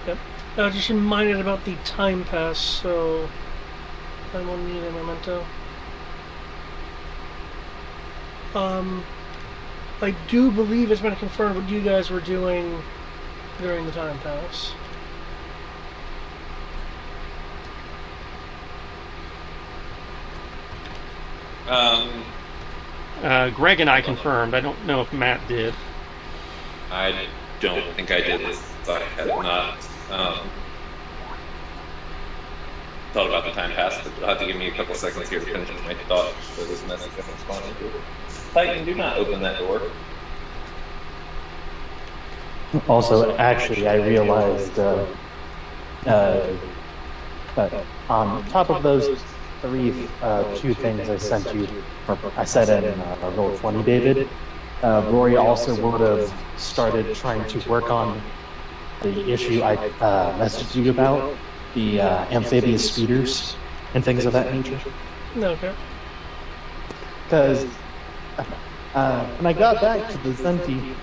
Yep. Just reminded about the time pass, so I will need a memento. I do believe it's been confirmed what you guys were doing during the time pass. Greg and I confirmed. I don't know if Matt did. I don't think I did this. I had not thought about the time pass, but you'll have to give me a couple seconds here to finish my thought for this message I'm responding to. Titan, do not open that door. Also, actually, I realized on top of those two things I sent you, or I said in Roll 20, David, Rory also would have started trying to work on the issue I messaged you about, the amphibious speeders and things of that nature. Okay. Because when I got back to the Zenti,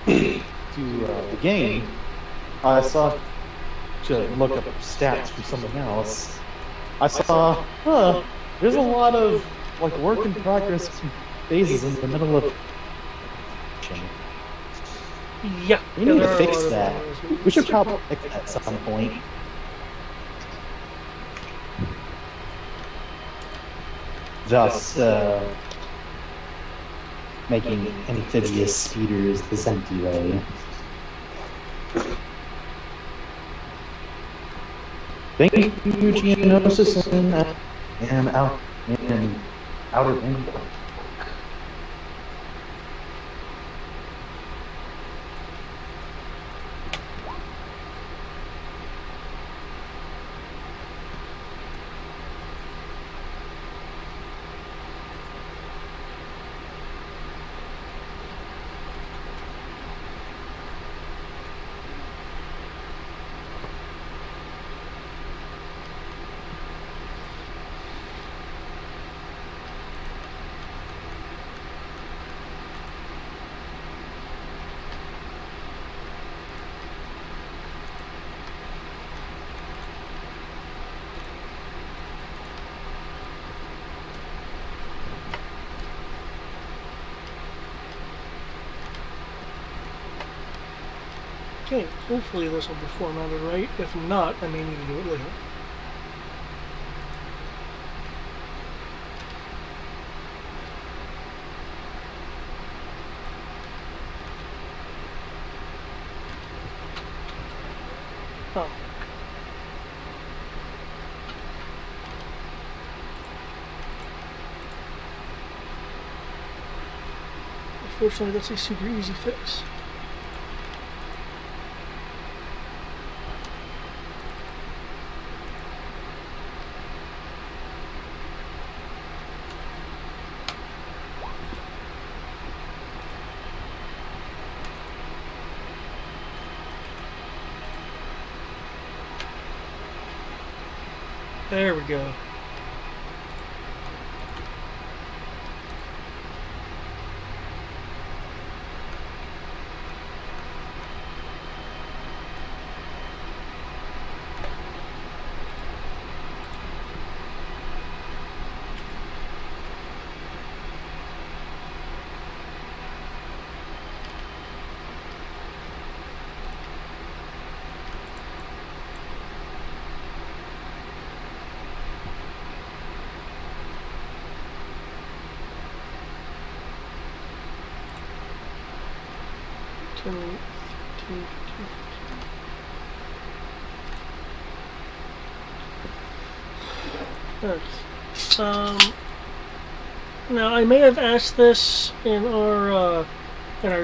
to the game, I saw, to look up stats for something else, I saw, there's a lot of like work in progress phases in the middle of. Yeah. We need to fix that. We should probably fix that at some point. Thus, making amphibious speeders the Zenti way. Thank you, Geonosis, and Outer Ring. Okay, hopefully this will be formatted right. If not, I may need to do it later. Oh. Unfortunately, that's a super easy fix. There we go. Now I may have asked this in our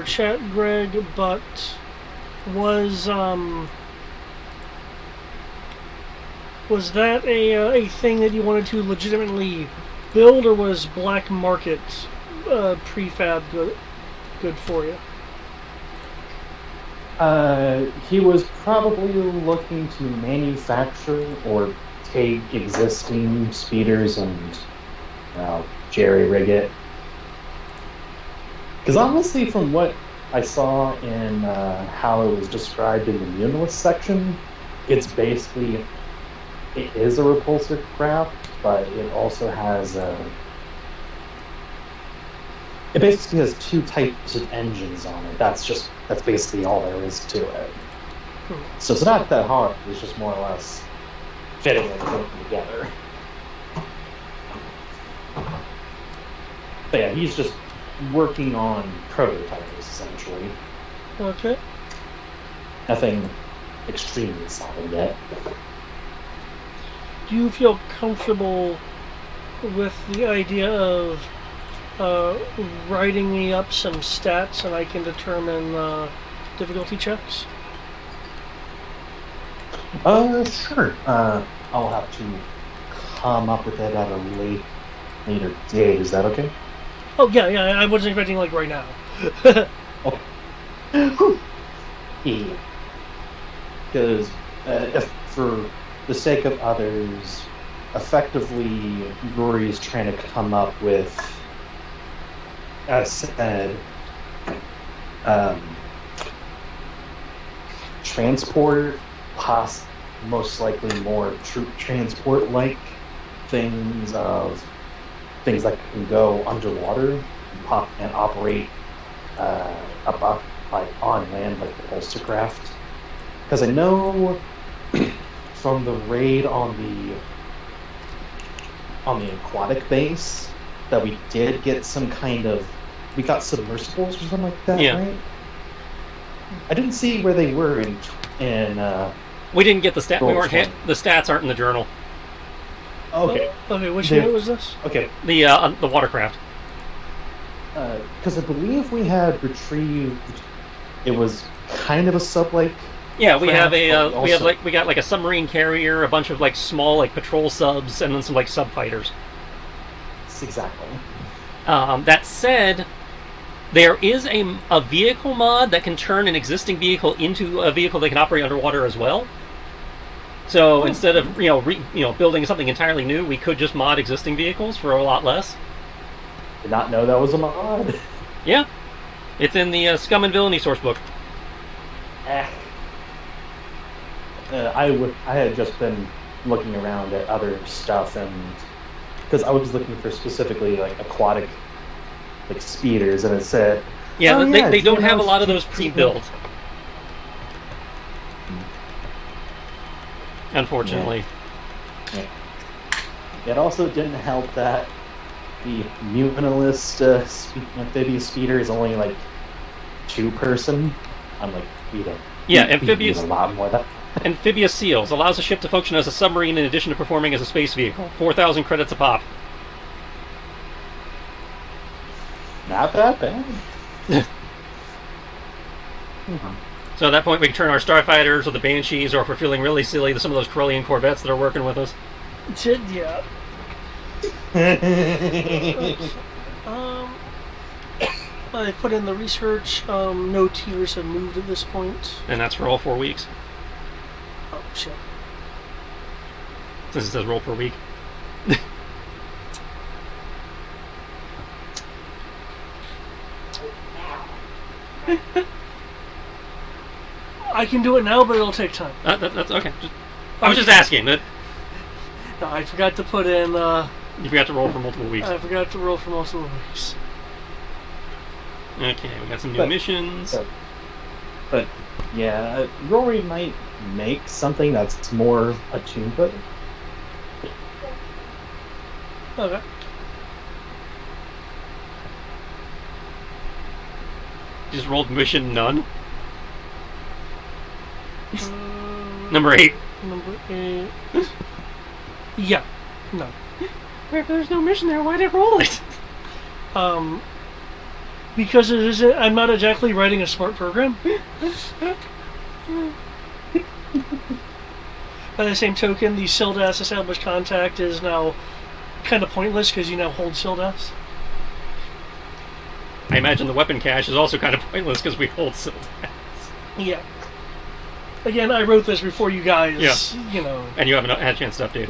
chat, Greg, but was that a thing that you wanted to legitimately build, or was black market prefab good for you? He was probably looking to manufacture or take existing speeders and jerry-rig it. Because honestly, from what I saw in how it was described in the Munilist section, it's basically, it is a repulsor craft, but it also has it basically has two types of engines on it. That's basically all there is to it. So it's not that hard. It's just more or less fitting everything together. But yeah, he's just working on prototypes essentially. Okay. Nothing extremely solid yet. Do you feel comfortable with the idea of writing me up some stats and I can determine difficulty checks? Sure. I'll have to come up with it at a later date. Is that okay? Oh, yeah, I wasn't expecting, like, right now. Oh. Because if for the sake of others, effectively, Rory is trying to come up with, as said, transport, most likely more troop transport-like things that can go underwater and operate up like on land like the Ulster craft. Because I know from the raid on the aquatic base that we did get we got submersibles or something like that, Yeah. right? I didn't see where they were in We didn't get the stat. We Roll weren't hit. 20. The stats aren't in the journal. Okay. Okay, which There- unit was this? Okay. The watercraft. Because I believe we had retrieved. It was kind of a sub-like. Yeah, we have Craft, a but also- we got like a submarine carrier, a bunch of like small like patrol subs, and then some like sub fighters. Exactly. That said, there is a vehicle mod that can turn an existing vehicle into a vehicle that can operate underwater as well. So instead of building something entirely new, we could just mod existing vehicles for a lot less. Did not know that was a mod. Yeah, it's in the Scum and Villainy source book. I had just been looking around at other stuff, and because I was looking for specifically like aquatic like speeders, and it said Yeah, oh, they don't you have a know, lot of those pre-built. Unfortunately. Yeah. It also didn't help that the Mutinalist amphibious speeder is only like 2-person. I'm like, we don't. Yeah, we need amphibious a lot more than Amphibious Seals allows a ship to function as a submarine in addition to performing as a space vehicle. 4,000 credits a pop. not that bad. So at that point, we can turn our Starfighters or the Banshees, or if we're feeling really silly, some of those Corellian Corvettes that are working with us. Yeah. I put in the research. No tiers have moved at this point. And that's for all 4 weeks. Oh, shit. Since it says roll per week. I can do it now, but it'll take time. That's okay. I was just asking. No, I forgot to put in. You forgot to roll for multiple weeks. I forgot to roll for multiple weeks. Okay, we got some new missions. But yeah, Rory might make something that's more attuned to it. Okay. You just rolled mission none. Number 8. Number 8. Yeah. No. If there's no mission there, why'd I roll it? Because it isn't. I'm not exactly writing a smart program. By the same token, the SILDAS established contact is now kind of pointless because you now hold SILDAS. I imagine the weapon cache is also kind of pointless because we hold Sildas. Yeah. Again, I wrote this before you guys. Yeah. You know. And you haven't had a chance to update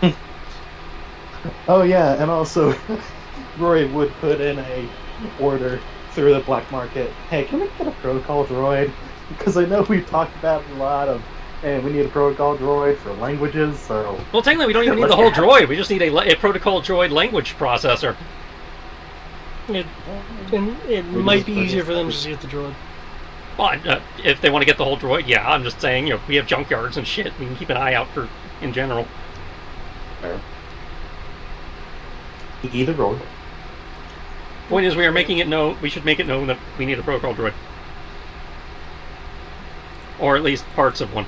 it. Oh yeah, and also Rory would put in a order through the black market. Hey, can we get a protocol droid? Because I know we've talked about a lot of, and we need a protocol droid for languages, so... Well, technically, we don't even need the whole droid. We just need a protocol droid language processor. It might be easier for them to just get the droid. Well, if they want to get the whole droid, yeah. I'm just saying, we have junkyards and shit. We can keep an eye out for, in general. Fair. Either droid. Point is, we are making it known. We should make it known that we need a protocol droid, or at least parts of one.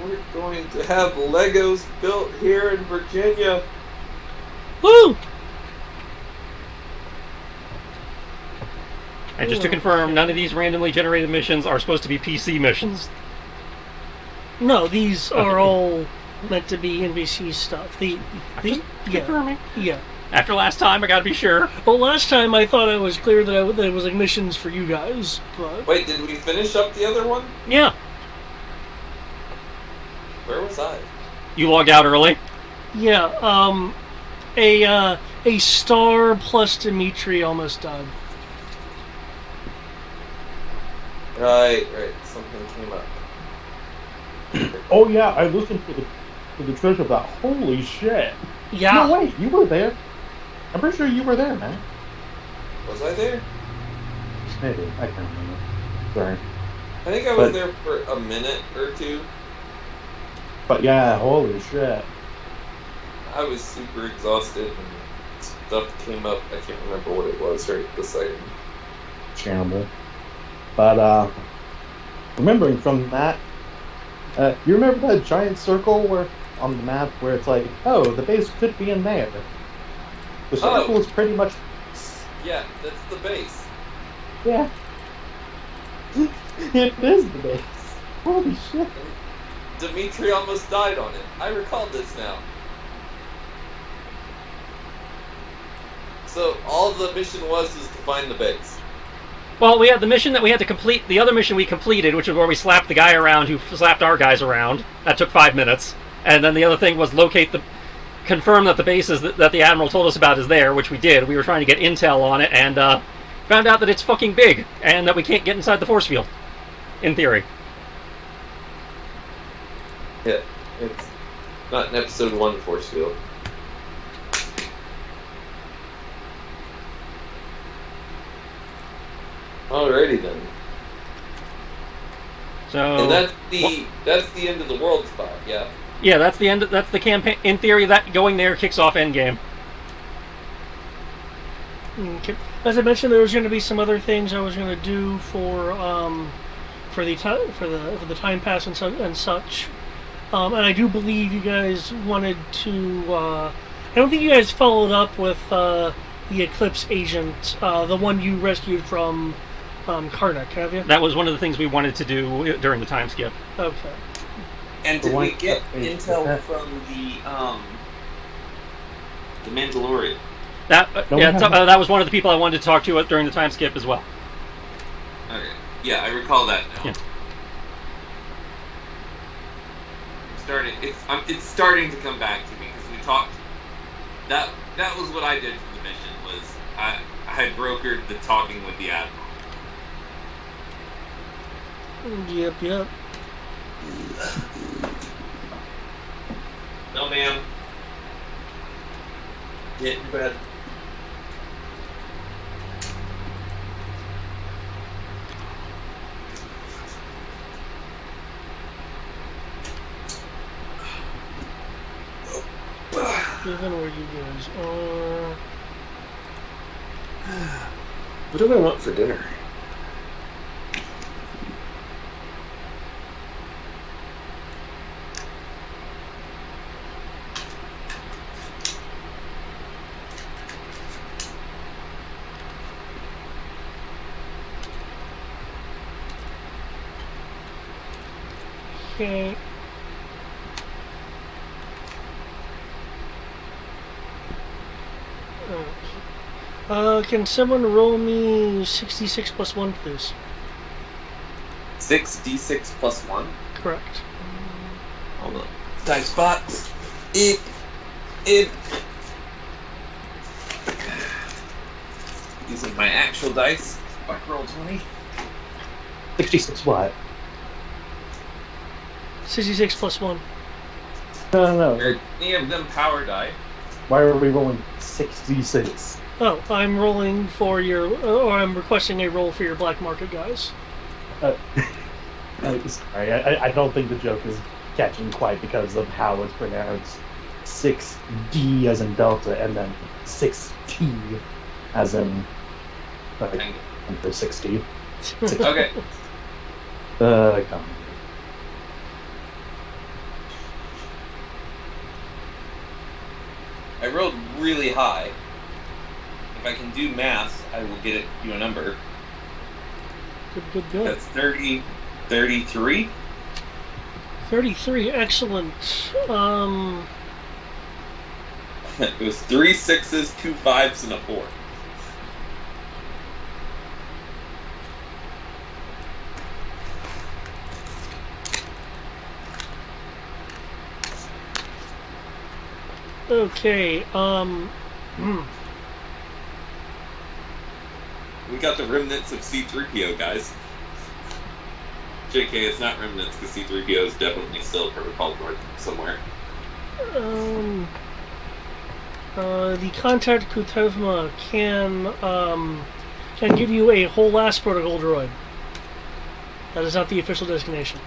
We're going to have Legos built here in Virginia. Woo! And just to confirm, none of these randomly generated missions are supposed to be PC missions. No, these are all meant to be NBC stuff. Confirming. Yeah. After last time, I gotta be sure. Well, last time I thought I was clear that it was like missions for you guys, but... Wait, did we finish up the other one? Yeah. Where was I? You logged out early. Yeah, a star plus Dimitri almost died. Right. Something came up. Oh yeah, I listened to the treasure of that. Holy shit! Yeah. No, wait, you were there. I'm pretty sure you were there, man. Was I there? Maybe I can't remember. Sorry. I think I was there for a minute or two. But yeah, holy shit. I was super exhausted and stuff came up. I can't remember what it was right this second. Shamble. But remembering from that, you remember that giant circle where on the map where it's like, oh, the base could be in there. The circle is pretty much. Yeah, that's the base. Yeah. It is the base. Holy shit. Dimitri almost died on it. I recall this now. So all the mission was to find the base. Well, we had the mission that we had to complete. The other mission we completed, which is where we slapped the guy around who slapped our guys around. That took 5 minutes. And then the other thing was confirm that the base that the Admiral told us about is there, which we did. We were trying to get intel on it, and found out that it's fucking big, and that we can't get inside the force field, in theory. Yeah, it's not an episode 1 force field. Alrighty then. So, and that's the end of the world spot, yeah. Yeah, that's the end. That's the campaign. In theory, that going there kicks off Endgame. Okay. As I mentioned, there was going to be some other things I was going to do for the time pass and such. And I do believe you guys wanted to. I don't think you guys followed up with the Eclipse agent, the one you rescued from Karnak, have you? That was one of the things we wanted to do during the time skip. Okay. And did we get intel from the Mandalorian? That was one of the people I wanted to talk to during the time skip as well. Okay. Yeah, I recall that now. Yeah. It's starting to come back to me because we talked. That was what I did for the mission. Was I had brokered the talking with the Admiral. Yep. No, ma'am. Get in bed. Given where you guys are. What do I want for dinner? Okay. Can someone roll me 66 plus 1, please? 6d6 plus 1? Correct. Hold on. Dice box. using my actual dice. Fuck, roll 20. 66 what? 66 plus 1. No. Are any of them power die? Why are we rolling 66? Oh, I'm rolling for your, or I'm requesting a roll for your black market guys. Sorry, I don't think the joke is catching quite because of how it's pronounced. 6D as in Delta, and then 6T as in like under 60. Okay. Come. I rolled really high. If I can do math, I will get you a number. Good. That's 33. 33, excellent. It was 3 6s, 2 5s, and a 4. Okay, We got the remnants of C3PO, guys. JK, it's not remnants because C3PO is definitely still a protocol droid somewhere. the contact Kutevma can give you a whole last protocol droid. That is not the official designation.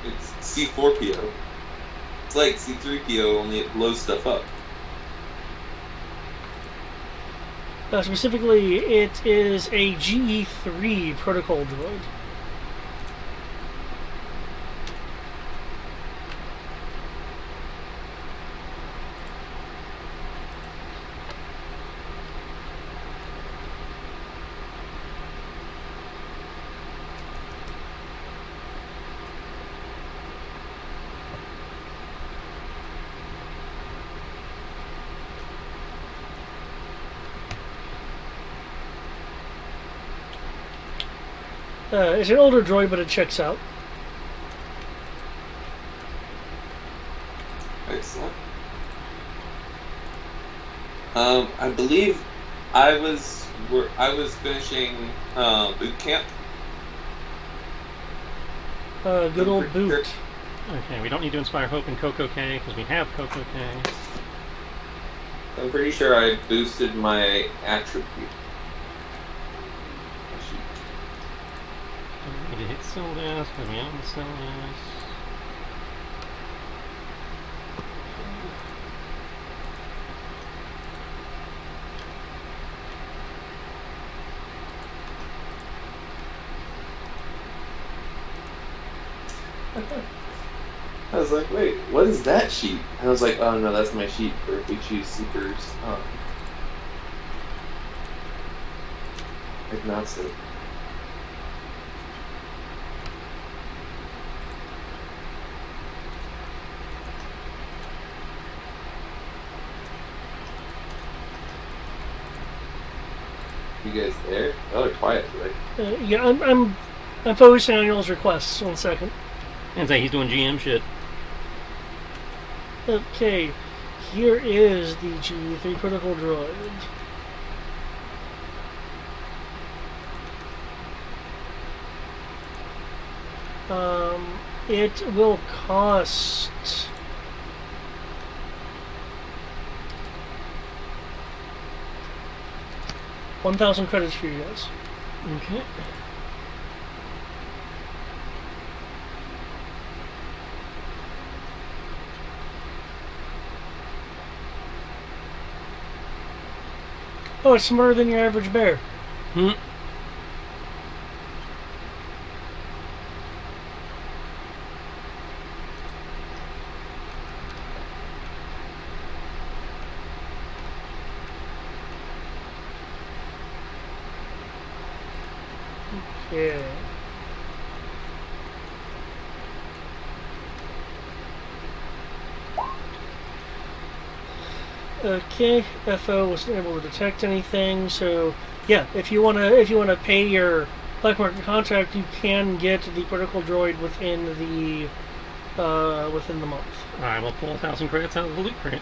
It's C4PO. It's like C3PO, only it blows stuff up. Specifically, it is a GE3 protocol droid. It's an older droid, but it checks out. Excellent. I believe I was finishing boot camp. Good old boot. Okay, we don't need to inspire hope in Coco K because we have Coco K. I'm pretty sure I boosted my attribute. Don't need to hit Sildas because we own the Sildas. I was like, wait, what is that sheet? And I was like, oh no, that's my sheet for if we choose Seeker's agnostic. You guys there? Oh, they're quiet today. Yeah, I'm focusing on y'all's requests. 1 second. And say he's doing GM shit. Okay, here is the GE3 protocol droid. It will cost 1,000 credits for you guys. Okay. Oh, it's smarter than your average bear. Hmm. Yeah. Okay, FO wasn't able to detect anything, so yeah, if you wanna pay your black market contract, you can get the protocol droid within the month. I will pull 1,000 credits out of the loot crate.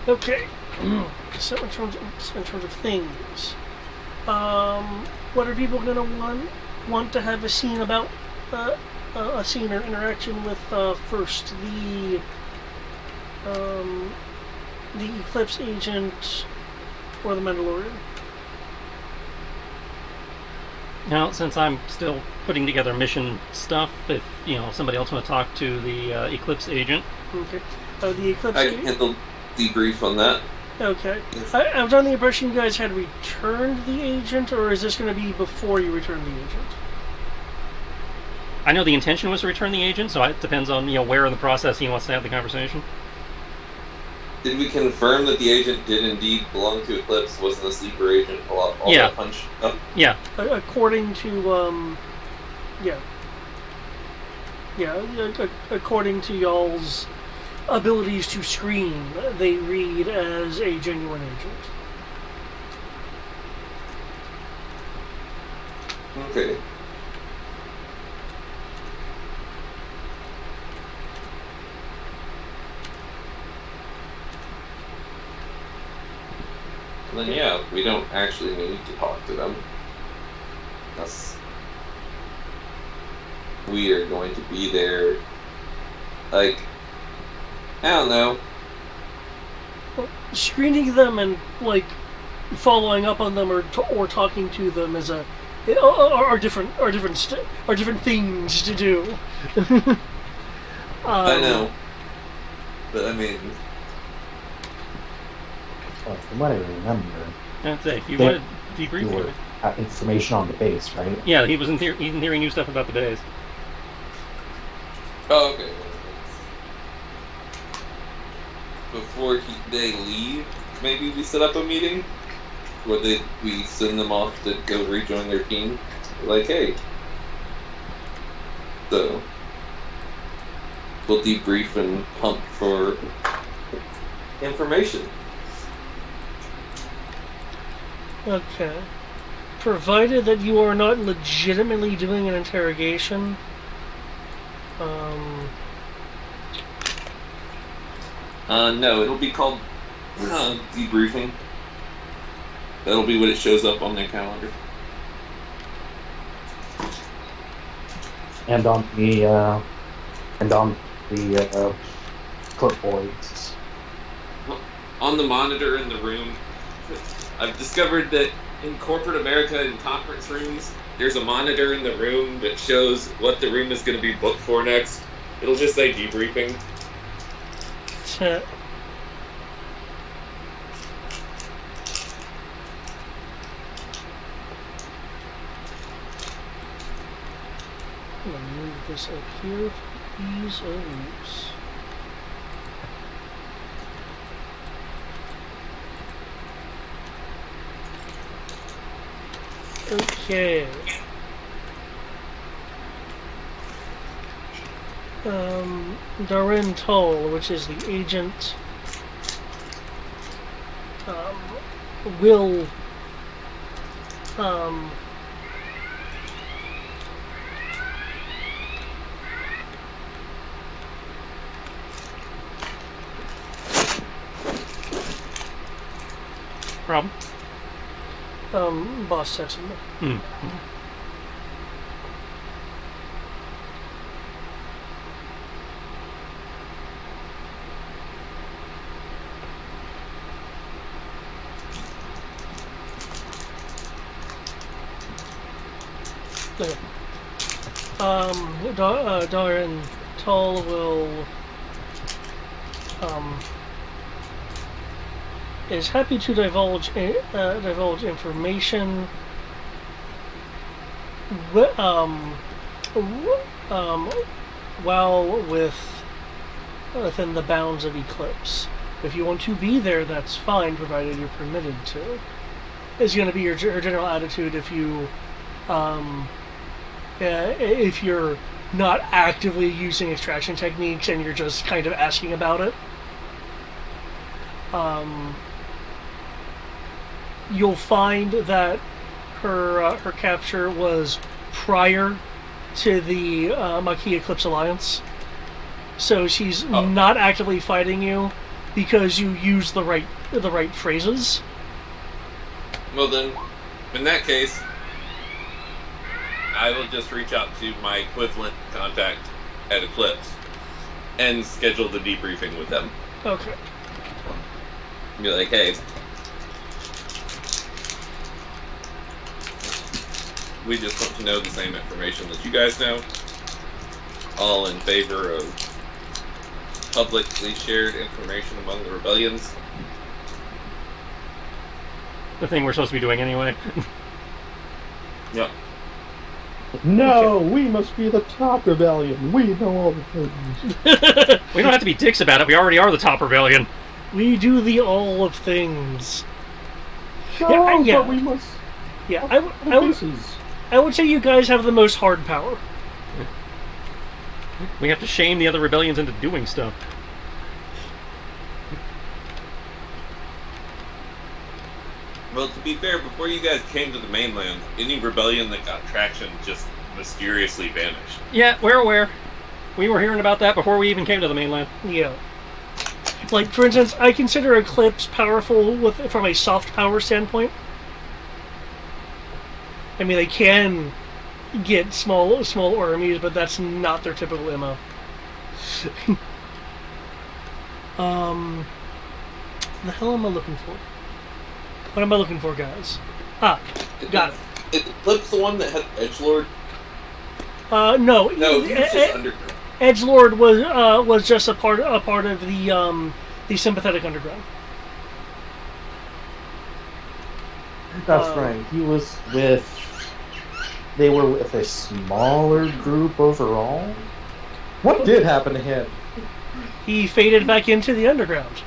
Okay. So in terms of things, what are people gonna want to have a scene about? A scene or interaction with first the Eclipse agent or the Mandalorian. Now, since I'm still putting together mission stuff, if somebody else want to talk to the Eclipse agent. Okay. The Eclipse I agent. can handle debrief on that. Okay. I was under the impression you guys had returned the agent, or is this going to be before you return the agent? I know the intention was to return the agent, so it depends on where in the process he wants to have the conversation. Did we confirm that the agent did indeed belong to Eclipse? Wasn't a sleeper agent? All Yeah. that punch up? Yeah. According to according to y'all's abilities to screen, they read as a genuine agent. Okay. Then yeah, we don't actually need to talk to them. We are going to be there. Like, I don't know. Screening them and following up on them or talking to them are different things to do. I know, but I mean, from what I remember, I'd say if you wanted you debriefing. were information on the base, right? Yeah, he was hearing new stuff about the base. oh, okay. Before they leave, maybe we set up a meeting where we send them off to go rejoin their team. Like, hey, so we'll debrief and pump for information. Okay. Provided that you are not legitimately doing an interrogation, No, it'll be called debriefing. That'll be what it shows up on their calendar. And on the clipboards. On the monitor in the room, I've discovered that in corporate America, in conference rooms, there's a monitor in the room that shows what the room is going to be booked for next. It'll just say debriefing. I'm gonna move this up here for ease of use. Okay. Darin Toll, which is the agent, will Problem? boss texted me. Okay. Darin Tull will is happy to divulge information while within the bounds of Eclipse. If you want to be there, that's fine, provided you're permitted to. Is going to be her general attitude if you're not actively using extraction techniques and you're just kind of asking about it. You'll find that her capture was prior to the Maquis Eclipse Alliance, so she's not actively fighting you, because you use the right phrases. Well then, in that case, I will just reach out to my equivalent contact at Eclipse and schedule the debriefing with them. Okay. Be like, hey, we just want to know the same information that you guys know. All in favor of publicly shared information among the rebellions. The thing we're supposed to be doing anyway. Yep. No, we must be the top rebellion. We know all the things. We don't have to be dicks about it. We already are the top rebellion. We do the all of things. No, Yeah. but we must. Yeah, Pieces. I would say you guys have the most hard power. We have to shame the other rebellions into doing stuff. Well, to be fair, before you guys came to the mainland, any rebellion that got traction just mysteriously vanished. Yeah, we're aware. We were hearing about that before we even came to the mainland. Yeah. Like, for instance, I consider Eclipse powerful from a soft power standpoint. I mean, they can get small armies, but that's not their typical MO. The hell am I looking for? What am I looking for, guys? Ah, got it. Is Eclipse the one that had Edgelord? No, No, he was just underground. Edgelord was just a part of the sympathetic underground. That's right. He was with. They were with a smaller group overall. What did happen to him? He faded back into the underground.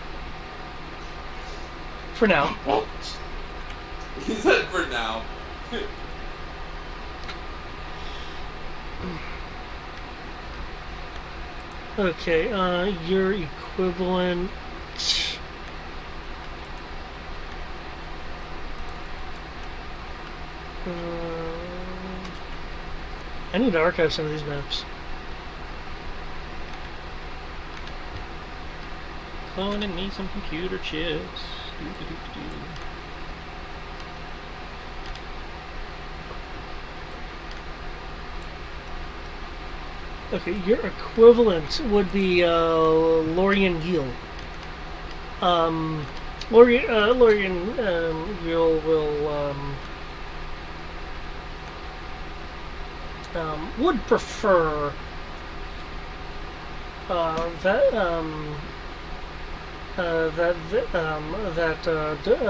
For now. He said for now. Okay, your equivalent. I need to archive some of these maps. Cloning me some computer chips. Do-do-do-do-do. Okay, your equivalent would be Lorian Giel. Lorian Giel will would prefer that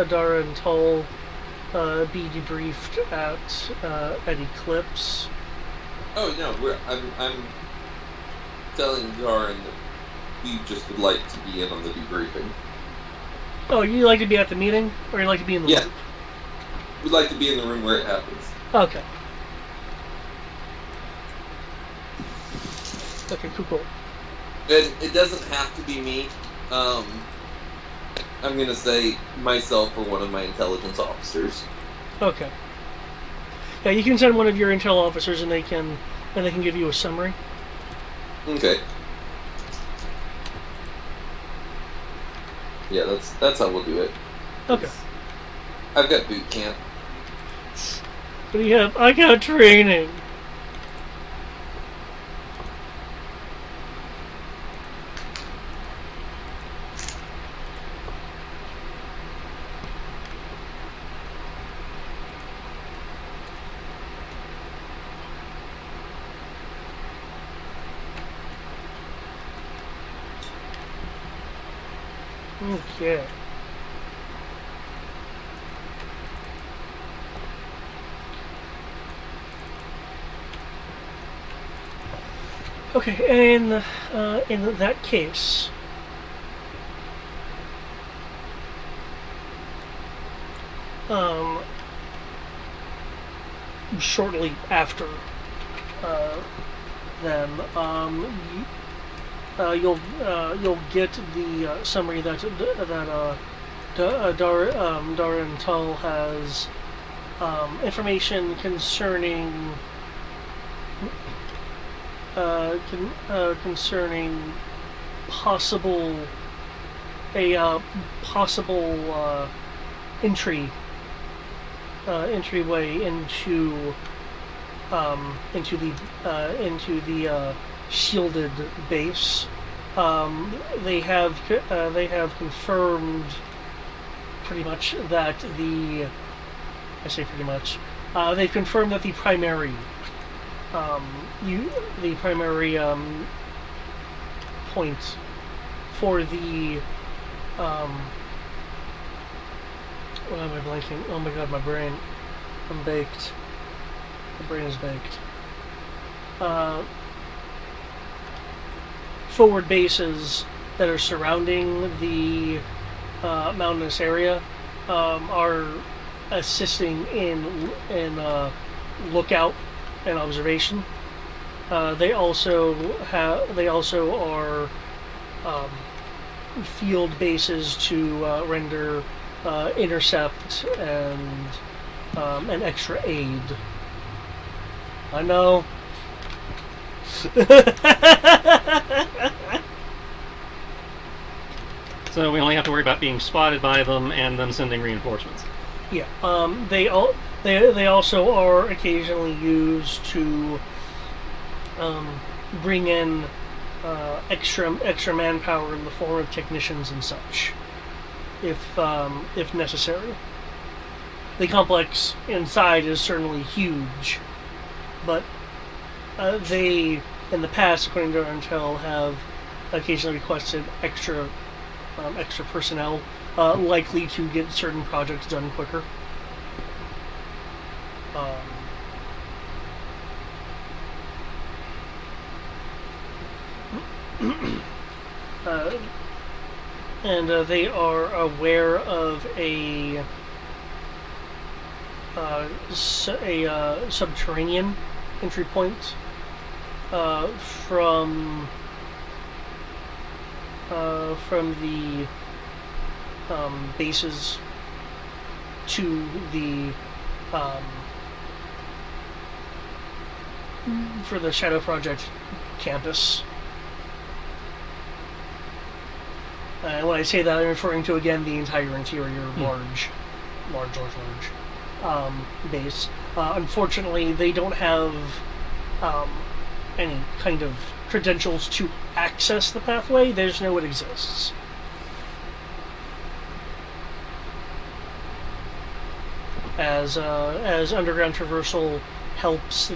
Dara and Tull be debriefed at Eclipse. Oh no, I'm telling Garin that we just would like to be in on the debriefing. Oh, you like to be at the meeting, or you like to be in the Yeah. room? We'd like to be in the room where it happens. Okay. Okay, cool. And it doesn't have to be me. I'm gonna say myself or one of my intelligence officers. Okay. Yeah, you can send one of your intel officers, and they can give you a summary. Okay. Yeah, that's how we'll do it. Okay. I've got boot camp. What do you have? I got training. Okay. Okay, and in that case, shortly after, then you'll get the summary that Dara and Tull has information concerning concerning possible possible entryway into the shielded base. They have confirmed pretty much that they've confirmed that the primary point for the what am I blanking? Oh my god, my brain. I'm baked. My brain is baked. Forward bases that are surrounding the mountainous area are assisting in lookout and observation. They also are field bases to render intercept and an extra aid. I know. So we only have to worry about being spotted by them and them sending reinforcements. Yeah. They also are occasionally used to bring in extra manpower in the form of technicians and such, if necessary. The complex inside is certainly huge, but they, in the past, according to our intel, have occasionally requested extra personnel, likely to get certain projects done quicker. And they are aware of a subterranean entry point from the bases to the for the Shadow Project campus. And when I say that, I'm referring to, again, the entire interior, large base. Unfortunately, they don't have any kind of credentials to access the pathway. They just know it exists. As underground traversal helps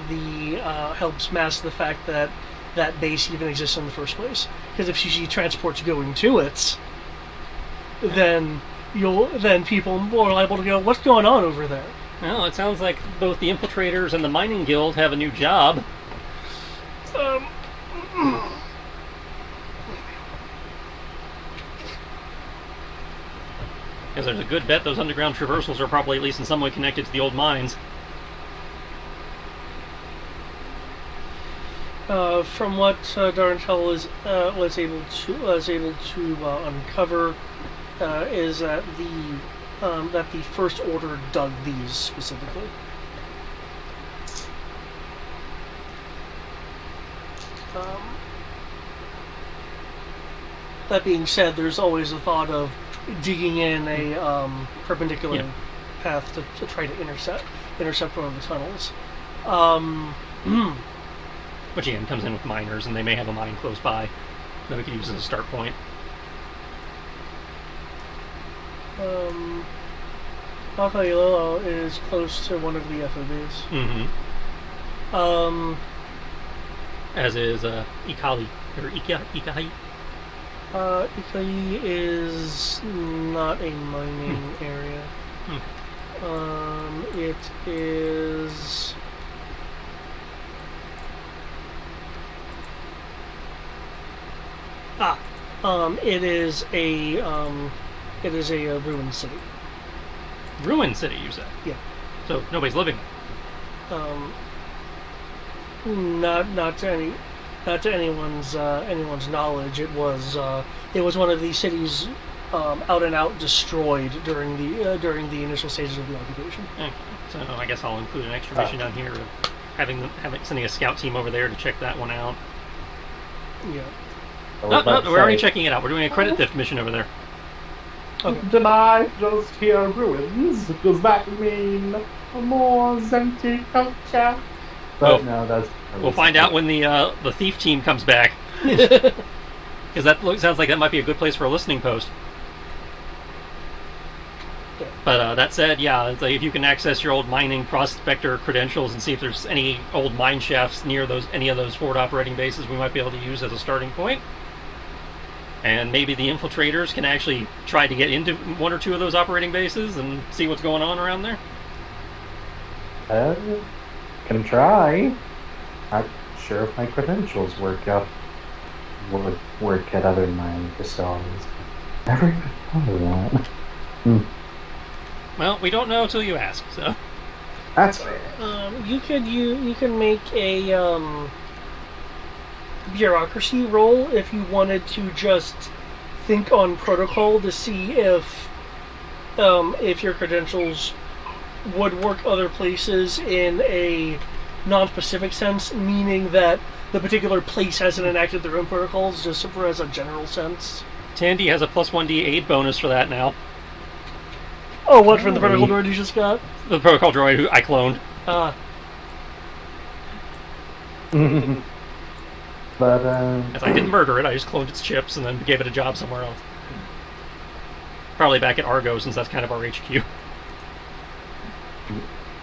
mask the fact that that base even exists in the first place. Because if you see transports going to it, then people are more liable to go, "What's going on over there?" Well, it sounds like both the Infiltrators and the Mining Guild have a new job. Because there's a good bet those underground traversals are probably at least in some way connected to the old mines. From what Darntel was able to uncover, is that the First Order dug these specifically. That being said, there's always the thought of digging in a perpendicular path to try to intercept one of the tunnels. Which again comes in with miners, and they may have a mine close by that we could use as a start point. Maquis is close to one of the FOBs. Mm-hmm. As is Ikali, or Ikahi. Ikai is not a mining area. It is... it is a ruined city. Ruined city, you said? Yeah. So nobody's living there? Not to anyone's knowledge. It was one of these cities out and out destroyed during the initial stages of the occupation. Okay. So I guess I'll include an extra mission down here of sending a scout team over there to check that one out. Yeah. No, we're already checking it out. We're doing a credit theft mission over there. Okay. Did I just hear ruins? Does that mean more Zenti culture? But no, that's We'll find out when the thief team comes back, because sounds like that might be a good place for a listening post. Yeah. But that said, yeah, it's like if you can access your old mining prospector credentials and see if there's any old mine shafts near any of those forward operating bases, we might be able to use as a starting point. And maybe the infiltrators can actually try to get into one or two of those operating bases and see what's going on around there. Can try. Not sure if my credentials would work at other mining facilities. Never even thought of that. Well, we don't know till you ask, so. That's fair. You can make a bureaucracy roll if you wanted to just think on protocol to see if your credentials would work other places in a non-specific sense, meaning that the particular place hasn't enacted their own protocols, just for as a general sense. Tandy has a plus 1d aid bonus for that now. Oh, what, from the protocol droid you just got? The protocol droid who I cloned. But, As I didn't murder it, I just cloned its chips and then gave it a job somewhere else. Probably back at Argo, since that's kind of our HQ.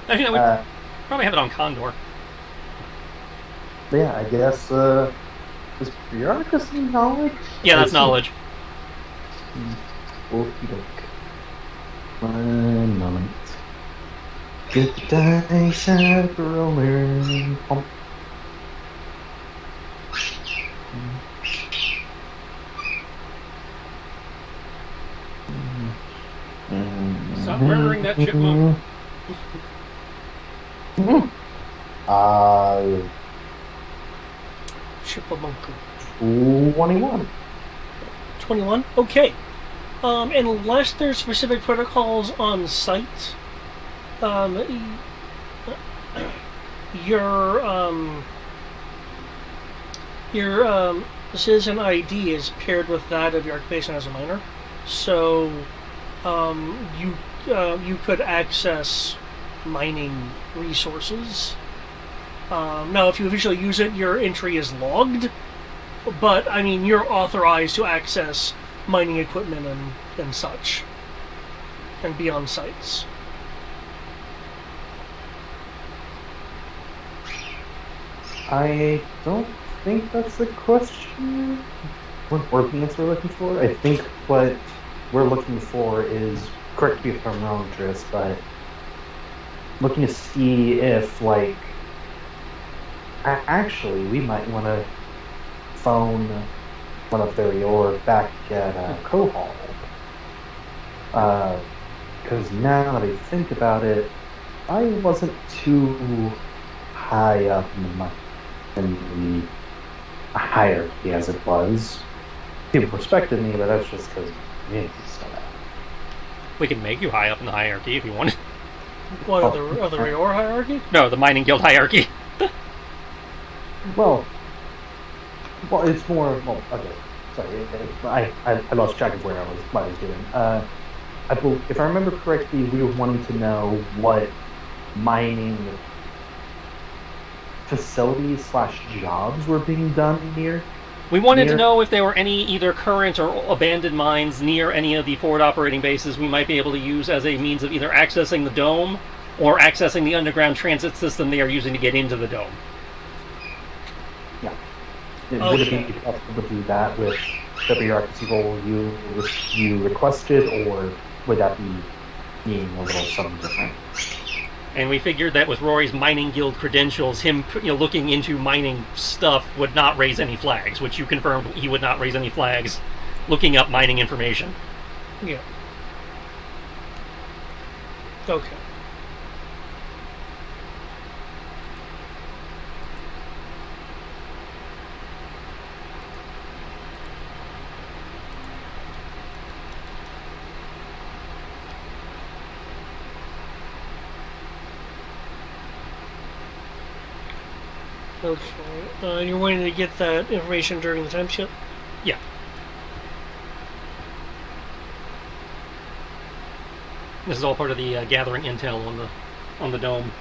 Actually, no, we probably have it on Condor. Yeah, I guess, is bureaucracy knowledge? Yeah, that's knowledge. Okie doke. 1 moment. Get the dice out rolling. Pump. Stop murdering that chipmunk. Chipmunk. 21. 21? Okay. Unless there's specific protocols on site, your citizen ID is paired with that of your occupation as a miner, so you could access mining resources. Now, if you officially use it, your entry is logged, but I mean, you're authorized to access mining equipment and such, and be on sites. I don't think that's the question or the answer we're looking for. I think what we're looking for is, correct me if I'm wrong, Tris, but looking to see if, like, actually we might want to phone one of the Rior back at Cohol. Because now that I think about it, I wasn't too high up in the hierarchy as it was. People respected me, but that's just because We can make you high up in the hierarchy if you want. What, of the Rior hierarchy? No, the mining guild hierarchy. Well, it's more. Well, okay. Sorry, I lost track of what I was doing. If I remember correctly, we were wanting to know what mining facilities / jobs were being done near. We wanted to know if there were any either current or abandoned mines near any of the forward operating bases we might be able to use as a means of either accessing the dome or accessing the underground transit system they are using to get into the dome. Yeah. Would it be possible to do that with the bureaucracy role you requested, or would that be being a little something different? And we figured that with Rory's mining guild credentials, him looking into mining stuff would not raise any flags, which you confirmed he would not raise any flags looking up mining information. Yeah. Okay. Okay. And you're wanting to get that information during the time skip? Yeah. This is all part of the gathering intel on the dome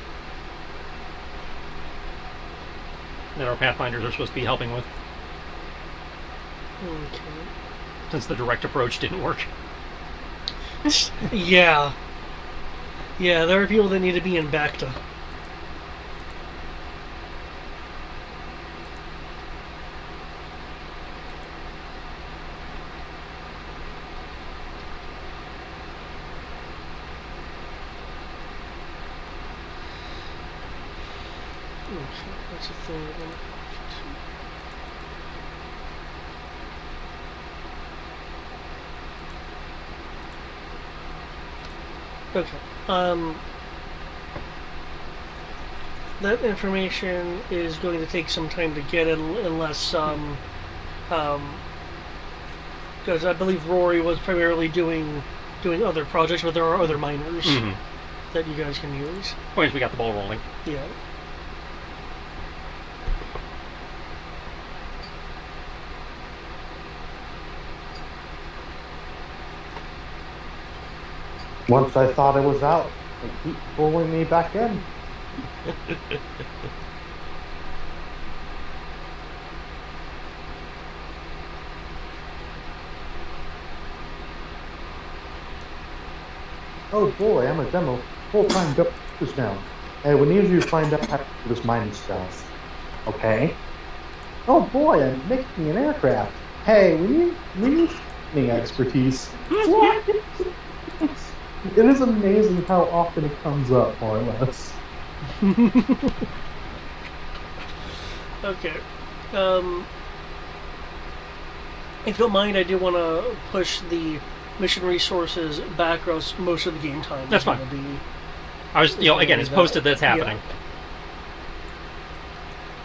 that our Pathfinders are supposed to be helping with, Okay. since the direct approach didn't work. Yeah. Yeah, there are people that need to be in Bacta. Okay, that's a thing we're gonna have to... Okay. That information is going to take some time to get it, unless because I believe Rory was primarily doing other projects, but there are other miners that you guys can use. Point is, we got the ball rolling. Yeah. Once I thought I was out, they keep pulling me back in. Oh boy, I'm a demo full-time just now. Hey, we need you to find out how to do this mining stuff. Okay. Oh boy, I'm making an aircraft. Hey, we need mining expertise. What? It is amazing how often it comes up, more or less. Okay. If you don't mind, I do want to push the mission resources back most of the game time. That's fine. I was, again, it's posted that's happening. Yeah.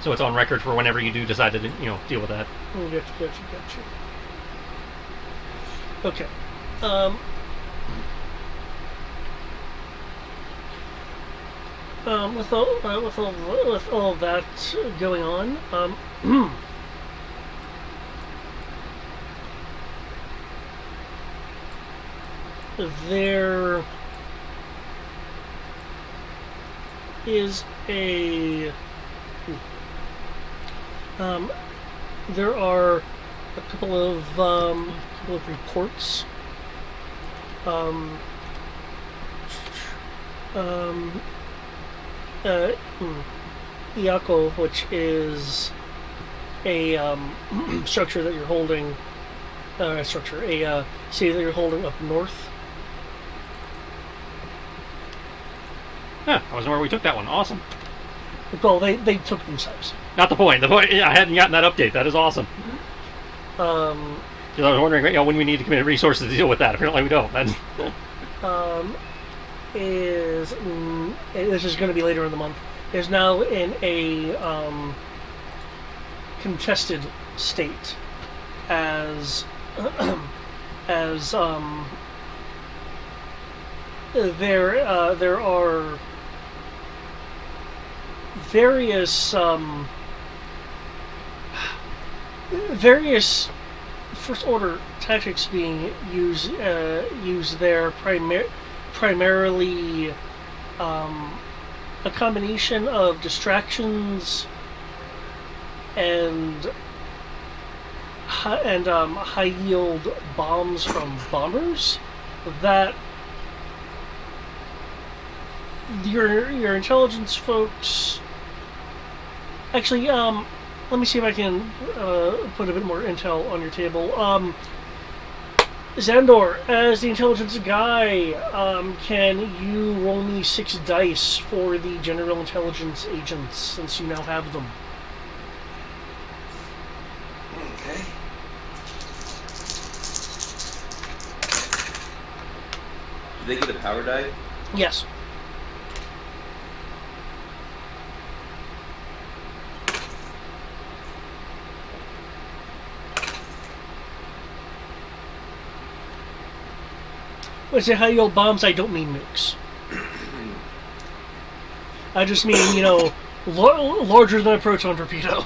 So it's on record for whenever you do decide to, deal with that. Gotcha. Okay. With all of that going on, there is there are a couple of reports. Iako, which is a structure that you're holding, a city that you're holding up north. Huh, I wasn't aware we took that one. Awesome. Well, they took themselves. Not the point. The point, I hadn't gotten that update. That is awesome. I was wondering, when we need to commit resources to deal with that. Apparently we don't. This is going to be later in the month, is now in a contested state as there are various first order tactics being used there, primarily a combination of distractions and high yield bombs from bombers that your intelligence folks actually let me see if I can put a bit more intel on your table. Xandor, as the intelligence guy, can you roll me 6 dice for the general intelligence agents, since you now have them? Okay. Do they get a power die? Yes. When I say high yield bombs, I don't mean nukes. I just mean, larger than a proton torpedo.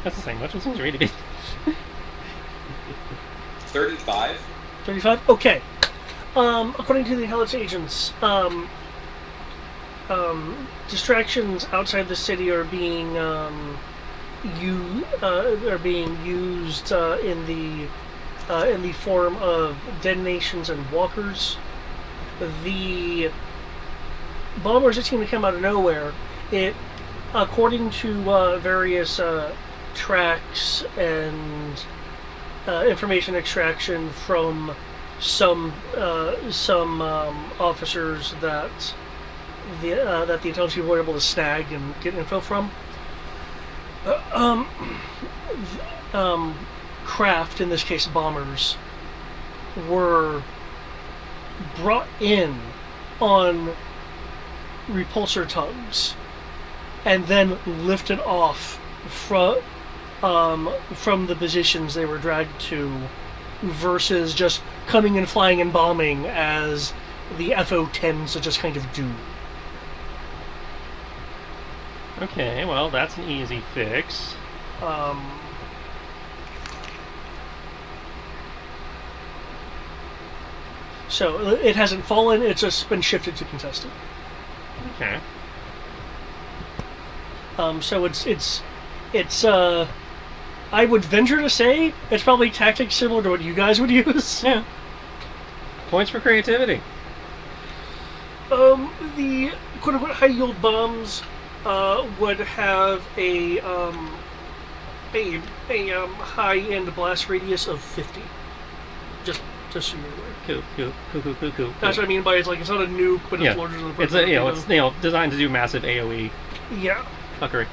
That's the same much. It seems to be. 35. 35? Okay. According to the Helix agents, distractions outside the city are being used in the form of detonations and walkers. The bombers that seem to come out of nowhere, according to various tracks and information extraction from some officers that the intelligence people were able to snag and get info from. Craft, in this case bombers, were brought in on repulsor tugs and then lifted off from the positions they were dragged to, versus just coming and flying and bombing as the FO tends to just kind of do. Okay, well, that's an easy fix. So it hasn't fallen, it's just been shifted to contested. Okay. So it's I would venture to say it's probably tactics similar to what you guys would use. Yeah. Points for creativity. The quote-unquote high-yield bombs would have a high-end blast radius of 50. Just so you're aware. Cool. That's what I mean by it's like it's not a nuke, but Yeah. it's larger than It's it's designed to do massive AOE yeah. fuckery.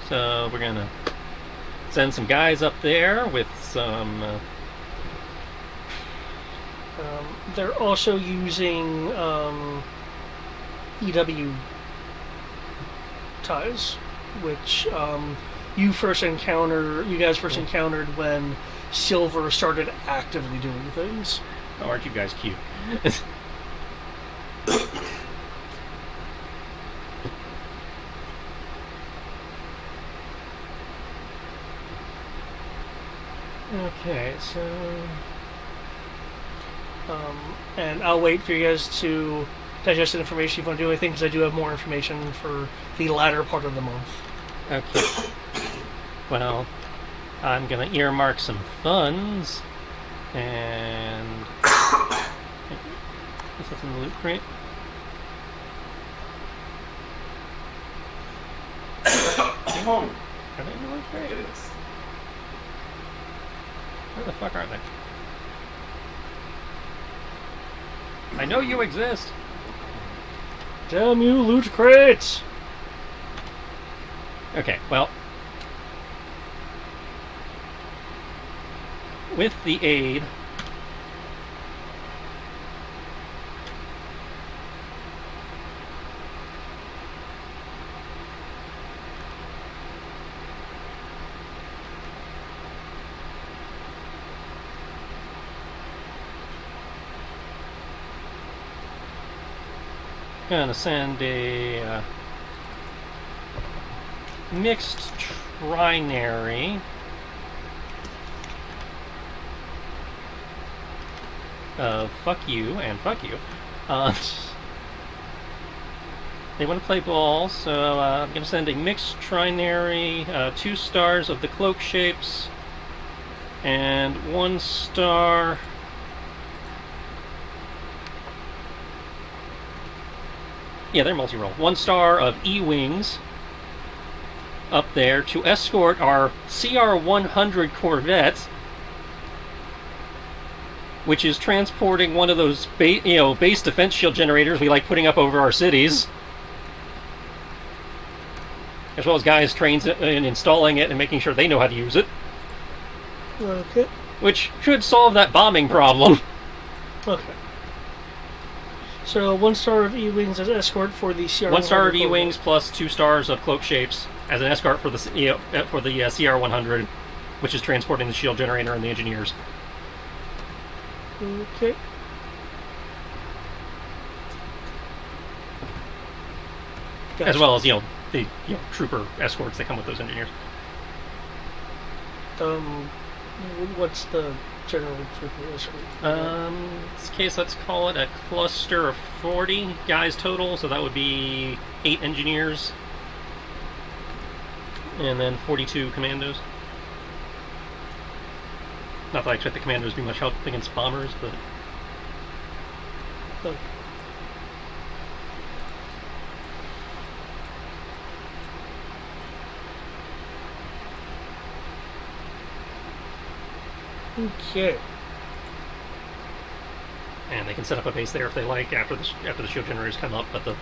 So we're gonna send some guys up there with some. They're also using EW ties, which you guys first encountered when Silver started actively doing things. Oh, aren't you guys cute? Okay, so and I'll wait for you guys to digest the information if you want to do anything, because I do have more information for the latter part of the month. okay. Well, I'm gonna earmark some funds, and is that in the loot crate? Home. Are they in the loot crate? It is. Where the fuck are they? I know you exist. Damn you, loot crates! Okay, well, with the aid gonna send a mixed trinary of fuck you and fuck you. They want to play ball, so I'm going to send a mixed trinary, 2 stars of the cloak shapes, and 1 star. Yeah, they're multi-role. 1 star of E-Wings up there to escort our CR-100 Corvette, which is transporting one of those base defense shield generators we like putting up over our cities, as well as guys trained in installing it and making sure they know how to use it. Okay. Which should solve that bombing problem. Okay. So 1 star of E-Wings as escort for the CR-100. 1 star of E-Wings plus 2 stars of cloak shapes as an escort for the CR-100, which is transporting the shield generator and the engineers. Okay. Gotcha. As well as the trooper escorts that come with those engineers. What's the general troop is? In this case, let's call it a cluster of 40 guys total, so that would be 8 engineers, and then 42 commandos. Not that I expect the commandos to be much help against bombers, but... Okay. And they can set up a base there if they like after the shield generators come up, but the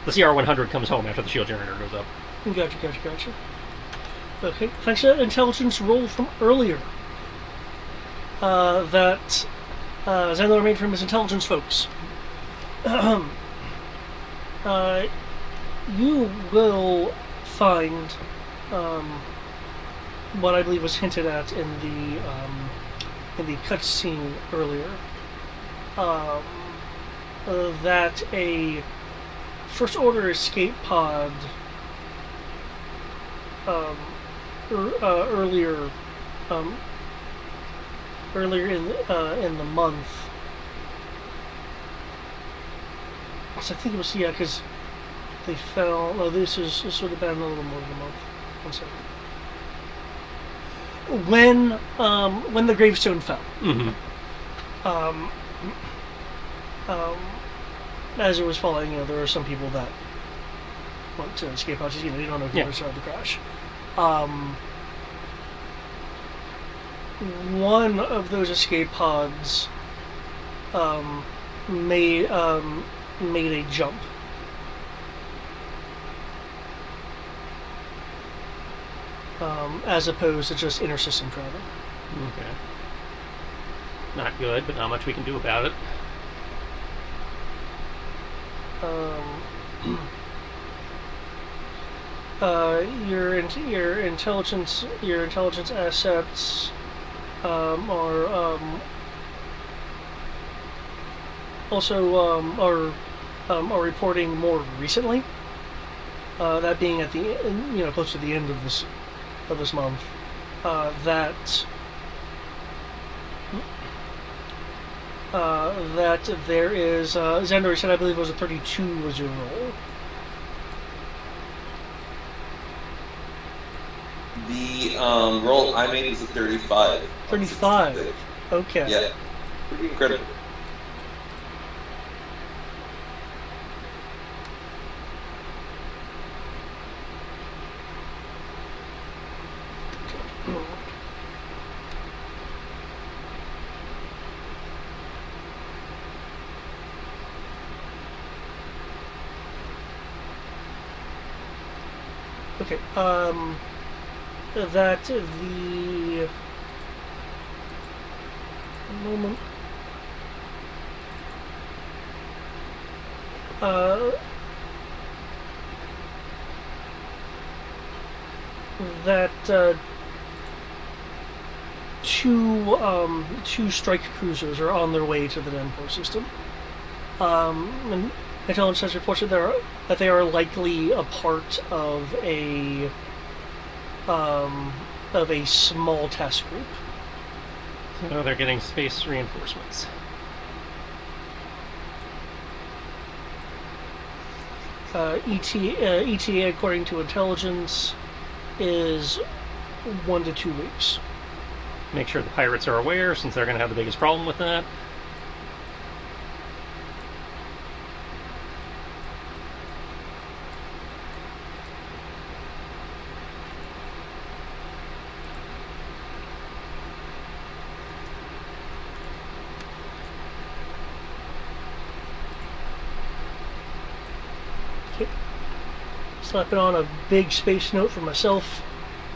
CR-100 comes home after the shield generator goes up. Gotcha. Okay, thanks to that intelligence roll from earlier. That Xandar made from his intelligence folks. You will find what I believe was hinted at in the cutscene earlier. That a First Order escape pod earlier in the month. So I think it was because they fell. No, this would have been a little more than a month. 1 second. When the gravestone fell. Mm-hmm. As it was falling, there were some people that went to escape pods. They don't know if they started the crash. One of those escape pods made a jump. As opposed to just inter-system travel. Okay. Not good, but not much we can do about it. Your intelligence assets are also are reporting more recently. That being at the close to the end of this month, that there is Xandar said I believe it was a 32 was your roll. The roll I made is a 35. 35. Okay. Yeah. Pretty incredible. Okay. That the moment. That two strike cruisers are on their way to the Denport system. And intelligence has reported that they are likely a part of a small task group. So they're getting space reinforcements. ETA, according to intelligence, is 1 to 2 weeks. Make sure the pirates are aware, since they're going to have the biggest problem with that. Slapping on a big space note for myself,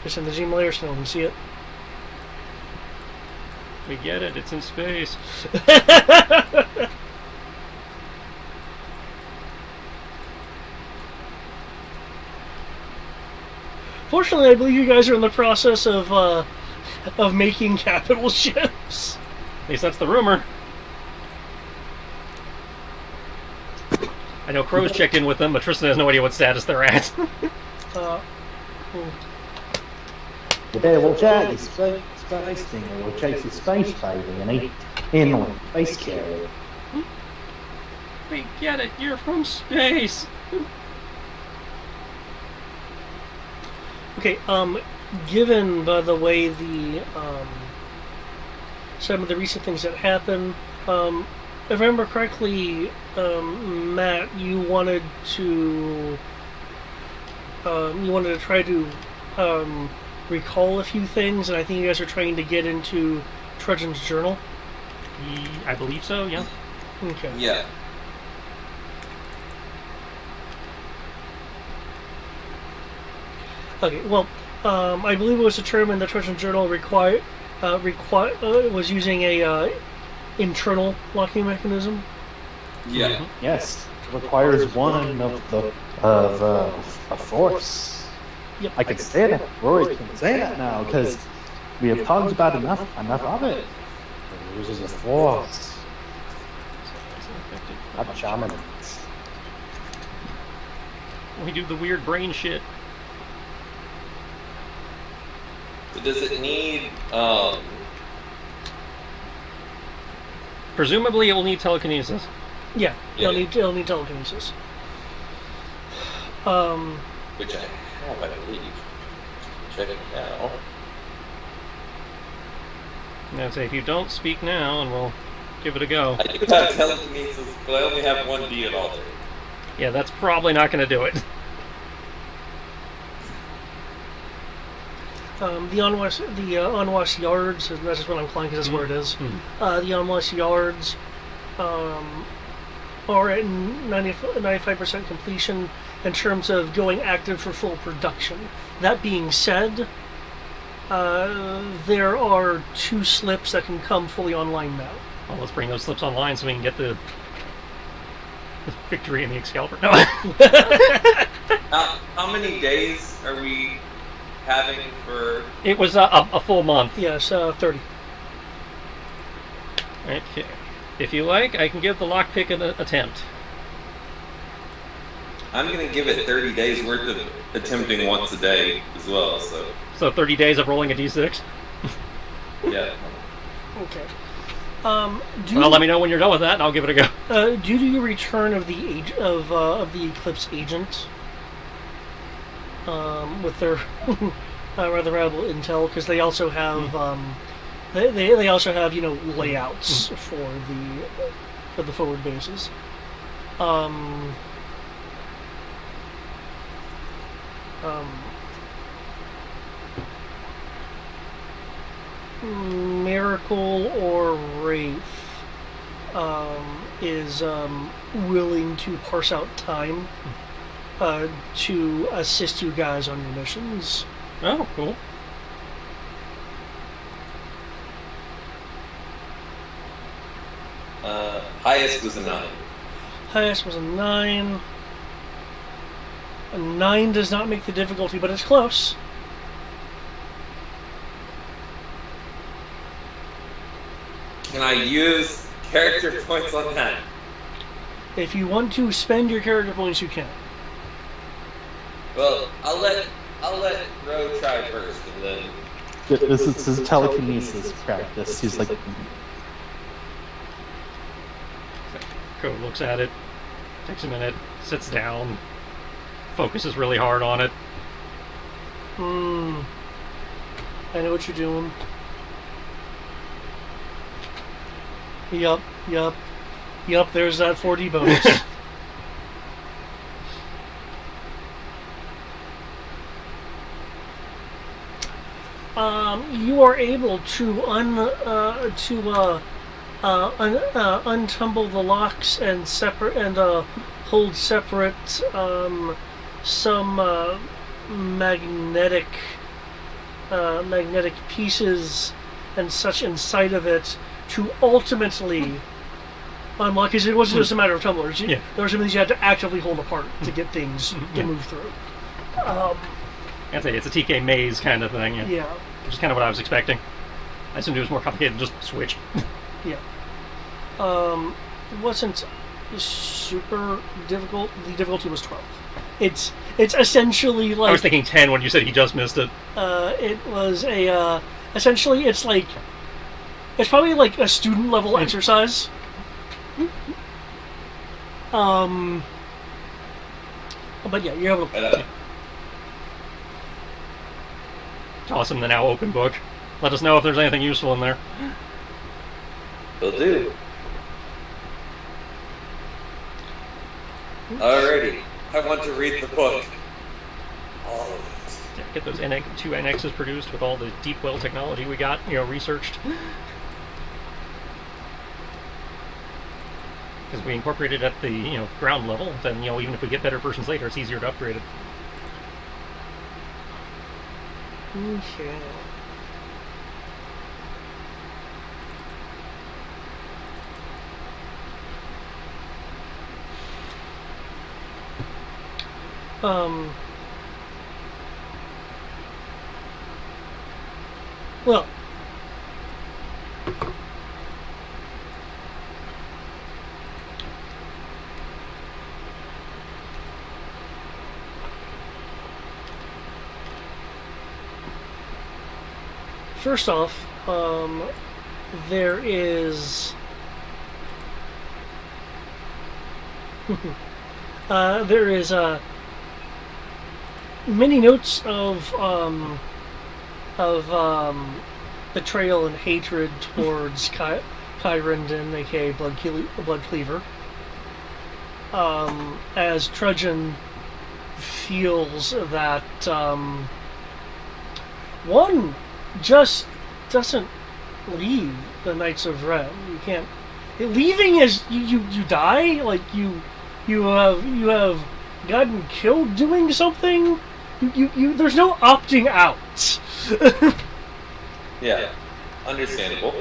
just in the Zoom layer so no one can see it. We get it, it's in space. Fortunately, I believe you guys are in the process of making capital ships. At least that's the rumor. I know Crow's checked in with them, but Tristan has no idea what status they're at. You better watch out, these space thing or chase a space baby and eat in like a space carrier. We get it. You're from space. Okay, given, by the way, some of the recent things that happened, if I remember correctly, Matt, you wanted to try to recall a few things, and I think you guys are trying to get into Trudgeon's journal. I believe so. Yeah. Okay. Yeah. Okay. Well, I believe it was determined that Trudgeon's journal was using a internal locking mechanism. Yeah. Mm-hmm. Yes, it requires one of a force. Yep. I can say that. Rory can say that now because we have talked about enough of it. It uses a force, not shaman. We do the weird brain shit. So does it need Presumably, it will need telekinesis. Yeah. Yeah. It'll need telekinesis. which I have, I believe. Check it now. I'd say if you don't speak now, and we'll give it a go. I do have telekinesis, but I only have one D at alter. Yeah, that's probably not going to do it. The Onwash Yards, and that's just what I'm calling because that's where it is. The Onwash Yards are at 95% completion in terms of going active for full production. That being said, there are 2 slips that can come fully online now. Well, let's bring those slips online so we can get the victory in the Excalibur. No. How many days are we having for... It was a full month. Yes, 30. Okay. If you like, I can give the lockpick an attempt. I'm going to give it 30 days worth of attempting once a day as well, so... So 30 days of rolling a d6? Yeah. Okay. Well, let me know when you're done with that, and I'll give it a go. Due to your return of the the Eclipse agent, with their rather valuable intel, because they also have they also have layouts for the forward bases. Miracle or Wraith is willing to parse out time to assist you guys on your missions. Oh, cool. Highest was a 9. Highest was a 9. A 9 does not make the difficulty, but it's close. Can I use character points on that? If you want to spend your character points, you can. Well, I'll let Ro try first, and then... This is his telekinesis practice. He's like... Code looks at it, takes a minute, sits down, focuses really hard on it. I know what you're doing. Yup, there's that 4D bonus. You are able to untumble the locks and hold separate some magnetic pieces and such inside of it to ultimately unlock. Because it wasn't just a matter of tumblers. There were some things you had to actively hold apart to get things to move through. I'd say it's a TK maze kind of thing. Yeah. Which is kind of what I was expecting. I assumed it was more complicated than just switch. Yeah. It wasn't super difficult. The difficulty was 12. It's essentially like... I was thinking 10 when you said he just missed it. It was a essentially, it's probably like a student level exercise. But yeah, you're able to. Toss him the now open book. Let us know if there's anything useful in there. Will do. Alrighty. I want to read the book. All of it. Yeah, get those two annexes produced with all the deep well technology we got, researched. Because we incorporated at the, ground level, then, even if we get better versions later, it's easier to upgrade it. Okay. Well, first off, there is many notes of betrayal and hatred towards Kyrendon, aka Blood Cleaver, as Trudgeon feels that one just doesn't leave the Knights of Ren. You can't. Leaving is you die. Like you have gotten killed doing something. You there's no opting out. Yeah, understandable.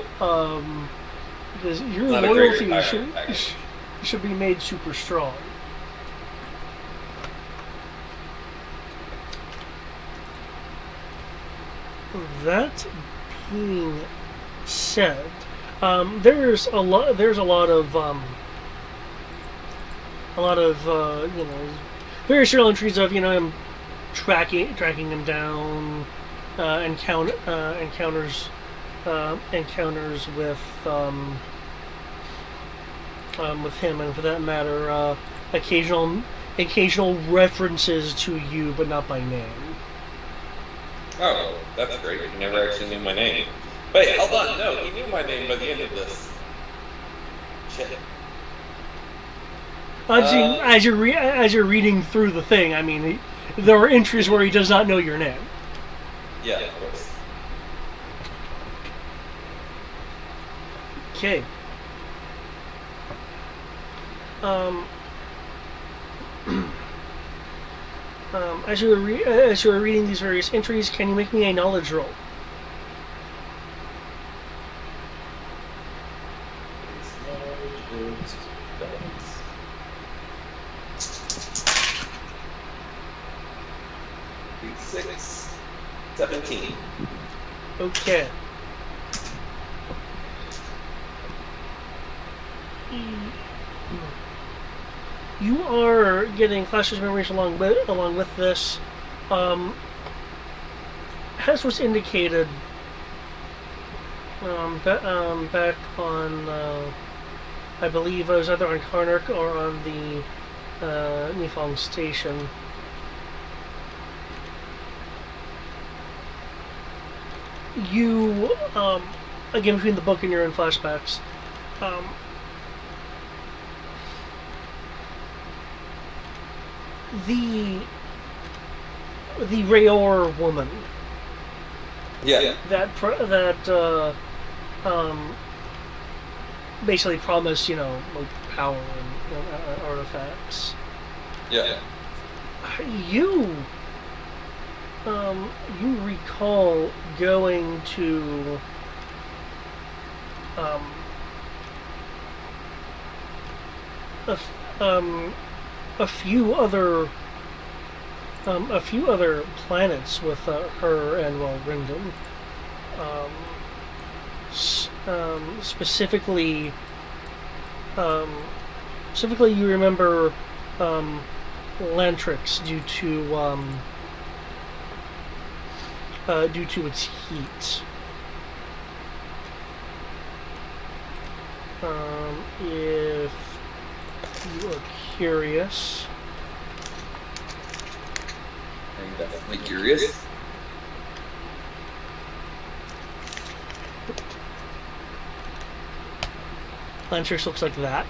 Because your Not a loyalty great should be made super strong. That being said, there's a lot of various journal entries of him tracking him down, encounters with him, and for that matter, occasional references to you, but not by name. Oh, that's great. He never actually knew my name. Wait, hold on. No, he knew my name by the end of this. Shit. As you're reading through the thing, I mean, there are entries where he does not know your name. Yeah, of course. Okay. As you are reading these various entries, can you make me a knowledge roll? Six, 17. Okay. You are getting flashes of memories along with this. As was indicated back on, I believe it was either on Karnak or on the Nifong station. You, again, between the book and your own flashbacks, the Rayor woman. Yeah. That basically promised, like power and artifacts. Yeah. You recall going to a few other planets with her and Ryndon. Specifically, you remember Lantrix due to its heat. If you are curious. I'm definitely curious. Lancer's looks like that.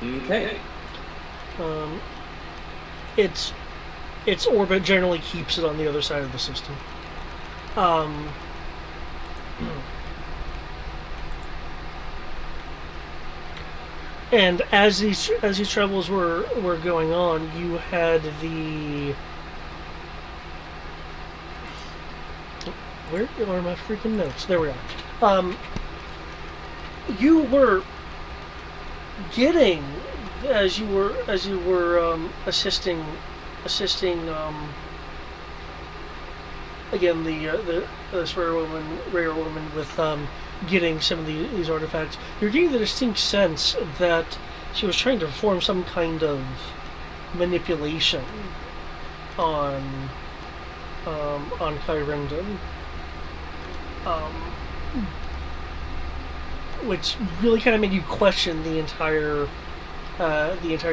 Okay. Its orbit generally keeps it on the other side of the system. And as these travels were going on, you had the where are my freaking notes? There we are. You were getting as you were assisting again this rare woman with getting some of these artifacts. You're getting the distinct sense that she was trying to perform some kind of manipulation on Kyrendon, which really kind of made you question the entire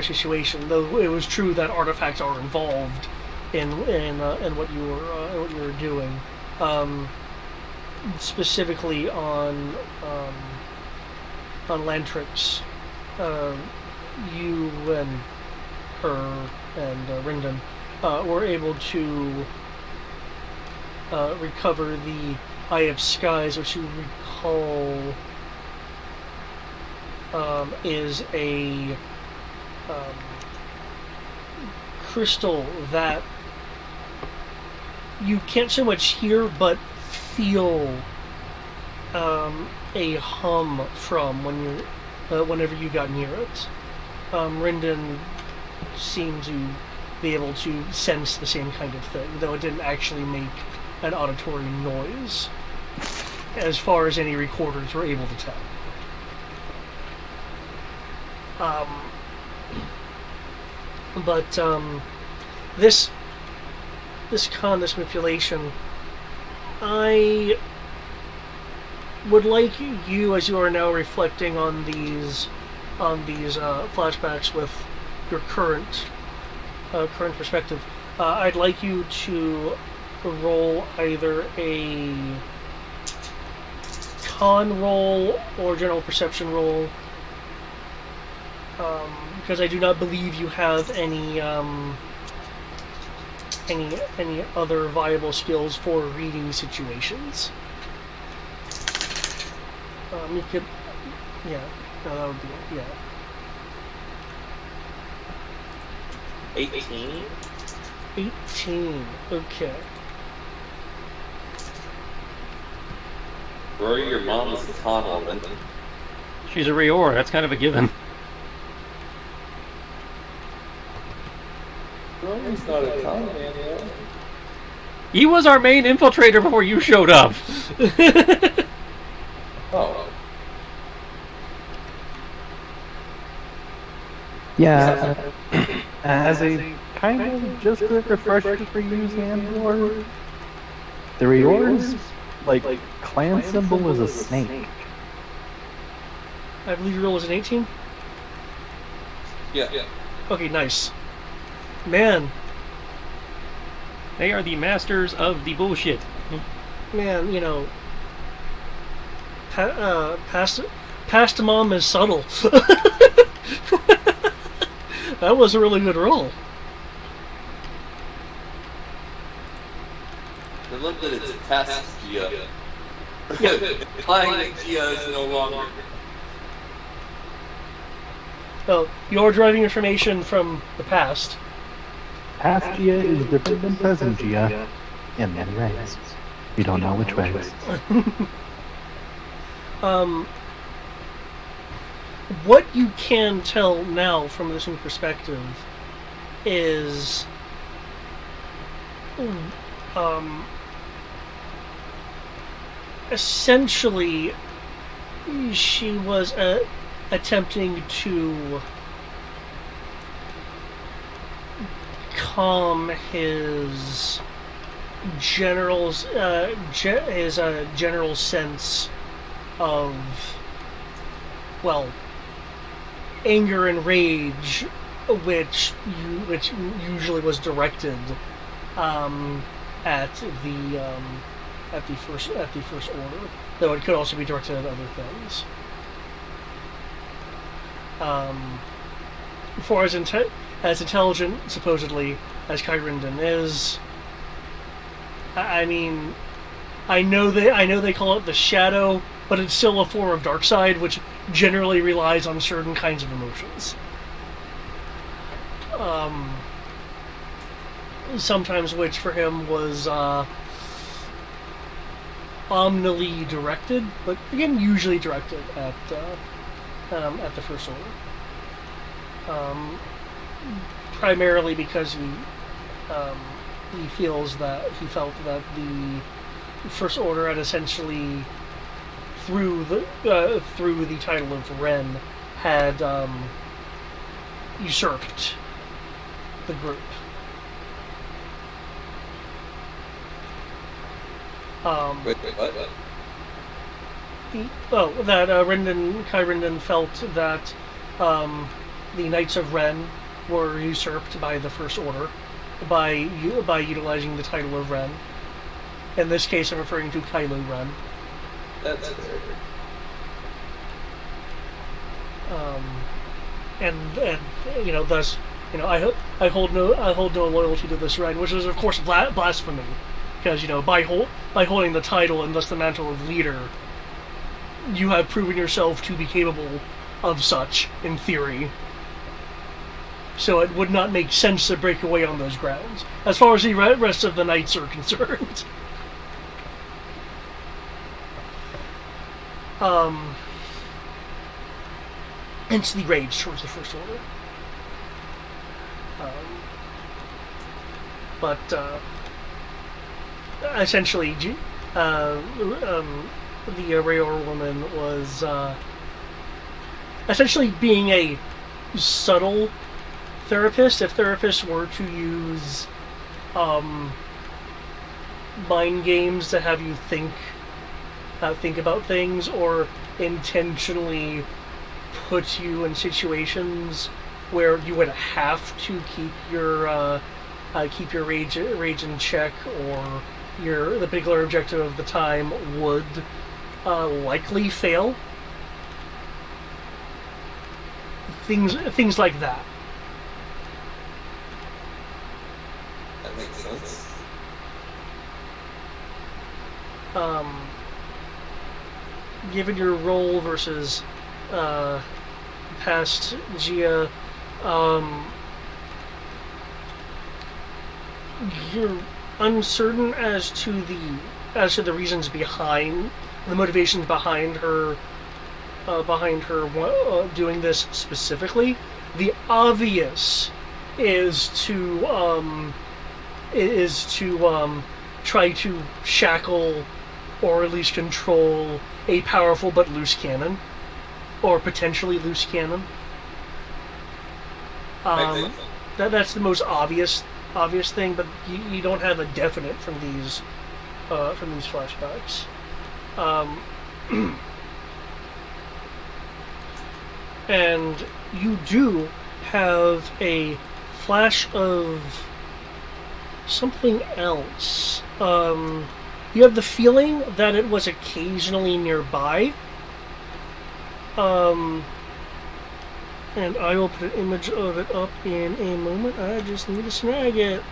situation. Though it was true that artifacts are involved in what you were doing, specifically on Lantrix. You and her and Ringdon were able to recover the Eye of Skies, which you recall is a crystal that you can't so much hear but feel a hum from whenever you got near it. Ringdon seemed to be able to sense the same kind of thing, though it didn't actually make an auditory noise, as far as any recorders were able to tell. But this manipulation, I would like you, as you are now reflecting on these flashbacks with your current perspective, I'd like you to roll either a con roll or general perception roll, because I do not believe you have any other viable skills for reading situations. You could, yeah, no, that would be it, yeah. 18. 18. Okay. Rory, your mom is a con woman. She's a Reor. That's kind of a given. Rory's not a con man, though. He was our main infiltrator before you showed up. Oh. Yeah, as a kind of just a refresher for you, Xandor, the Reor's clan symbol is a snake. I believe your roll was an 18? Yeah. Okay, nice. Man, They are the masters of the bullshit. man, you know, past mom is subtle. That was a really good roll. I love that it's past Gia. Yeah. Implying that Gia is no longer. Well, you're driving information from the past. Past Gia is different than present Gia in many ways. You don't know which ways. What you can tell now from this new perspective is essentially she was attempting to calm his general sense of, well, anger and rage, which usually was directed at the first order, though it could also be directed at other things. For as intelligent, supposedly, as Kyrindon is, I mean, I know they call it the shadow, but it's still a form of dark side, which generally relies on certain kinds of emotions. Sometimes which for him was omnily directed, but again, usually directed at the First Order. Primarily because he felt that the First Order had essentially, through the title of Ren, had usurped the group. Wait, what? That Kyrindon felt that the Knights of Ren were usurped by the First Order by utilizing the title of Ren. In this case, I'm referring to Kylo Ren. That's fair. And thus, I hold no loyalty to this Ren, which is of course blasphemy, because by holding the title and thus the mantle of leader, you have proven yourself to be capable of such in theory. So it would not make sense to break away on those grounds, as far as the rest of the knights are concerned. Hence the rage towards the First Order. But essentially, the Rayor woman was essentially being a subtle therapist. If therapists were to use mind games to have you think about things, or intentionally put you in situations where you would have to keep your rage in check, or the particular objective of the time would likely fail. Things like that. That makes sense. Given your role versus past Gia, you're uncertain as to the reasons behind the motivations behind her doing this specifically. The obvious is to try to shackle or at least control a powerful but loose cannon, or potentially loose cannon. That's the most obvious thing, but you don't have a definite from these flashbacks. And you do have a flash of something else. You have the feeling that it was occasionally nearby. And I will put an image of it up in a moment. I just need to snag it.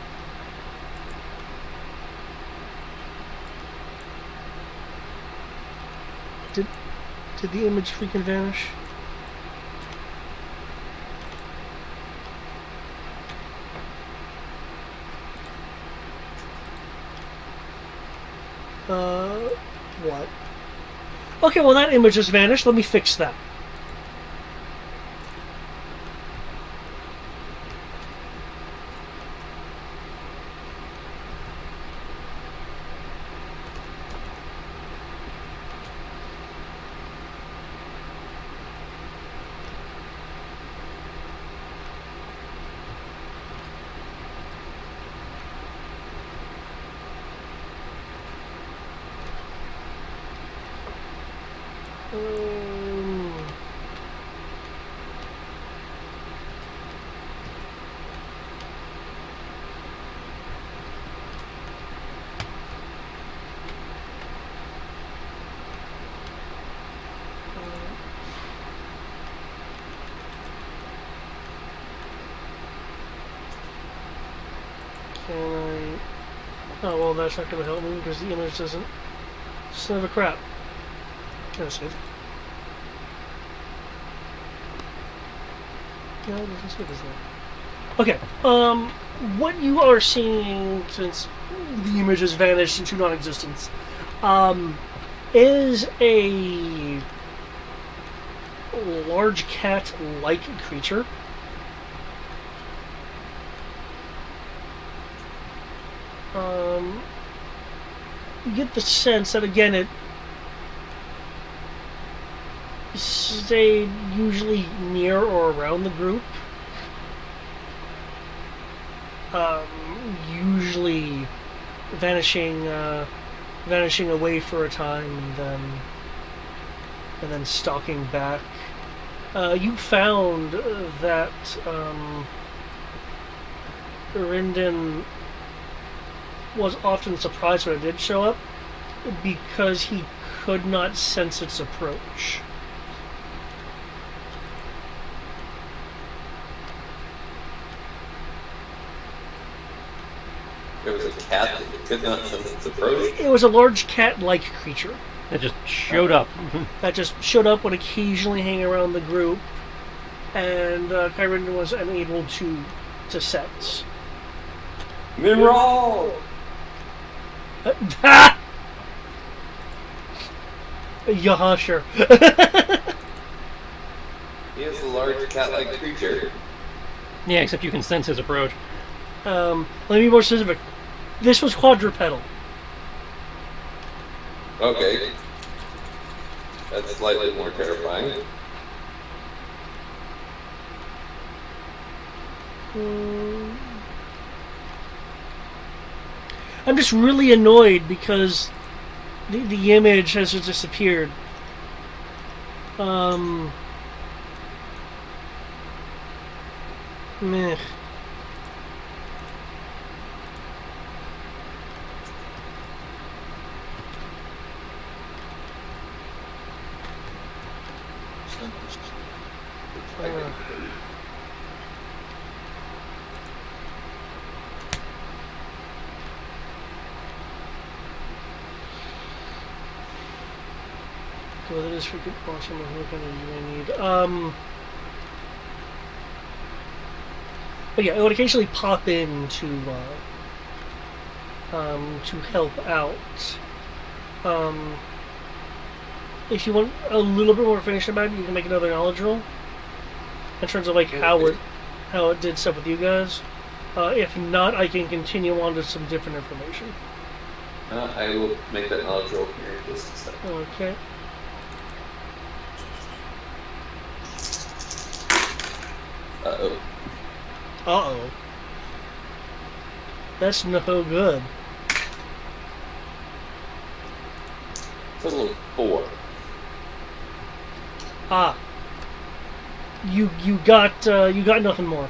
Did the image freaking vanish? What? Okay, well that image just vanished. Let me fix that. Um, Can I... Oh, well, that's not going to help me because the image doesn't... Son of a crap. Can I save? No, it doesn't save as well. Okay, what you are seeing, since the image has vanished into non-existence, is a large cat-like creature. You get the sense that, again, it stayed usually near or around the group. Usually vanishing away for a time and then stalking back. You found that Rindon was often surprised when it did show up because he could not sense its approach. There was a cat that could not sense its approach. It was a large cat-like creature That just showed up. that just showed up, would occasionally hang around the group, and Kyrin was unable to sense. Mirror! Yeah, sure. He is a large cat-like creature. Yeah, except you can sense his approach. Let me be more specific. This was quadrupedal. Okay. That's slightly more terrifying. I'm just really annoyed because the image has just disappeared. Meh. Whether this freaking awesome or what kind of you I need. But yeah, it would occasionally pop in to help out. If you want a little bit more information about it, you can make another knowledge roll in terms of like how it did stuff with you guys. If not, I can continue on to some different information. I will make that knowledge roll here in just a second. Okay. Uh-oh. Uh-oh. That's no good. Total of 4. Ah. You got nothing more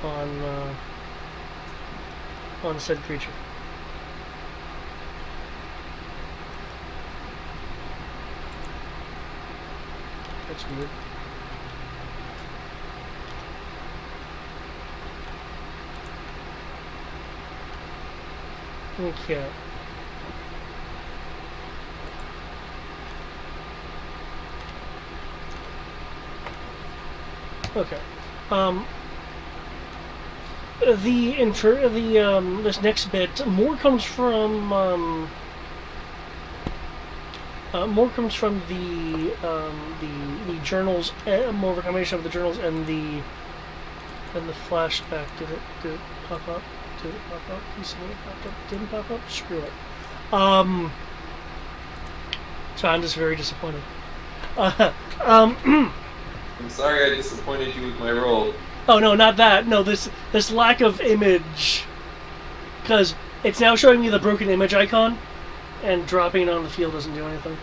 on said creature. That's weird. Okay. Okay. This next bit more comes from the journals, more of a combination of the journals and the flashback. Did it pop up? Did it pop up? You see it popped up? Didn't pop up? Screw it. So I'm just very disappointed. I'm sorry I disappointed you with my roll. Oh no, not that. No, this lack of image, because it's now showing me the broken image icon, and dropping it on the field doesn't do anything.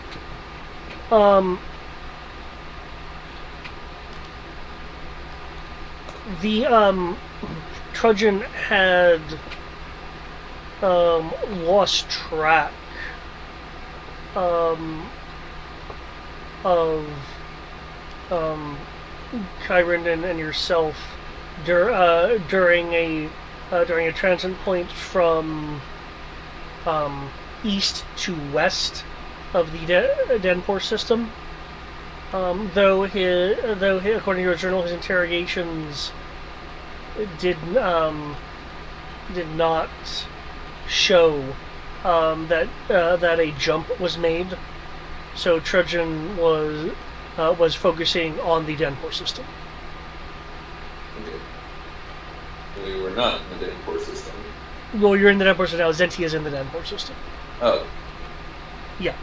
The Trudgeon had lost track of Kyron and yourself during a transit point from east to west of the Denpor system. Though according to your journal, his interrogations did not show that a jump was made. So Trudgeon was focusing on the Denpor system. Okay. We were not in the Denpor system. Well, you're in the Denpor system now. Zenti is in the Denpor system. Oh. Yeah.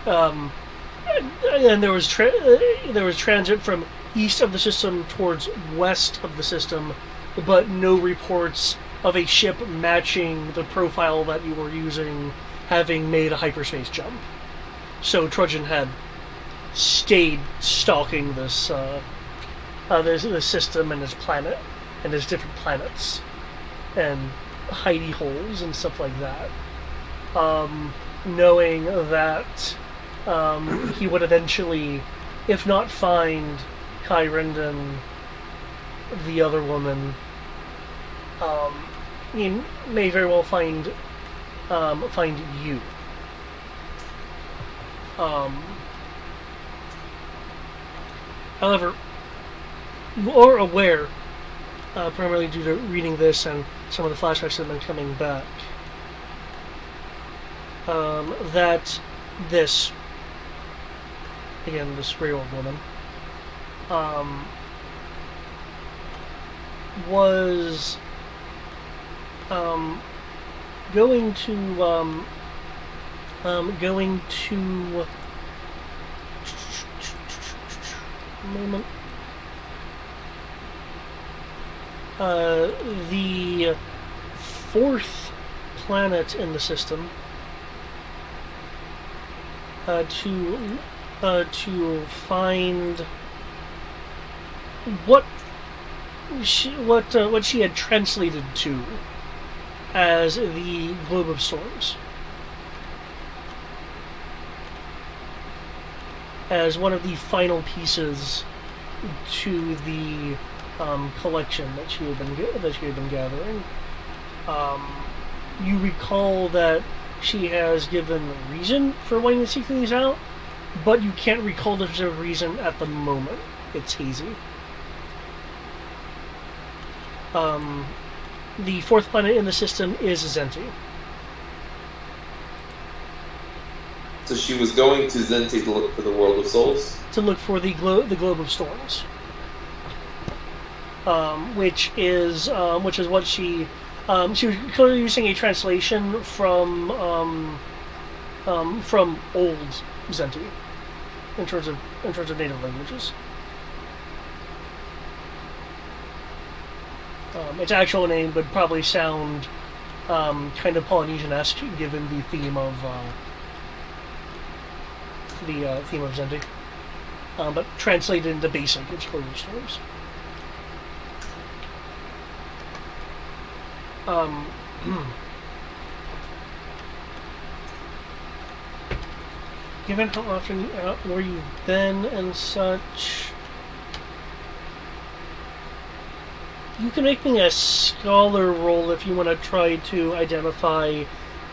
And there was transit from east of the system towards west of the system, but no reports of a ship matching the profile that you were using having made a hyperspace jump. So Trudgeon had stayed stalking this system and his planet and his different planets and hidey holes and stuff like that, knowing that he would eventually, if not find Kyrinden, the other woman, he may very well find you. However, you are aware, primarily due to reading this and some of the flashbacks that have been coming back, that this real woman, was going to moment. The fourth planet in the system to find what she had translated to as the Globe of Storms, as one of the final pieces to the collection that she had been gathering. You recall that she has given reason for wanting to seek these out, but you can't recall the specific reason at the moment. It's hazy. The fourth planet in the system is Zenti. So she was going to Zenti to look for the World of Souls? To look for the Globe of Storms. Which is what she was clearly using a translation from old Zenti in terms of native languages. Its actual name would probably sound kind of Polynesian-esque, given the theme of Zenti, but translated into basic, it's Globe of Storms. Given how often where you've been and such, you can make me a scholar roll if you want to try to identify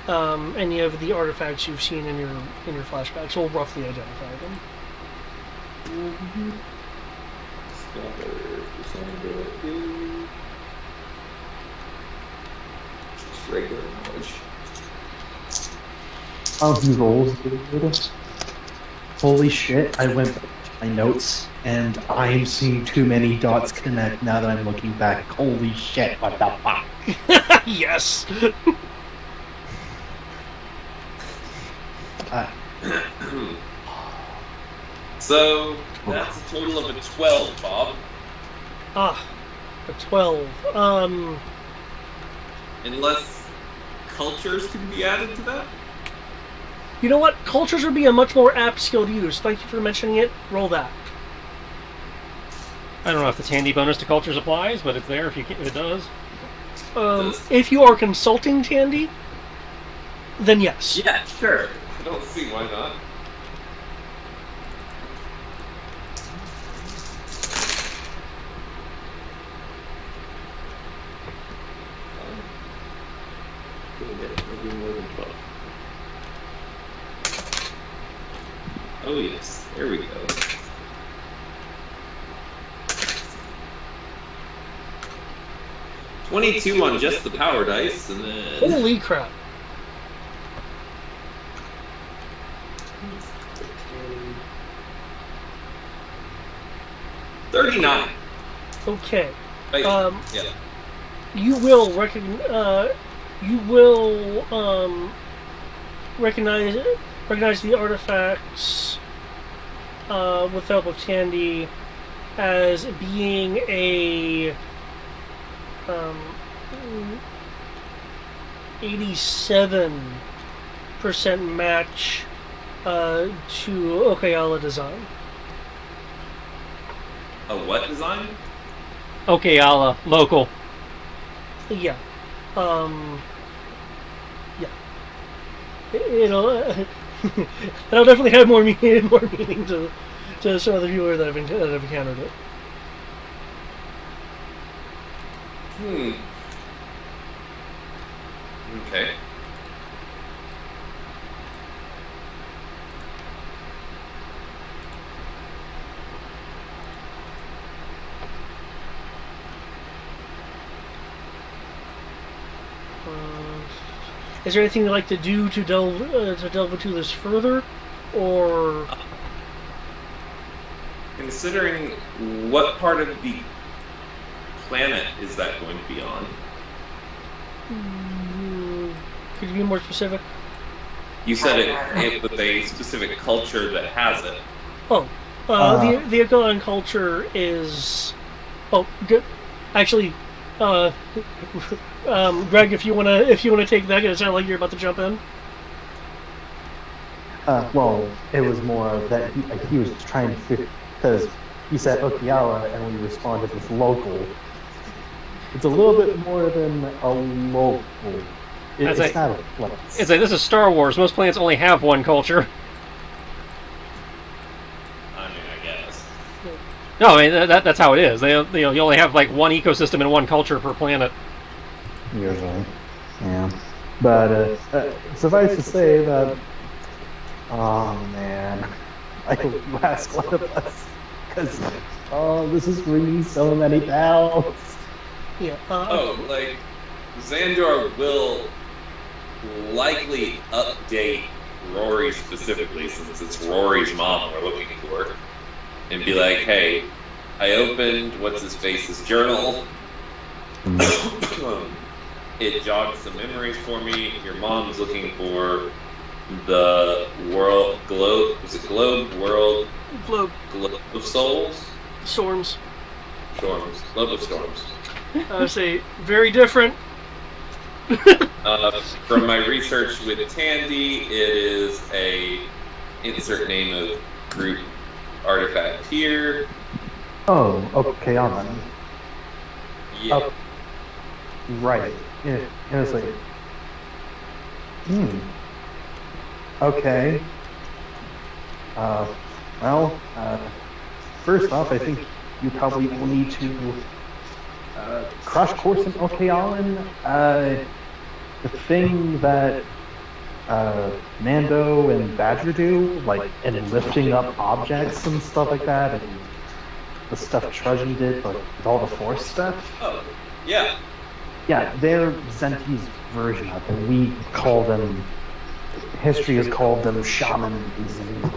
any of the artifacts you've seen in your flashbacks. We'll roughly identify them. Mm-hmm. Just regular knowledge. Of the rolls, dude. Holy shit, I went back to my notes and I'm seeing too many dots connect now that I'm looking back. Holy shit, what the fuck? Yes! So, that's a total of a 12, Bob. A 12. Unless cultures can be added to that? You know what? Cultures would be a much more apt skill to use. Thank you for mentioning it. Roll that. I don't know if the Tandy bonus to cultures applies, but it's there if if it does. If you are consulting Tandy, then yes. Yeah, sure. I don't see why not. Maybe more than 12. Oh yes, there we go. $22 on just the power dice, and then Holy crap. $39. Okay. Right. Yeah. You will recognize the artifacts with the help of Tandy as being a 87% match to Okayala design. A what design? Okay, Ala, local. Yeah. Yeah. It'll that'll definitely have more meaning to some of the viewers that have encountered it. Okay. Is there anything you'd like to do to delve into this further, or Considering what part of the planet is that going to be on? could you be more specific? You said it with a specific culture that has it. Oh, the Akalan culture is. Oh, good. Actually, Greg, if you wanna take that, it sounds like you're about to jump in. Well, it was more that he was trying to figure, because he said Okinawa and we responded with local. It's a little bit more than a local. It's not a place. It's like, this is Star Wars. Most planets only have one culture. I mean, I guess. No, I mean, that's how it is. You only have like one ecosystem and one culture per planet. Usually, yeah. But suffice to say that, oh man, I hope you ask one of us, because this is ringing so many bells. Yeah. Like Xandor will likely update Rory specifically, since it's Rory's mom we're looking for, and be like, "Hey, I opened what's his face's journal. It jogged some memories for me. Your mom's looking for the globe of souls? Storms. Globe of storms. I would say very different. From my research with Tandy, it is a insert name of group artifact here. Oh, okay, on then. Yeah. Oh, right. Yeah, it's like, okay. Well, first off, I think you probably will need to crash course in Okealan. The thing that Mando and Badger do, like in lifting up objects and stuff like that, and the stuff Trudgy did, like with all the Force stuff. Oh, yeah. Yeah, they're Zenti's version of it. We call them, history has called them shamans and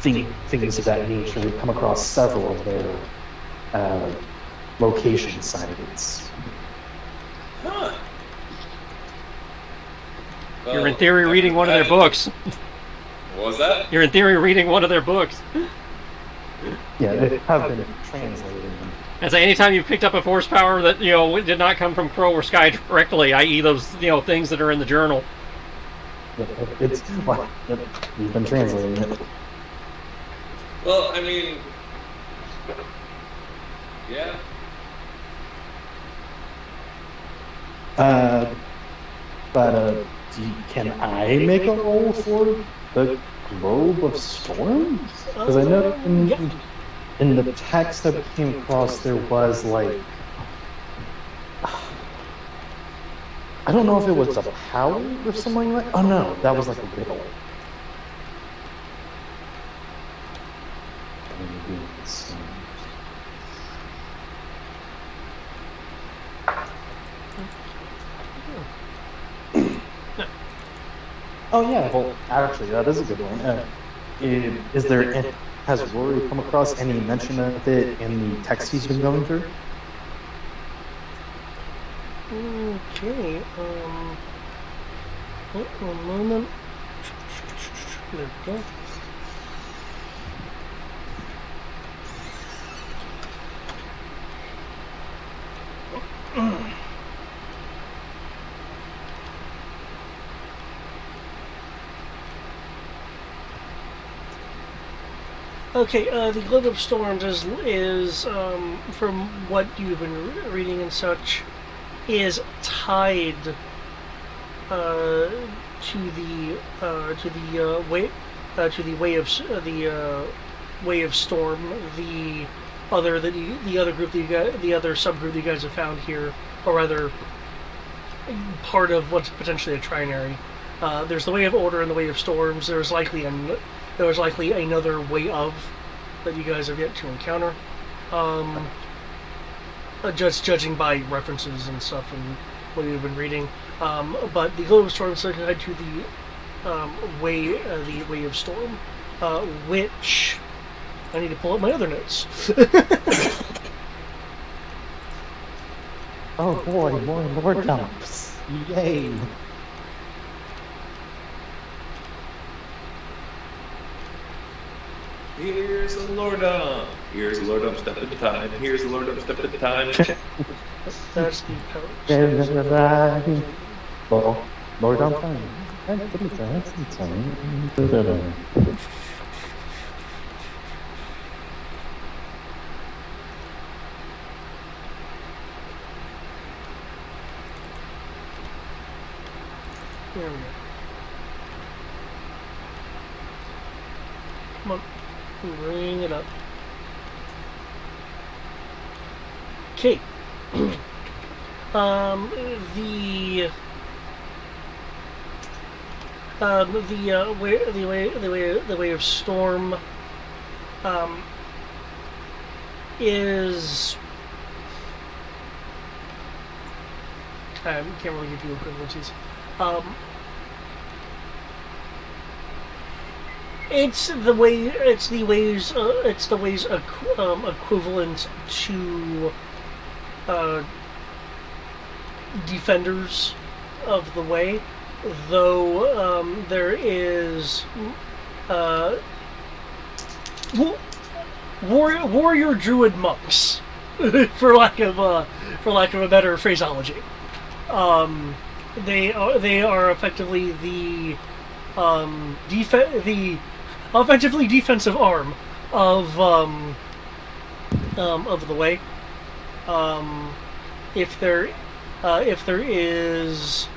things of that nature. We've come across several of their location sites. Huh. Well, You're in theory reading one of their books. What was that? You're in theory reading one of their books. Yeah, they have been translated. And so anytime you've picked up a force power that, did not come from Crow or Sky directly, i.e. those, things that are in the journal. We've been translating it. Well, I mean, Yeah. Can I make a roll for the Globe of Storms? Because I know Yep. in the text that we came across, there was like, I don't know if it was a power or something like. Oh no, that was like a riddle. Oh yeah, well, actually, that is a good one. Has Rory come across any mention of it in the text he's been going through? Okay. One moment. There we go. Okay, the Globe of Storms is from what you've been reading and such, is tied to the way of storm. The other group that the other subgroup that you guys have found here, or rather, part of what's potentially a trinary. There's the way of order and the way of storms. There was likely another way of that you guys have yet to encounter. Just judging by references and stuff and what you've been reading. But the Globe of Storm is tied to the way of storm, which I need to pull up my other notes. Oh boy, more lore dumps! Yay! Here's a lore dump. Here's a lore dump step at a time. Here's a lore dump step at a time. That's the power. Well, lore dump time. There we go. Come on. Bring it up. Okay. The way of storm is I can't really give you equivalencies. It's the ways equivalent to defenders of the way, though there is warrior druid monks, for lack of a better phraseology. They are effectively the effectively defensive arm of the way. If there is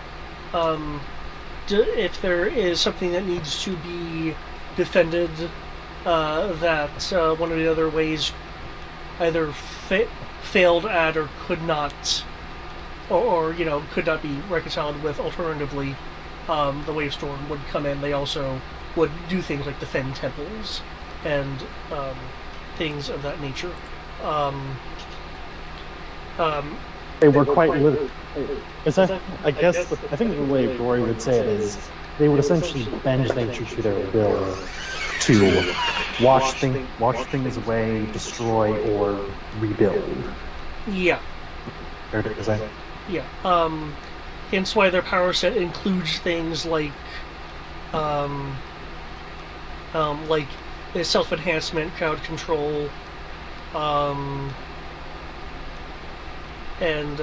something that needs to be defended, that one of the other ways either failed at or could not, or could not be reconciled with. Alternatively, the Wave Storm would come in. They also would do things like defend temples and things of that nature. They were quite literal. I think the way Rory would say it is they would essentially bend nature to their will to wash things away, destroy, or rebuild. Yeah. Fair to say. Yeah. Hence why their power set includes things like self-enhancement, crowd control, and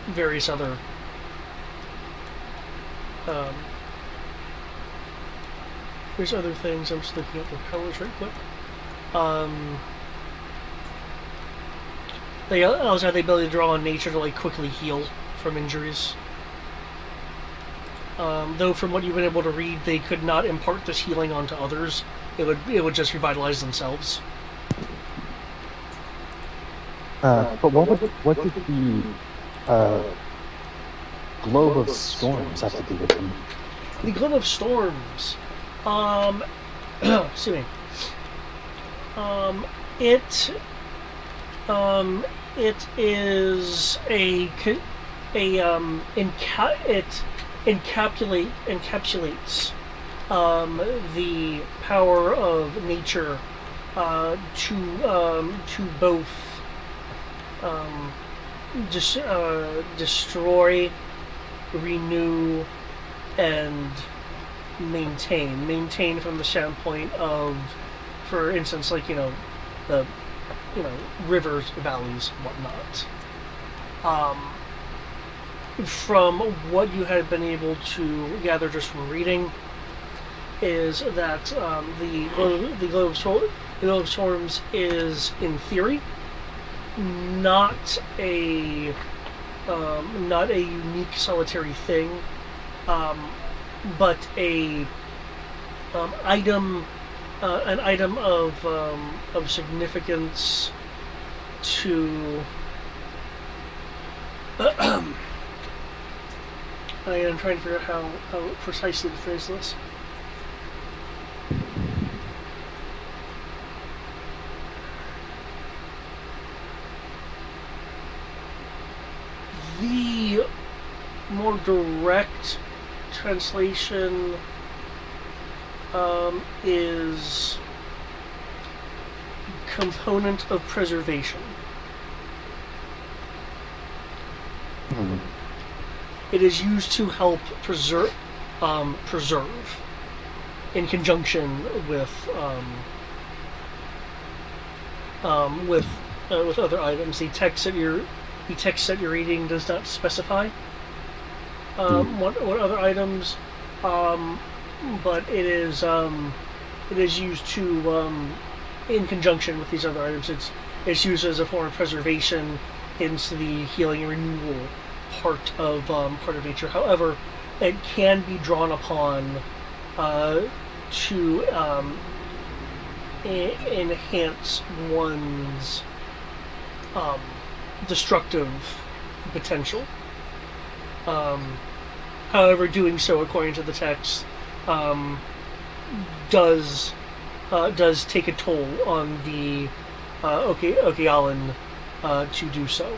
various other things. I'm just looking at the powers right quick. They also have the ability to draw on nature to like quickly heal from injuries. Though from what you've been able to read, they could not impart this healing onto others. It would just revitalize themselves. But what did the Globe of Storms have to do with them? The Globe of Storms. Excuse me. It is encapsulates the power of nature to both destroy, renew, and maintain. Maintain from the standpoint of, for instance, like the rivers, valleys, whatnot. From what you had been able to gather just from reading, is that the Globe of Storms is, in theory, not a unique solitary thing, but an item of significance to. I am trying to figure out how precisely to phrase this. The more direct translation is component of preservation. Hmm. It is used to help preserve in conjunction with other items. The text that you're reading does not specify what other items, but it is used to in conjunction with these other items. It's used as a form of preservation into the healing and renewal part of nature. However, it can be drawn upon to enhance one's destructive potential. However, doing so, according to the text, does take a toll on the Okealan to do so.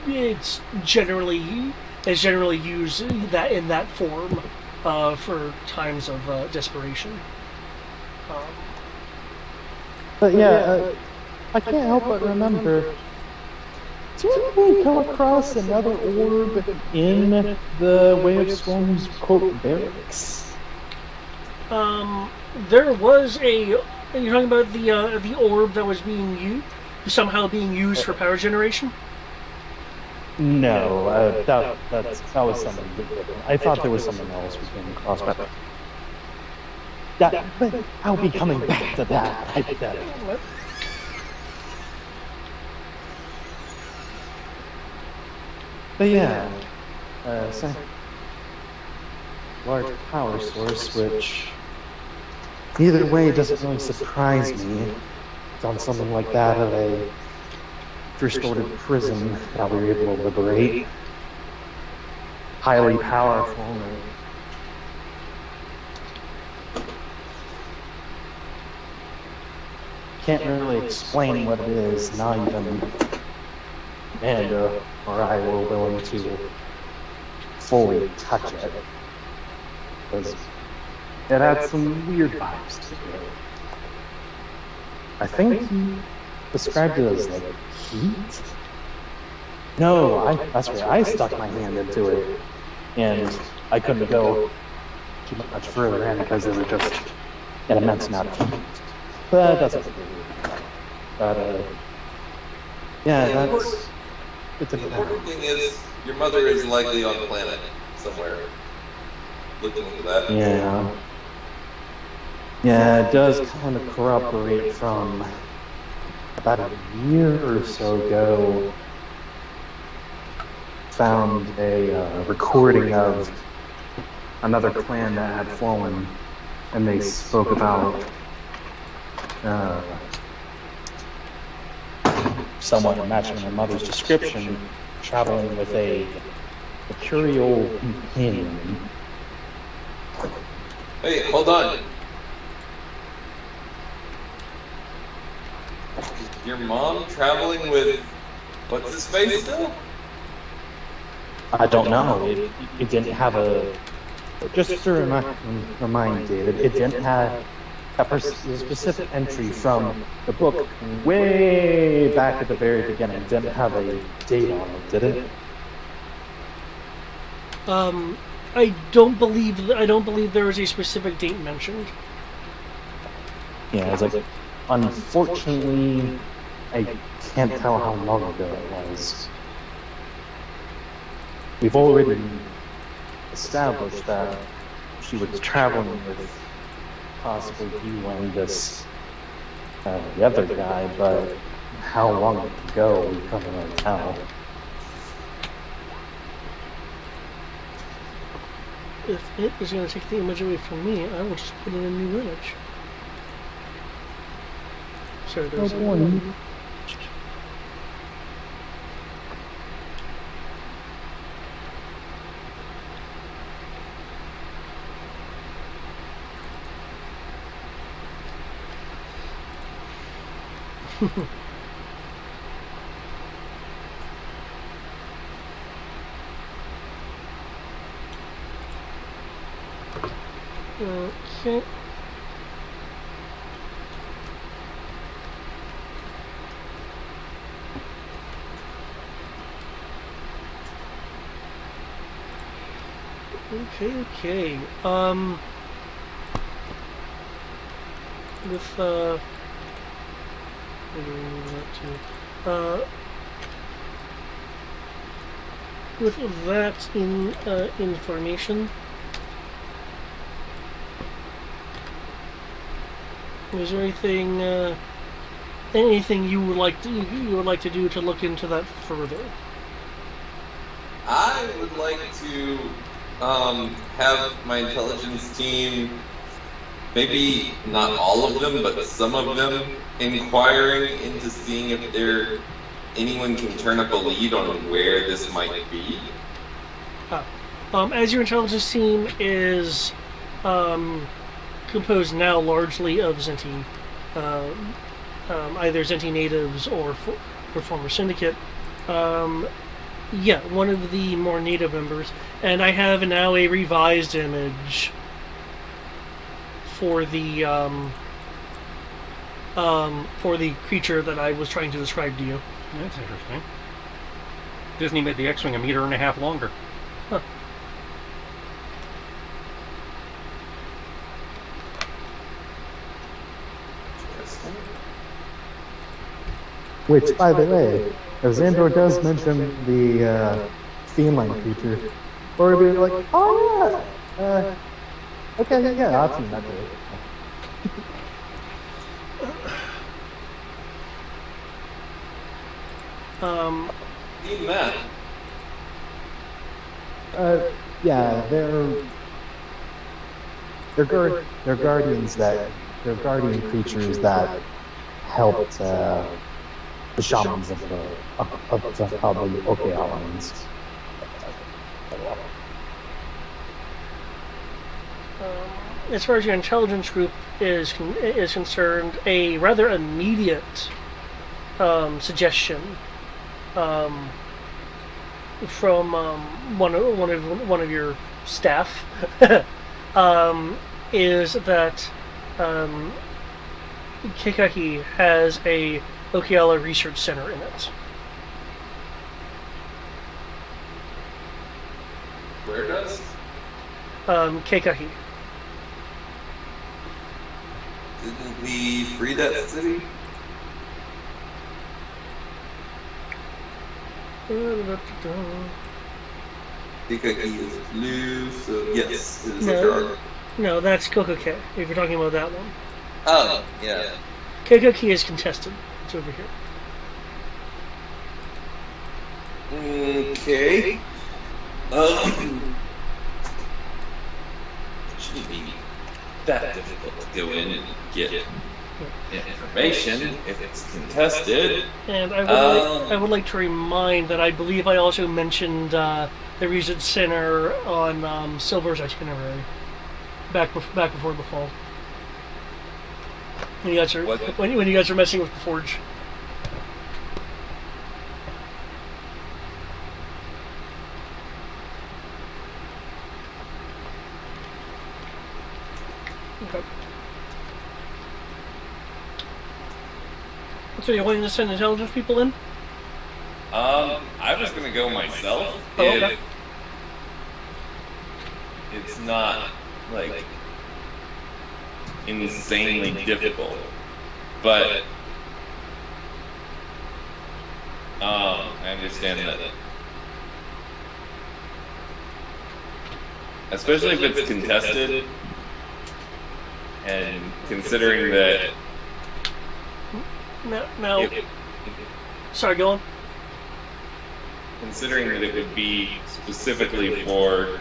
It's generally used in that form for times of desperation. But yeah, I can't help but remember. Did we come across another orb in the Way of Storms quote barracks? There was you're talking about the orb that was somehow being used for power generation? No, that was something different. I thought there was something else we came across, but I'll be coming back to that hypothetically. But yeah, so large power source, which either way doesn't really surprise me. It's on something like that of a restored prison that we were able to liberate. Highly powerful. Can't really explain what it is, not even Amanda or I were willing to fully touch it. Because it had some weird vibes to it. I think he described it as like heat? No, that's where I stuck my hand into it. And I couldn't go too much further in because there was just an immense amount of heat. But that doesn't really matter. But, yeah, that's... The important thing is, your mother is likely on the planet somewhere. Looking into that. Yeah. Yeah, it does kind of corroborate from about a year or so ago, found a recording of another clan that had fallen, and they spoke about somewhat matching my mother's description, traveling with a mercurial companion. Hey, hold on. Your mom traveling with what's his face still? I don't know. It didn't have a. Just to remind David, it didn't have a specific entry from the book way back at the very beginning. It didn't have a date on it, did it? I don't believe there was a specific date mentioned. Yeah, it's like, unfortunately, I can't tell how long ago it was. We've already established that she was traveling with possibly you and this the other guy, but how long ago we couldn't really tell. If it is going to take the image away from me, I will just put in a new image. Sorry, there's one. Okay. Okay. With with that information, is there anything you would like to do to look into that further? I would like to have my intelligence team, maybe not all of them, but some of them, inquiring into seeing if anyone can turn up a lead on where this might be. As your intelligence team is composed now largely of Zenti, either Zenti natives or former syndicate. Yeah, one of the more native members, and I have now a revised image for the creature that I was trying to describe to you. That's interesting. Disney made the X-Wing 1.5 meters longer. Huh. Which, by the way, if Xandor does mention the feline creature, or be like, oh yeah, okay, yeah, I've seen that too. Seen that. Yeah, they're guardians they're guardian creatures that helped the shamans of the OK Islands. As far as your intelligence group is concerned, a rather immediate suggestion from one of your staff is that Kekahi has a Okeala Research Center in it. Where does? Kekahi. Didn't we free that city? Kekaki is blue, so yes, it is dark. No, that's Kokoke, if you're talking about that one. Oh, yeah. Kekaki is contested. It's over here. Okay. Shouldn't be that difficult to go in and get information if it's contested. And I would like to remind that I believe I also mentioned the Regent Center on Silver's itinerary back before the fall. When you guys are messing with the forge. Okay. So you're willing to send intelligence people in? I was gonna go myself. Oh, okay. It's not like insanely difficult, but I understand that, especially if it's contested, and considering that. No. Sorry, go on. Considering that it would be specifically for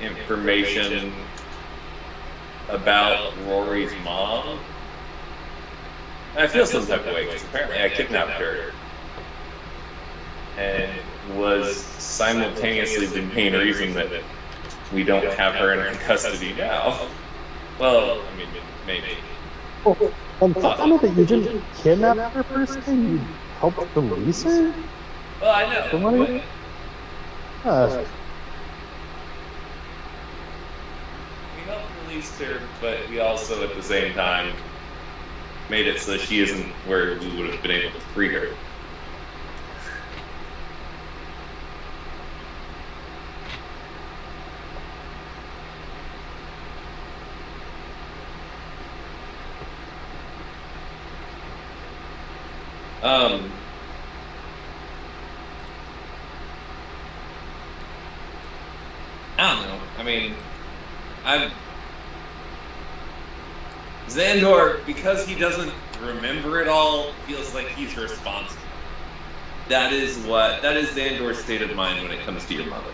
information about Rory's mom, I feel some type of way because apparently I kidnapped her and was simultaneously the main reason that we don't have her in custody now. Well, I mean, maybe. Oh, and funny that you didn't kidnap her first time, you helped release her? Well, I know. For money? We helped release her, but we also at the same time made it so she isn't where we would have been able to free her. I don't know. I mean, Xandor, because he doesn't remember it all, feels like he's responsible. That is Xandor's state of mind when it comes to your mother.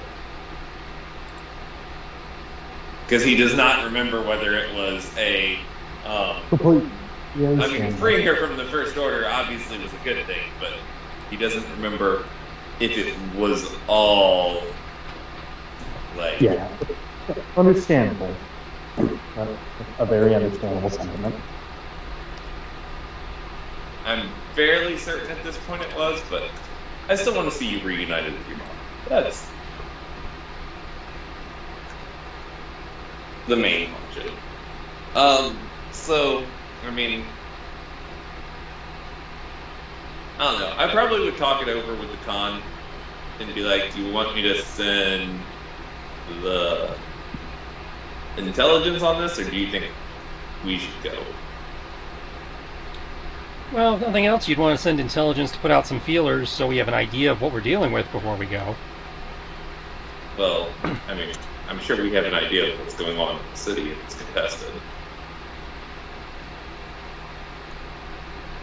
Because he does not remember whether it was a, I mean, freeing her from the First Order obviously was a good thing, but he doesn't remember if it was all, like... Yeah, understandable. A very understandable sentiment. I'm fairly certain at this point it was, but I still want to see you reunited with your mom. That's the main motion. So, I mean, I don't know. I probably would talk it over with the Khan and be like, do you want me to send the intelligence on this, or do you think we should go? Well, if nothing else, you'd want to send intelligence to put out some feelers so we have an idea of what we're dealing with before we go. Well, I mean, I'm sure we have an idea of what's going on in the city if it's contested.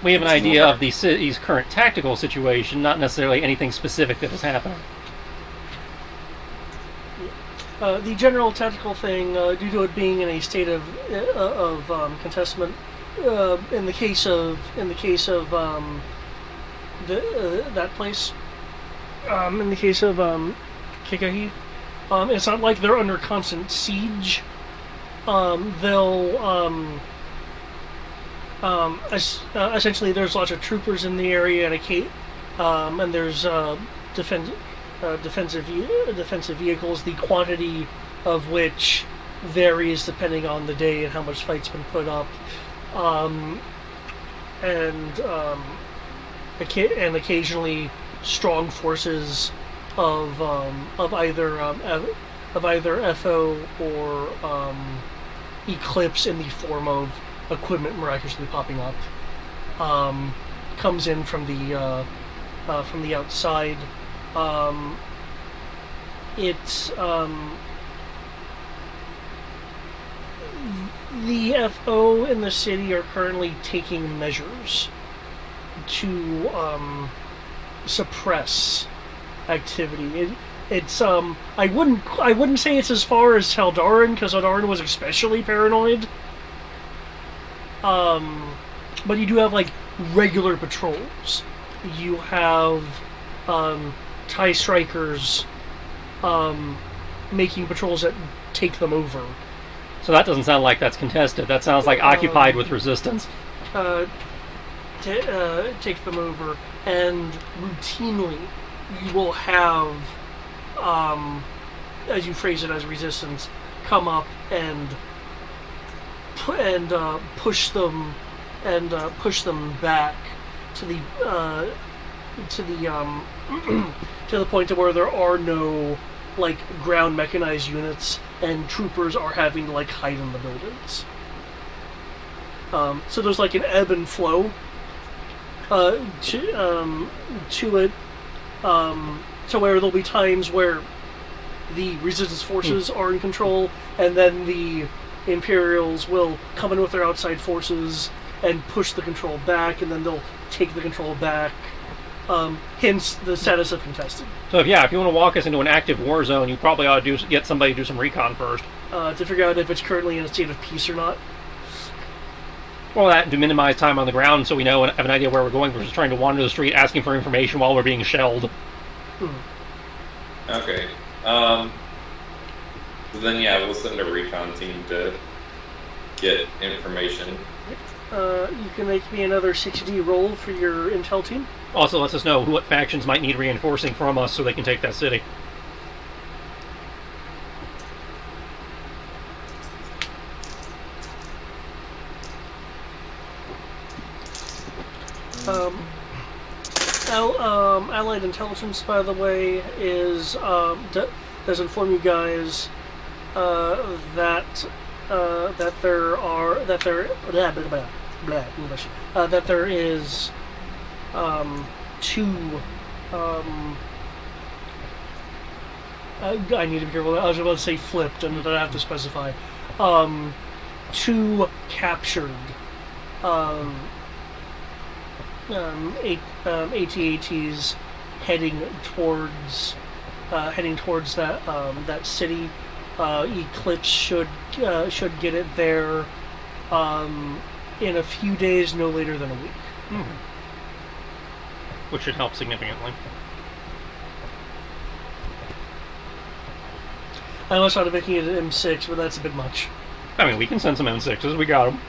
We have an idea of the city's current tactical situation, not necessarily anything specific that is happening. The general tactical thing, due to it being in a state of contestment, in the case of that place, in the case of Kikahi, it's not like they're under constant siege. Essentially, there's lots of troopers in the area, and there's defensive vehicles, the quantity of which varies depending on the day and how much fight's been put up, and occasionally strong forces of either FO or Eclipse in the form of equipment miraculously popping up comes in from the outside. The FO in the city are currently taking measures suppress activity. It's I wouldn't say it's as far as Taldarin, because Taldarin was especially paranoid. But you do have like regular patrols. You have TIE strikers making patrols that take them over. So that doesn't sound like that's contested. That sounds like occupied with resistance. Take them over, and routinely you will have, as you phrase it, as resistance, come up and push them back to the to the point to where there are no like ground mechanized units, and troopers are having to like hide in the buildings. So there's like an ebb and flow to it, to where there'll be times where the resistance forces are in control, and then the Imperials will come in with their outside forces and push the control back, and then they'll take the control back. Hence the status of contested. So if you want to walk us into an active war zone, you probably ought to get somebody to do some recon first. To figure out if it's currently in a state of peace or not. Well, that to minimize time on the ground, so we know and have an idea where we're going versus trying to wander the street asking for information while we're being shelled. Okay. So then, yeah, we'll send a recon team to get information. You can make me another 60 roll for your intel team. Also lets us know what factions might need reinforcing from us so they can take that city. Allied intelligence, by the way, is does inform you guys that there is two. I need to be careful. I was about to say flipped, and I have to specify. Two captured AT-ATs heading towards that city. Eclipse should get it there in a few days, no later than a week. Which should help significantly. I almost thought of making it an M6, but that's a bit much. I mean, we can send some M6s. We got them.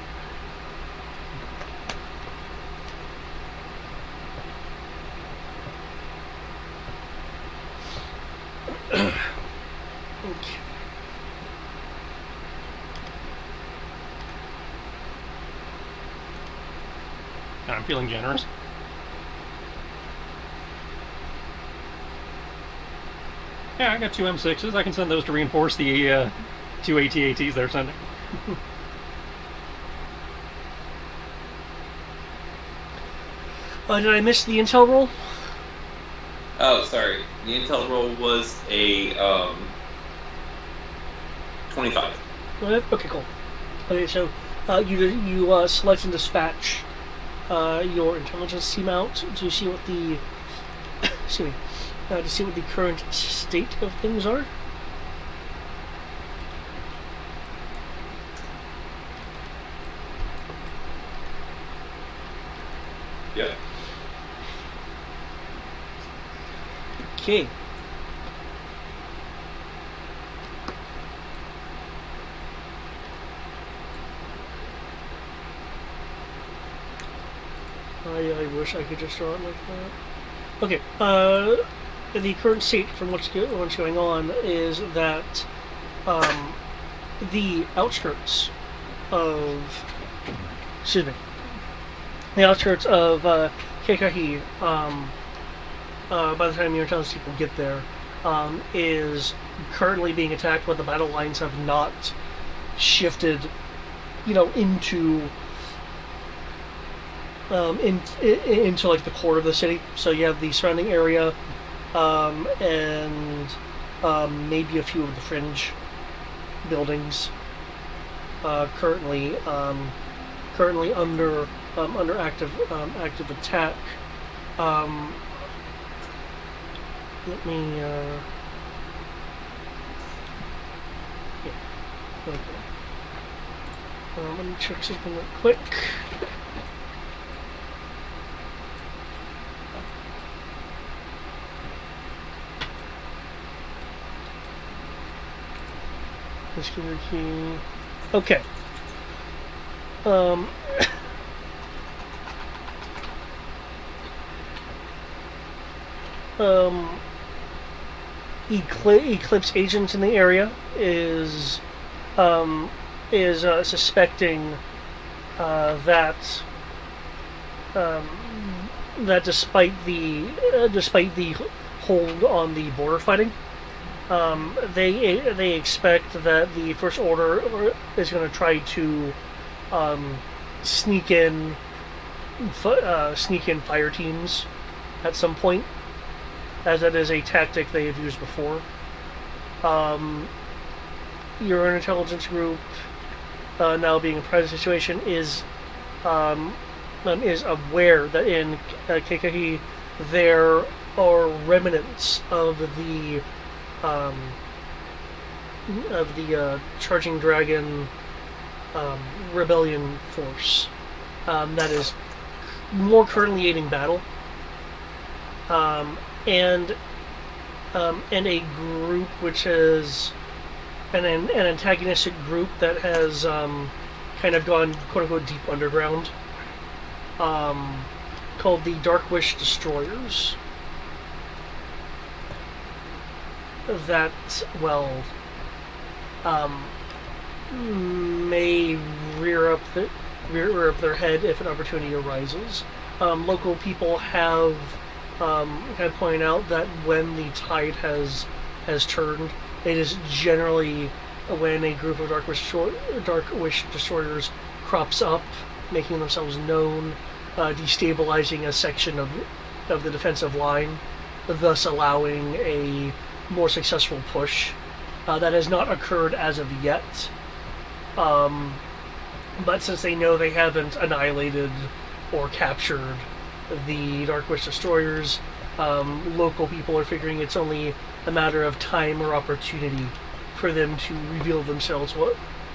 I'm feeling generous. Yeah, I got two M6s. I can send those to reinforce the two AT-ATs they're sending. Did I miss the intel roll? Oh, sorry. The intel roll was a 25. Okay, cool. Okay, so you select and dispatch your intelligence team out to see what the excuse me, to see what the current state of things are. Yeah. Okay. I wish I could just draw it like that. Okay, the current state from what's going on is that the outskirts of Kekahi, by the time your intelligence people get there, is currently being attacked, but the battle lines have not shifted, into like the core of the city. So you have the surrounding area, and maybe a few of the fringe buildings currently under under active attack. Let me. Yeah. Okay. Let me check something real quick. Key. Okay. Eclipse agent in the area is suspecting that despite the hold on the border fighting, they expect that the First Order is going to try to sneak in fire teams at some point, as that is a tactic they have used before. Your intelligence group, now being in a present situation, is aware that in Keikahi there are remnants of the Charging Dragon rebellion force that is more currently aiding battle, and a group which is an antagonistic group that has kind of gone quote-unquote deep underground, called the Dark Wish Destroyers, that, well, may rear up their head if an opportunity arises. Local people have kind of pointed out that when the tide has turned, it is generally when a group of Dark Wish Destroyers crops up, making themselves known, destabilizing a section of the defensive line, thus allowing a more successful push. That has not occurred as of yet, but since they know they haven't annihilated or captured the Dark Wish Destroyers, local people are figuring it's only a matter of time or opportunity for them to reveal themselves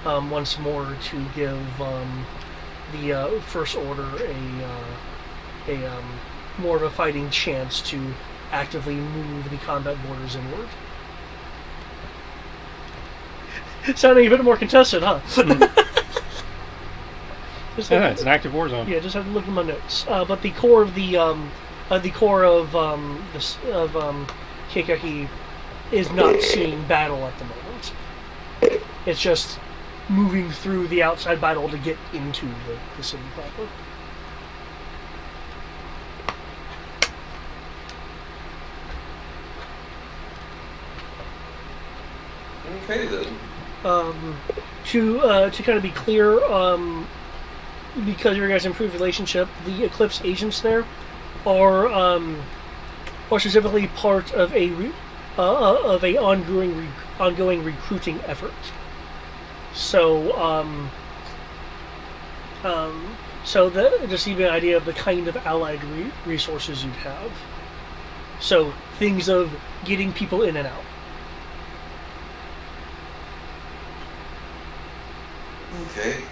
once more, to give the First Order a more of a fighting chance to actively move the combat borders inward. Sounding a bit more contested, huh? Yeah, it's an active war zone. Yeah, just have to look at my notes. But the core of Keikahi is not seeing battle at the moment. It's just moving through the outside battle to get into the city proper. Okay then. To kind of be clear, because of your guys' improved relationship, the Eclipse agents there are specifically part of a ongoing recruiting effort. So just give you an idea of the kind of allied resources you'd have. So things of getting people in and out. Okay.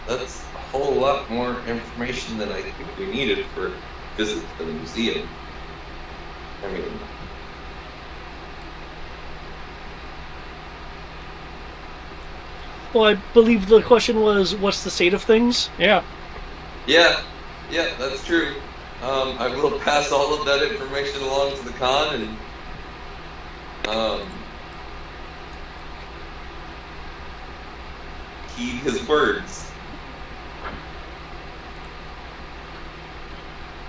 That's a whole lot more information than I think we needed for a visit to the museum. I mean... Well, I believe the question was, what's the state of things? Yeah. Yeah, that's true. I will pass all of that information along to the Khan and heed his words.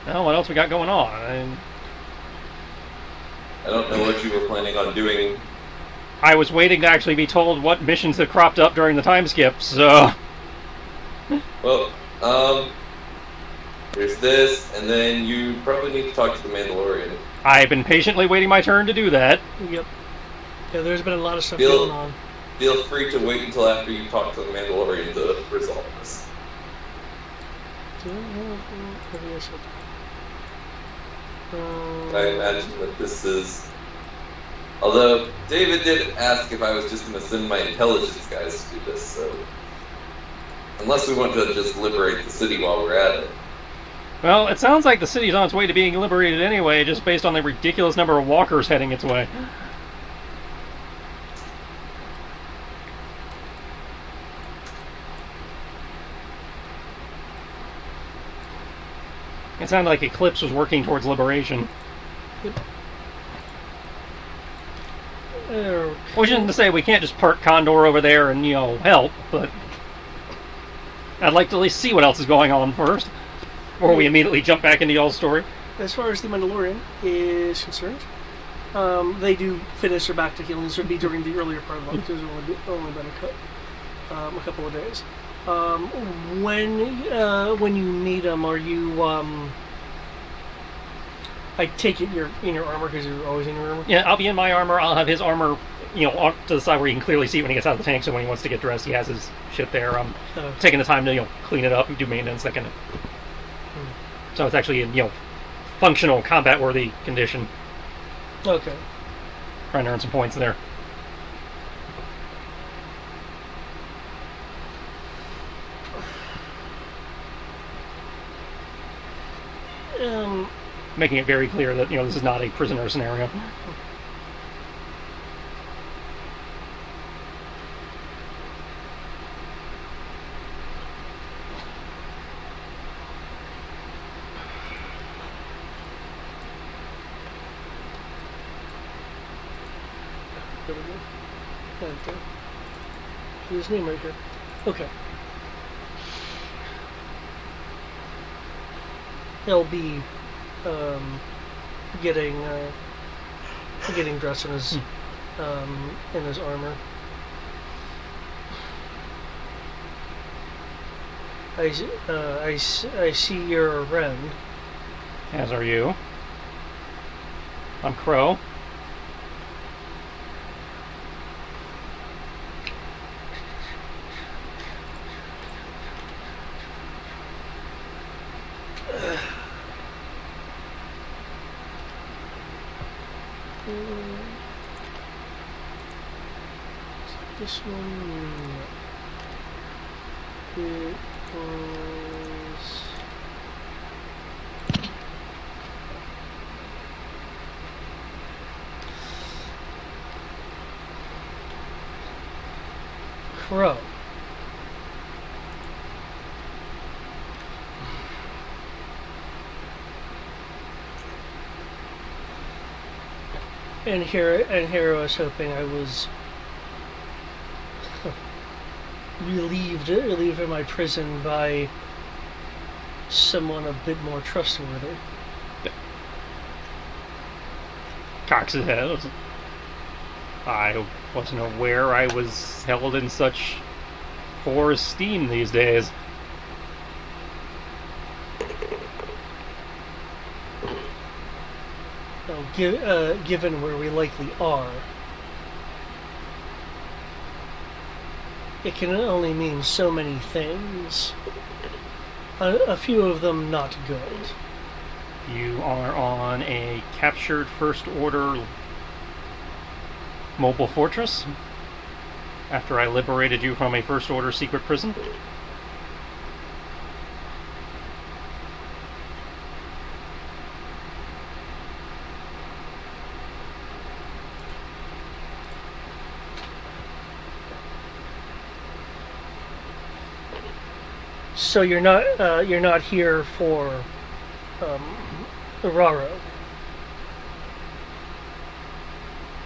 Well, what else we got going on? I don't know what you were planning on doing. I was waiting to actually be told what missions had cropped up during the time skip, so... Well, there's this, and then you probably need to talk to the Mandalorian. I've been patiently waiting my turn to do that. Yep. Yeah, there's been a lot of stuff going on. Feel free to wait until after you talk to the Mandalorian to resolve this. I imagine that this is. Although David did ask if I was just going to send my intelligence guys to do this, so unless we want to just liberate the city while we're at it. Well, it sounds like the city's on its way to being liberated anyway, just based on the ridiculous number of walkers heading its way. It sounded like Eclipse was working towards liberation. Yep. Which isn't to say we can't just park Condor over there and, help, but I'd like to at least see what else is going on first, before we immediately jump back into y'all's story. As far as the Mandalorian is concerned, they do finish their back to healing. This would be during the earlier part of the month. There's only been a couple of days. When you need them, are you? I take it you're in your armor because you're always in your armor. Yeah, I'll be in my armor. I'll have his armor, off to the side where you can clearly see when he gets out of the tank. So when he wants to get dressed, he has his shit there. I'm taking the time to clean it up and do maintenance, that kind of. So it's actually in functional combat worthy condition. Okay. Trying to earn some points there. Making it very clear that this is not a prisoner scenario. There we go. Okay. His name right here. Okay. He'll be getting dressed in his armor. I see you're a Ren. As are you. I'm Crow. This one, it was Crow. And here I was hoping I was relieved of my prison by someone a bit more trustworthy. Cocks his head. I wasn't aware I was held in such poor esteem these days. Well, given where we likely are, it can only mean so many things. A few of them not good. You are on a captured First Order mobile fortress after I liberated you from a First Order secret prison. So you're not here for Raro.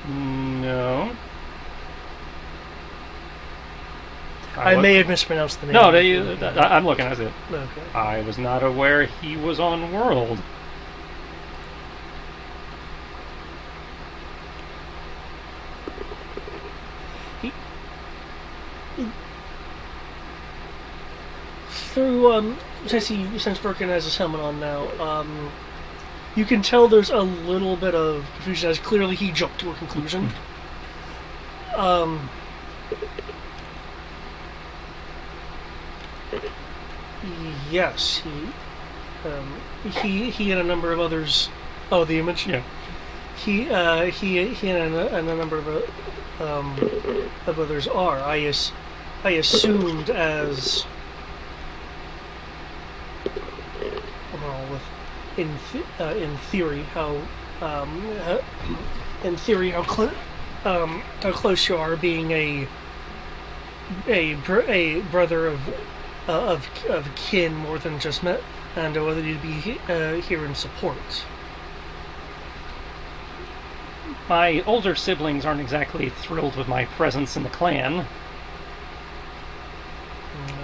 No. I may have mispronounced the name. No, I'm looking at it. Okay. I was not aware he was on World. Through since Birkin has his helmet on now, you can tell there's a little bit of confusion as clearly he jumped to a conclusion. Yes, he and a number of others. Oh, the image. Yeah. He and a number of others are. I assumed as well with in theory how how close you are, being a brother of kin more than just met, and whether you'd be here in support. My older siblings aren't exactly thrilled with my presence in the clan.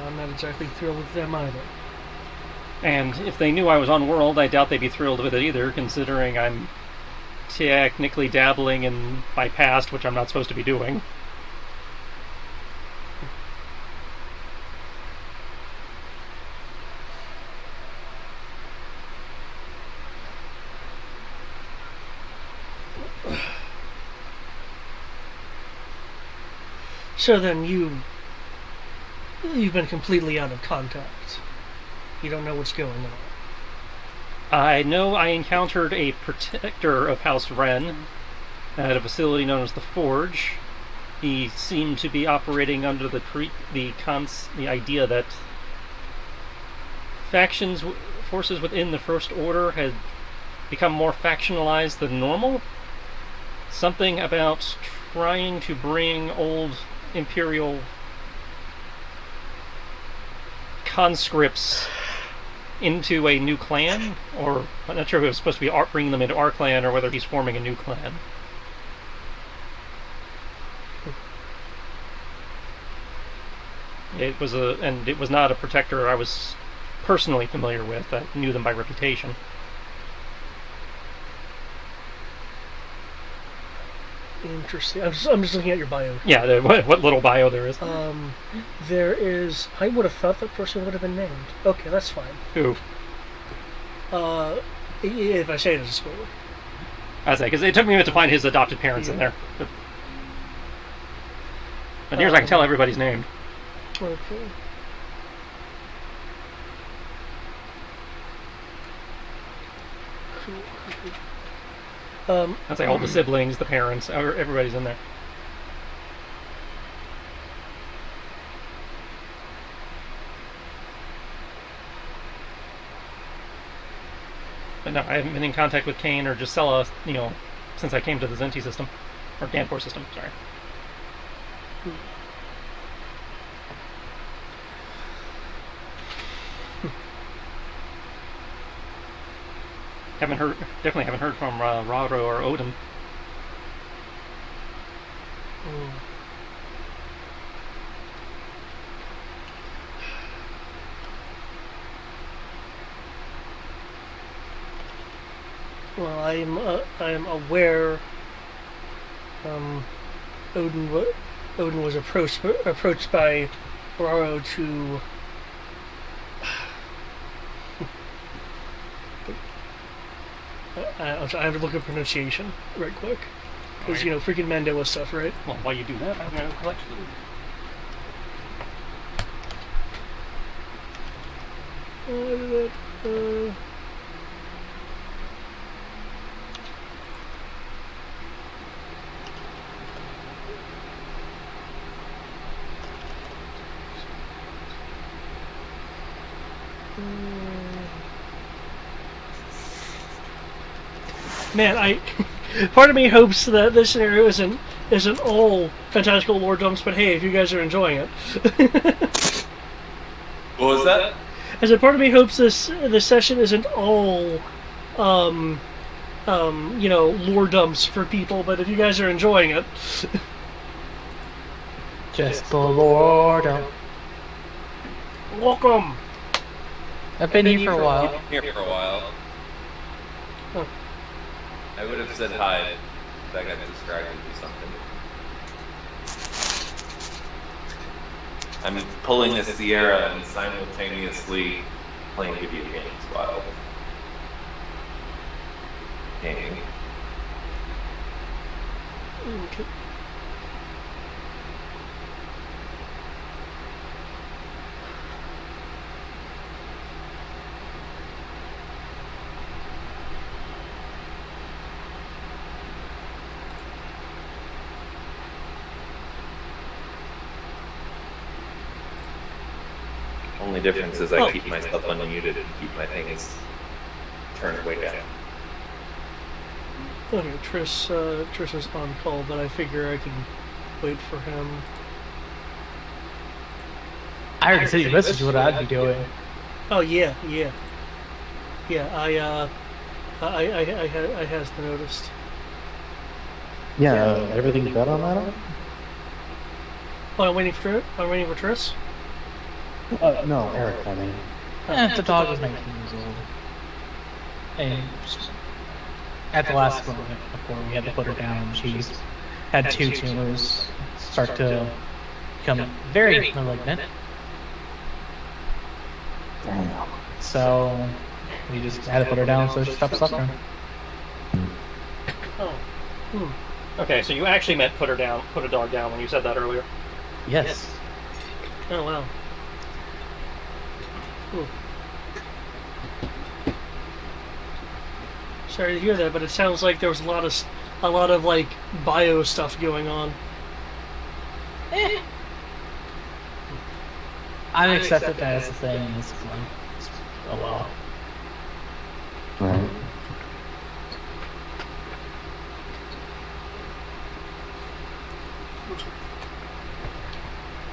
I'm not exactly thrilled with them either. And if they knew I was on world, I doubt they'd be thrilled with it either, considering I'm technically dabbling in my past, which I'm not supposed to be doing. So then you've been completely out of contact. You don't know what's going on. I know I encountered a protector of House Wren at a facility known as the Forge. He seemed to be operating under the idea that forces within the First Order had become more factionalized than normal. Something about trying to bring old Imperial conscripts into a new clan, or I'm not sure if it was supposed to be bringing them into our clan or whether he's forming a new clan. It was not a protector I was personally familiar with. I knew them by reputation. Interesting. I'm just looking at your bio. Yeah, what little bio there is. There is. I would have thought that person would have been named. Okay, that's fine. Who? If I say it as a spoiler. I say, because it took me a minute to find his adopted parents in there. But here's I can tell everybody's named. Okay. I'd say all the siblings, the parents, everybody's in there. But no, I haven't been in contact with Kane or Gisela, since I came to the Zenti system. Or Danpor system, sorry. Definitely haven't heard from Raro or Odin. Well, I'm aware. Odin was approached by Raro to. I have to look at pronunciation right quick. Because, freaking Mandela stuff, right? Well, while you do that, I'm going to collect food. Man, part of me hopes that this scenario isn't all fantastical lore dumps, but hey, if you guys are enjoying it. What was that? I said part of me hopes this session isn't all lore dumps for people, but if you guys are enjoying it. Just the lore dump. Welcome. I've been here for a while. Here for a while. Huh. I would have said hi if I got distracted or something. I'm pulling a Sierra and simultaneously playing video games while gaming. Okay. Only difference is I keep myself unmuted and keep my things turned way down. Okay, Triss is on call, but I figure I can wait for him. I already sent you a message what I'd be doing. Oh yeah. I has noticed. Yeah, everything good on that one? Oh, I'm waiting for Triss. No, Eric, I mean. The dog was 19 years old. And at the last moment, before we had to put her down, she's had 2 tumors start to become very malignant. Damn. So we just had to put her down so she stopped suffering. Oh. Okay, so you actually meant put a dog down when you said that earlier. Yes. Oh wow. Sorry to hear that, but it sounds like there was a lot of like bio stuff going on. I've accepted that as a thing. It's fine. Oh well. Right.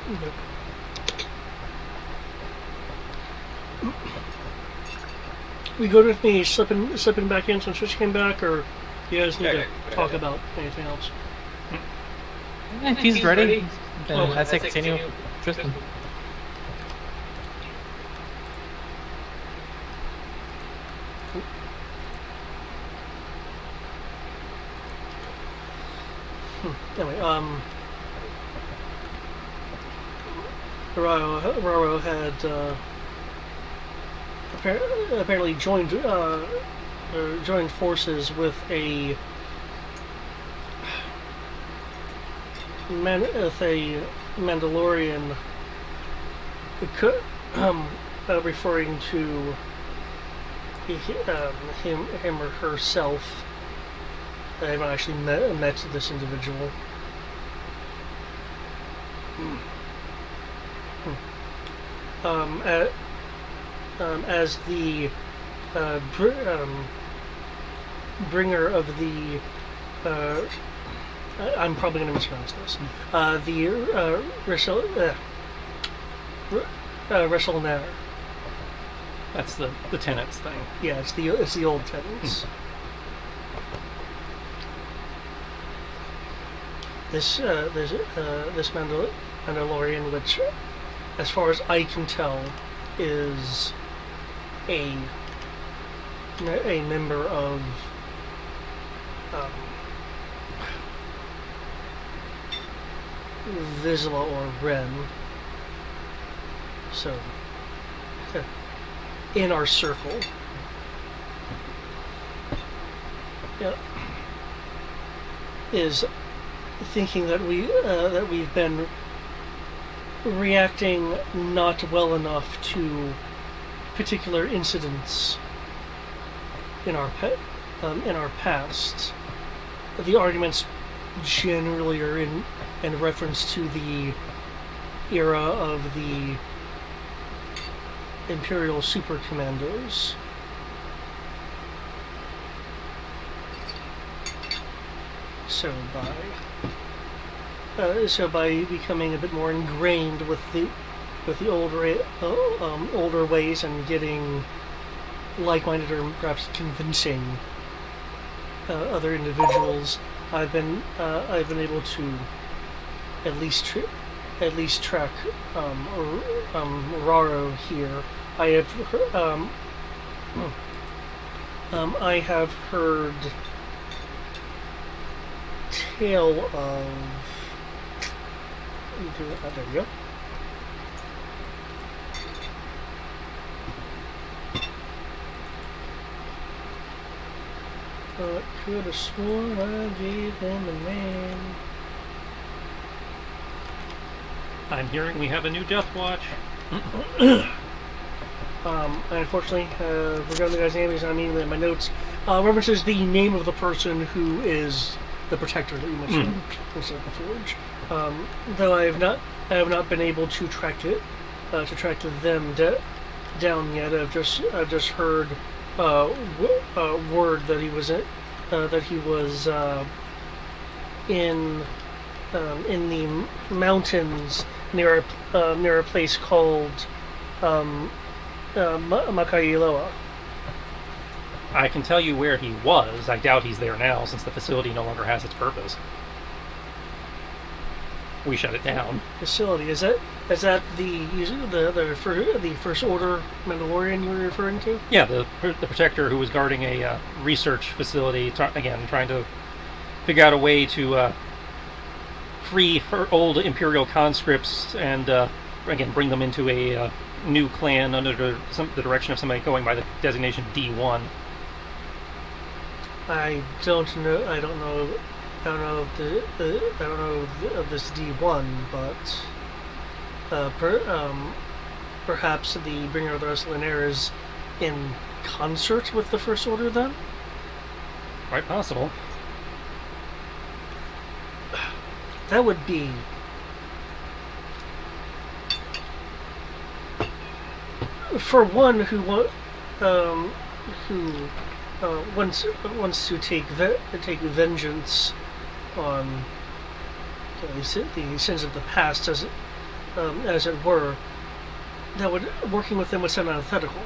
Okay. We go with me slipping back in since Switch came back, or you guys need to talk about anything else? If he's ready, then I'd say continue. Tristan. Anyway, Raro had apparently joined forces with a Mandalorian, referring to him or herself. I haven't actually met this individual. As the bringer of the I'm probably going to mispronounce this. The Wrestlenair. That's the tenants thing. Yeah, it's the old tenants. This Mandalorian, which, as far as I can tell, is a member of Vizsla or Ren. So, in our circle. Yeah. Is thinking that we've been reacting not well enough to particular incidents in our past. The arguments generally are in reference to the era of the Imperial Super Commandos. So by becoming a bit more ingrained with the older ways and getting like-minded or perhaps convincing other individuals, I've been able to at least track Raro here. I have heard tale of. There you go. Could have sworn I gave him a name. I'm hearing we have a new Death Watch. Unfortunately, regarding the guy's name, he's not immediately in my notes. References the name of the person who is the protector that you mentioned instead of the forge. Though I have not been able to track to track them down yet. I've just heard word that he was in the mountains near a place called Maquis. I can tell you where he was. I doubt he's there now, since the facility no longer has its purpose. We shut it down. Facility, is that the First Order Mandalorian you were referring to? Yeah, the Protector who was guarding a research facility, trying to figure out a way to free old Imperial conscripts and again bring them into a new clan under the direction of somebody going by the designation D1. I don't know of this D1, but perhaps the Bringer of the Restless Air is in concert with the First Order then? Quite possible. That would be for one who wants to take vengeance on the sins of the past, as it were. That working with them would sound antithetical.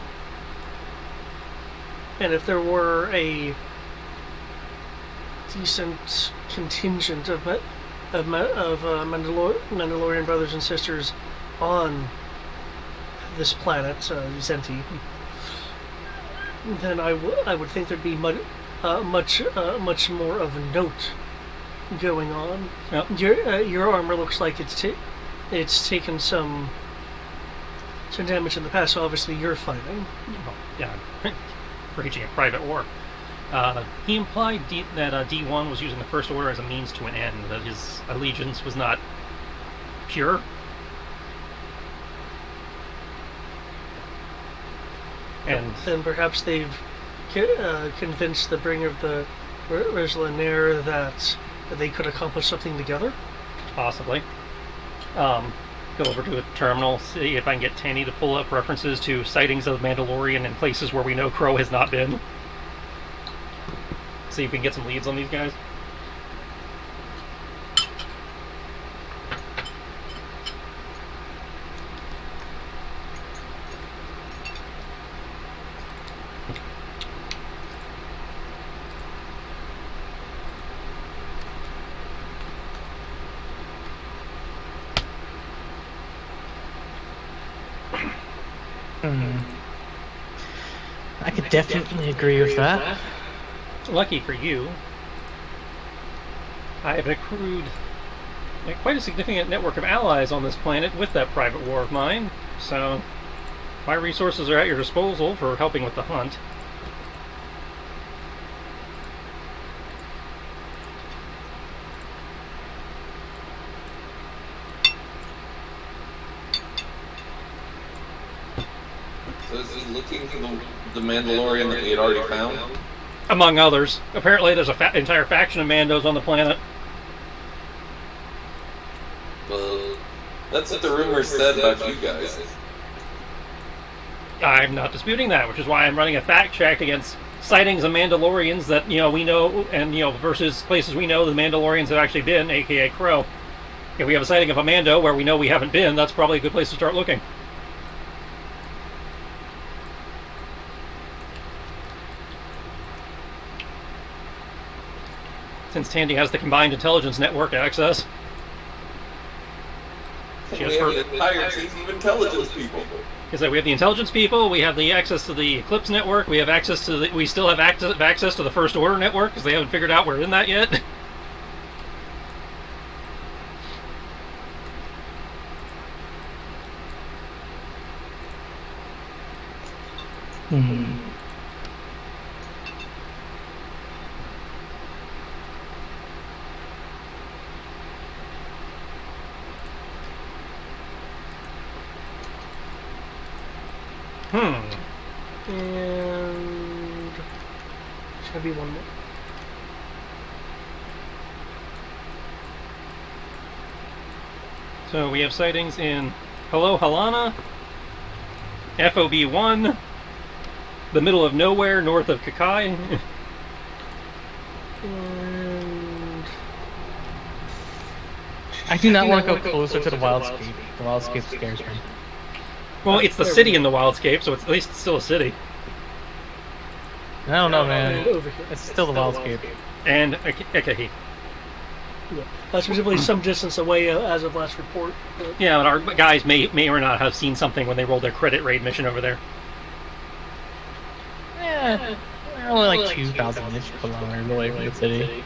And if there were a decent contingent of Mandalorian brothers and sisters on this planet, Zenti, then I would think there'd be much more of a note going on. Yep. Your armor looks like it's taken some damage in the past, so obviously you're fighting. Well, yeah, raging a private war. He implied that D1 was using the First Order as a means to an end, that his allegiance was not pure. And then perhaps they've convinced the bringer of the Restless Air that they could accomplish something together? Possibly. Go over to a terminal, see if I can get Tanny to pull up references to sightings of Mandalorian in places where we know Crow has not been. See if we can get some leads on these guys. I could definitely agree with that. Lucky for you, I have accrued quite a significant network of allies on this planet with that private war of mine, so my resources are at your disposal for helping with the hunt. So is he looking for the Mandalorian that he had already found? Among others. Apparently there's an entire faction of Mandos on the planet. Well, that's what the rumors said about you guys. I'm not disputing that, which is why I'm running a fact check against sightings of Mandalorians that, we know, and, versus places we know the Mandalorians have actually been, aka Crow. If we have a sighting of a Mando where we know we haven't been, that's probably a good place to start looking. Since Tandy has the combined intelligence network access. We have an entire team of intelligence people. Is that we have the intelligence people, we have the access to the Eclipse network, we still have access to the First Order network because they haven't figured out we're in that yet. And there's gonna be one more. So we have sightings in Hello Halana, FOB1, the middle of nowhere, north of Kakai. And I do not want to go closer to the wildscape. The wildscape scares me. Well, it's the city in the wildscape, so it's at least still a city. I don't know, man. over here. It's still the wildscape. And Ekahi. Yeah. That's presumably some distance away as of last report. But Yeah, and our guys may or not have seen something when they rolled their credit raid mission over there. Yeah, we're only like 2,000-ish kilometers away from the city.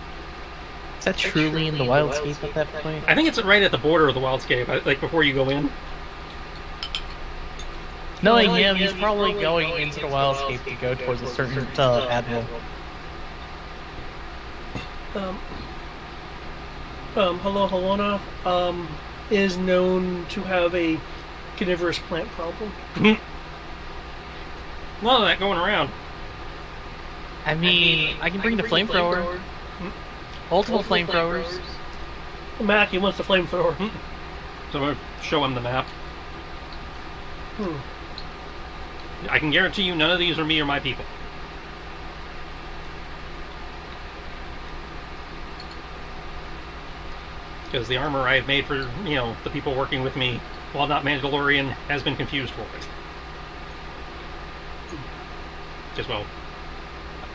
Is that truly in the wildscape at that point? I think it's right at the border of the wildscape, like before you go in. Knowing him, he's probably going into the wildscape to go towards a certain admiral. Hello, Helona is known to have a carnivorous plant problem. A lot of that going around. I mean, I can bring the flamethrower. Multiple flamethrowers. Maquis wants the flamethrower. So I'm going to show him the map. I can guarantee you none of these are me or my people. Because the armor I have made for, the people working with me, while not Mandalorian, has been confused for it. As well,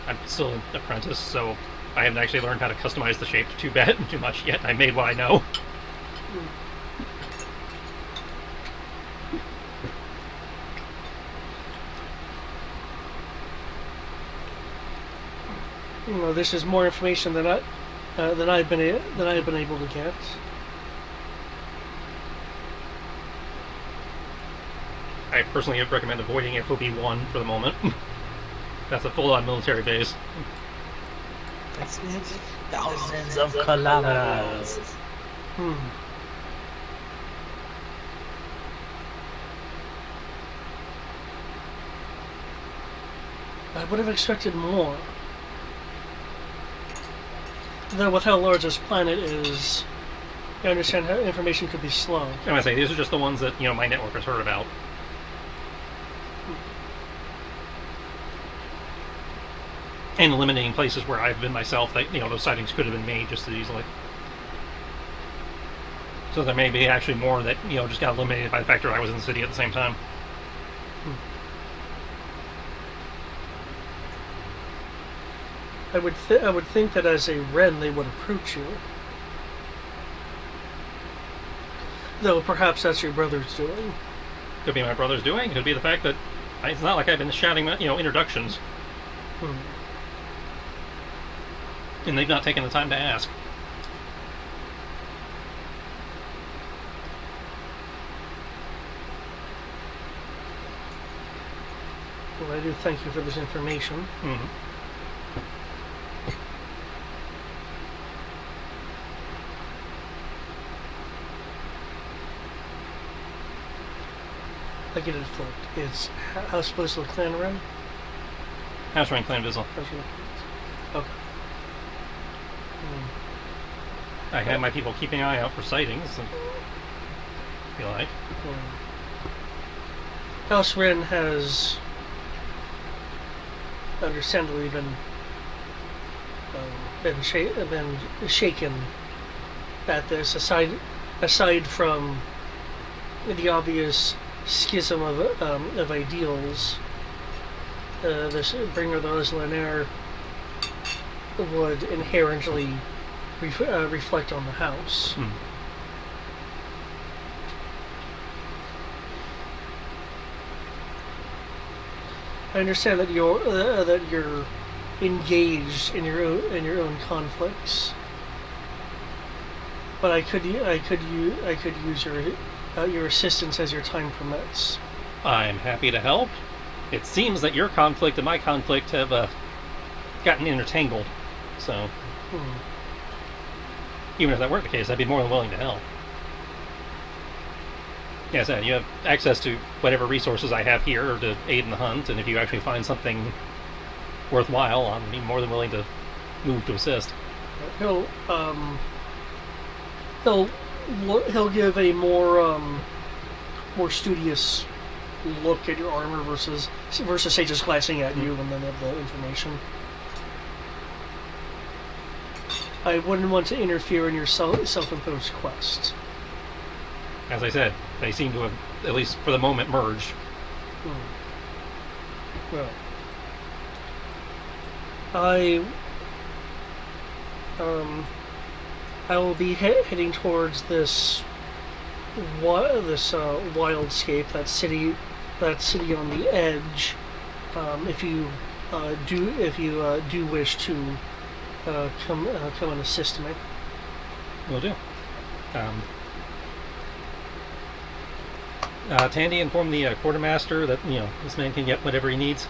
I'm still an apprentice, so I haven't actually learned how to customize the shape too much yet. I made what I know. This is more information than I've been able to get. I personally recommend avoiding FOB1 for the moment. That's a full-on military base. That's thousands of kilometers. I would have expected more. Though with how large this planet is, I understand how information could be slow. I'm going to say, these are just the ones that, my network has heard about. And eliminating places where I've been myself that, those sightings could have been made just as easily. So there may be actually more that, just got eliminated by the fact that I was in the city at the same time. I would think that as a Ren they would approach you. Though perhaps that's your brother's doing. Could be my brother's doing. Could be the fact that it's not like I've been shouting, introductions. And they've not taken the time to ask. Well, I do thank you for this information. I get it flipped. It's House Blizzle Clan Ren? House Rank Clan Vizzle. Okay. I have my people keeping an eye out for sightings. I feel like. House Ren has understandably been shaken at this. Aside from the obvious schism of ideals, this bringer of the Lenair would inherently reflect on the house. I understand that you're engaged in your own conflicts, but I could use your assistance as your time permits. I'm happy to help. It seems that your conflict and my conflict have gotten intertangled, so even if that weren't the case, I'd be more than willing to help. Yes, and you have access to whatever resources I have here to aid in the hunt, and if you actually find something worthwhile, I'd be more than willing to move to assist. He'll give a more studious look at your armor versus say just glancing at you and then have the information. I wouldn't want to interfere in your self-imposed quest. As I said, they seem to have, at least for the moment, merged. Well, I will be heading towards this wildscape, that city on the edge. If you do wish to come and assist me, Will do. Tandy, inform the quartermaster that this man can get whatever he needs,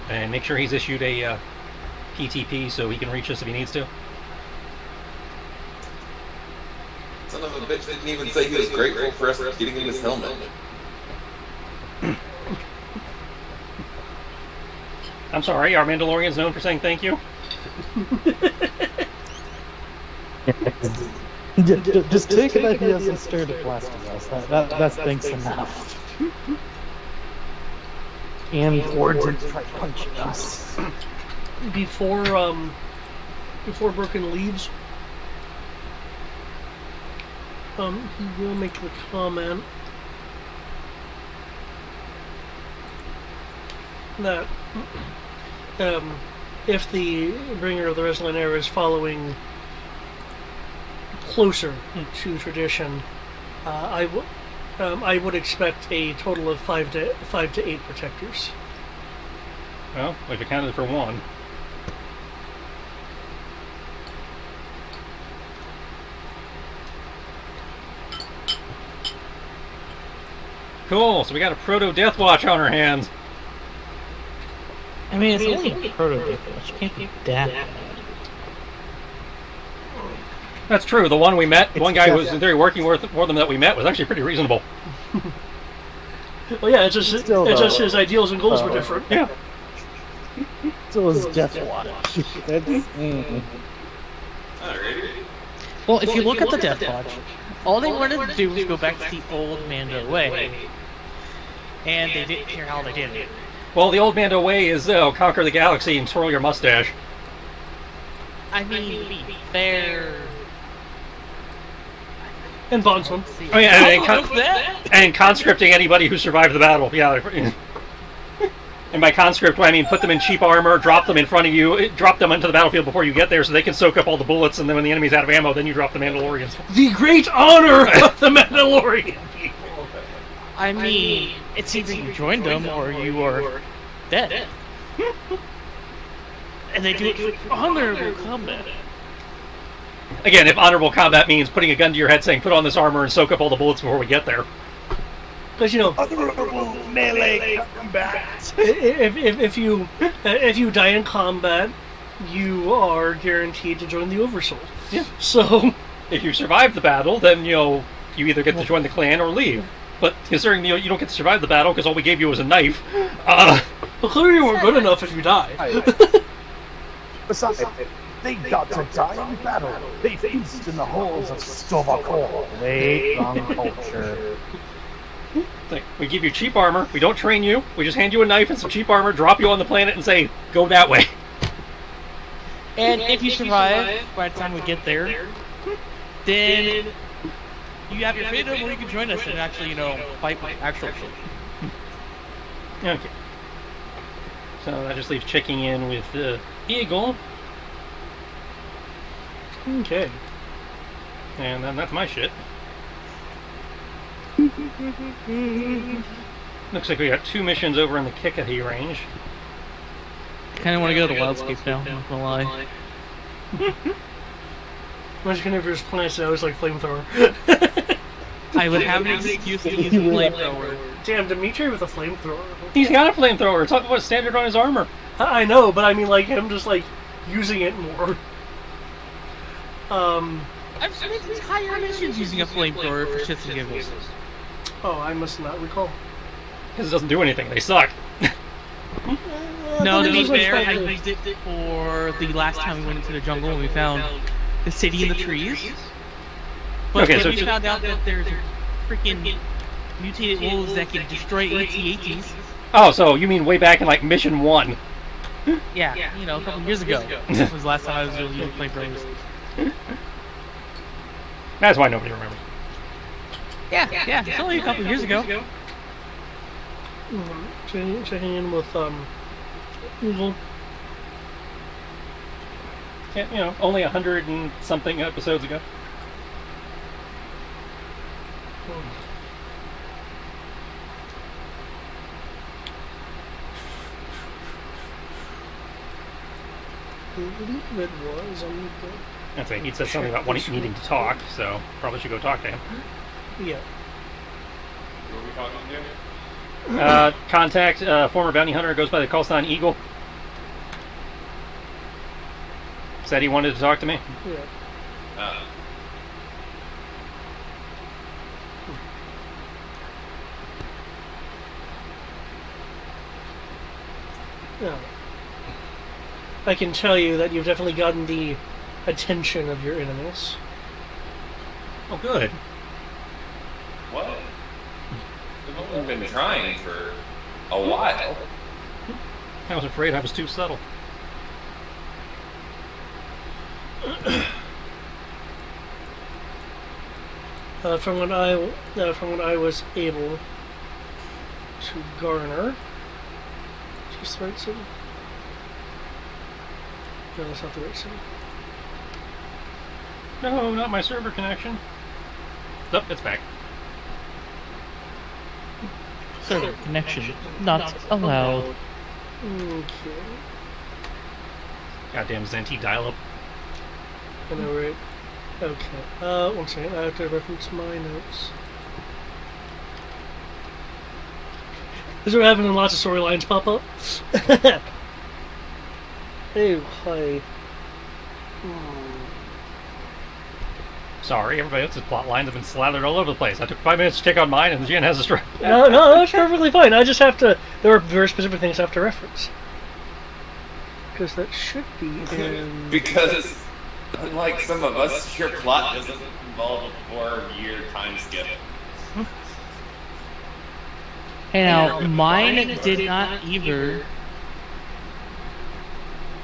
and make sure he's issued a PTP so he can reach us if he needs to. Son of a bitch didn't even say he was grateful for us getting him his helmet. I'm sorry, our Mandalorian's known for saying thank you. Just take it that he hasn't stirred a blast of us. That's thanks enough. And or didn't try punching us. Before Broken leaves, he will make the comment that if the bringer of the Resident Era is following closer to tradition, I would expect a total of 5 to 8 protectors. Well, we've accounted for one. Cool, so we got a Proto-Death Watch on our hands. I mean, it's only a prototype. You can't be that bad. That's true. The one we met, one guy who was in theory working for them that we met was actually pretty reasonable. Well, yeah, it's just his ideals and goals were different. Yeah. So was Death Watch. Well, if you look at the Death Watch, all they wanted to do was go back to the old Mando way, and they didn't care how they did it. Well, the old Mando way is conquer the galaxy and twirl your mustache. I mean, to be fair. And Bondsman. Oh yeah, and conscripting anybody who survived the battle. Yeah. And by conscript, I mean put them in cheap armor, drop them in front of you, drop them into the battlefield before you get there, so they can soak up all the bullets. And then when the enemy's out of ammo, then you drop the Mandalorians. The great honor of the Mandalorian people. I mean, it's either you joined them or you are dead. And they do it with honorable combat. Again, if honorable combat means putting a gun to your head saying, put on this armor and soak up all the bullets before we get there. Because, Honorable melee combat. If you die in combat, you are guaranteed to join the Oversoul. Yeah. So, if you survive the battle, then, you either get to join the clan or leave. But considering, you don't get to survive the battle because all we gave you was a knife, well, clearly you weren't good enough if you die. Besides, they got to die in battle. They feast in the halls of Stovakor. They wrong culture. We give you cheap armor, we don't train you, we just hand you a knife and some cheap armor, drop you on the planet and say, go that way. And if you survive by the time we get there, then you have your freedom or you can join us and actually, fight with actual people. Okay. So that just leaves checking in with Eagle. Okay. And then that's my shit. Looks like we got 2 missions over in the Kikahi range. Kind of want to go to the Wildscape now, not gonna lie. Imagine if you're just playing it, I was like flamethrower. I would have an excuse to use a flamethrower. Damn, Dimitri with a flamethrower. He's got a flamethrower. It's what's standard on his armor. I know, but I mean, like, him just, like, using it more. I've spent entire missions using a flamethrower for shits and giggles. Oh, I must not recall. Because it doesn't do anything. They suck. No, to be fair, I used it for the last time we went into the jungle and we found the city in the trees. But Okay, then so we found out that there's freaking mutated wolves that can destroy AT-ATs. Oh, so you mean way back in like Mission 1? Yeah, a couple years ago was the last time I was really using flamethrowers. That's why nobody remembers. Yeah, it's only a couple years ago. Checking in with Google. Yeah, only 100 and something episodes ago. I believe it was. I think he said something about needing to talk, so probably should go talk to him. Yeah. Who are we talking to? Contact former bounty hunter, goes by the call sign Eagle. Said he wanted to talk to me. Yeah. Yeah. I can tell you that you've definitely gotten the attention of your enemies. Oh, good. What? We've only been trying for a while. I was afraid I was too subtle. From what I was able to garner. Is this the right city? No, that's not the right city. No, not my server connection. Nope, it's back. Server connection not allowed. Okay. Goddamn Zenti dial-up. I know, right? Okay. One second. I have to reference my notes. This is what happens when lots of storylines pop up. Oh, hi. Sorry, everybody else's plot lines have been slathered all over the place. I took 5 minutes to check on mine, and Jen has a stroke. No, it's perfectly fine. I just have to. There are very specific things I have to reference. Because that should be in. Because, unlike some of us, your plot doesn't involve a 4-year time skip. Hey, now, mine did not either.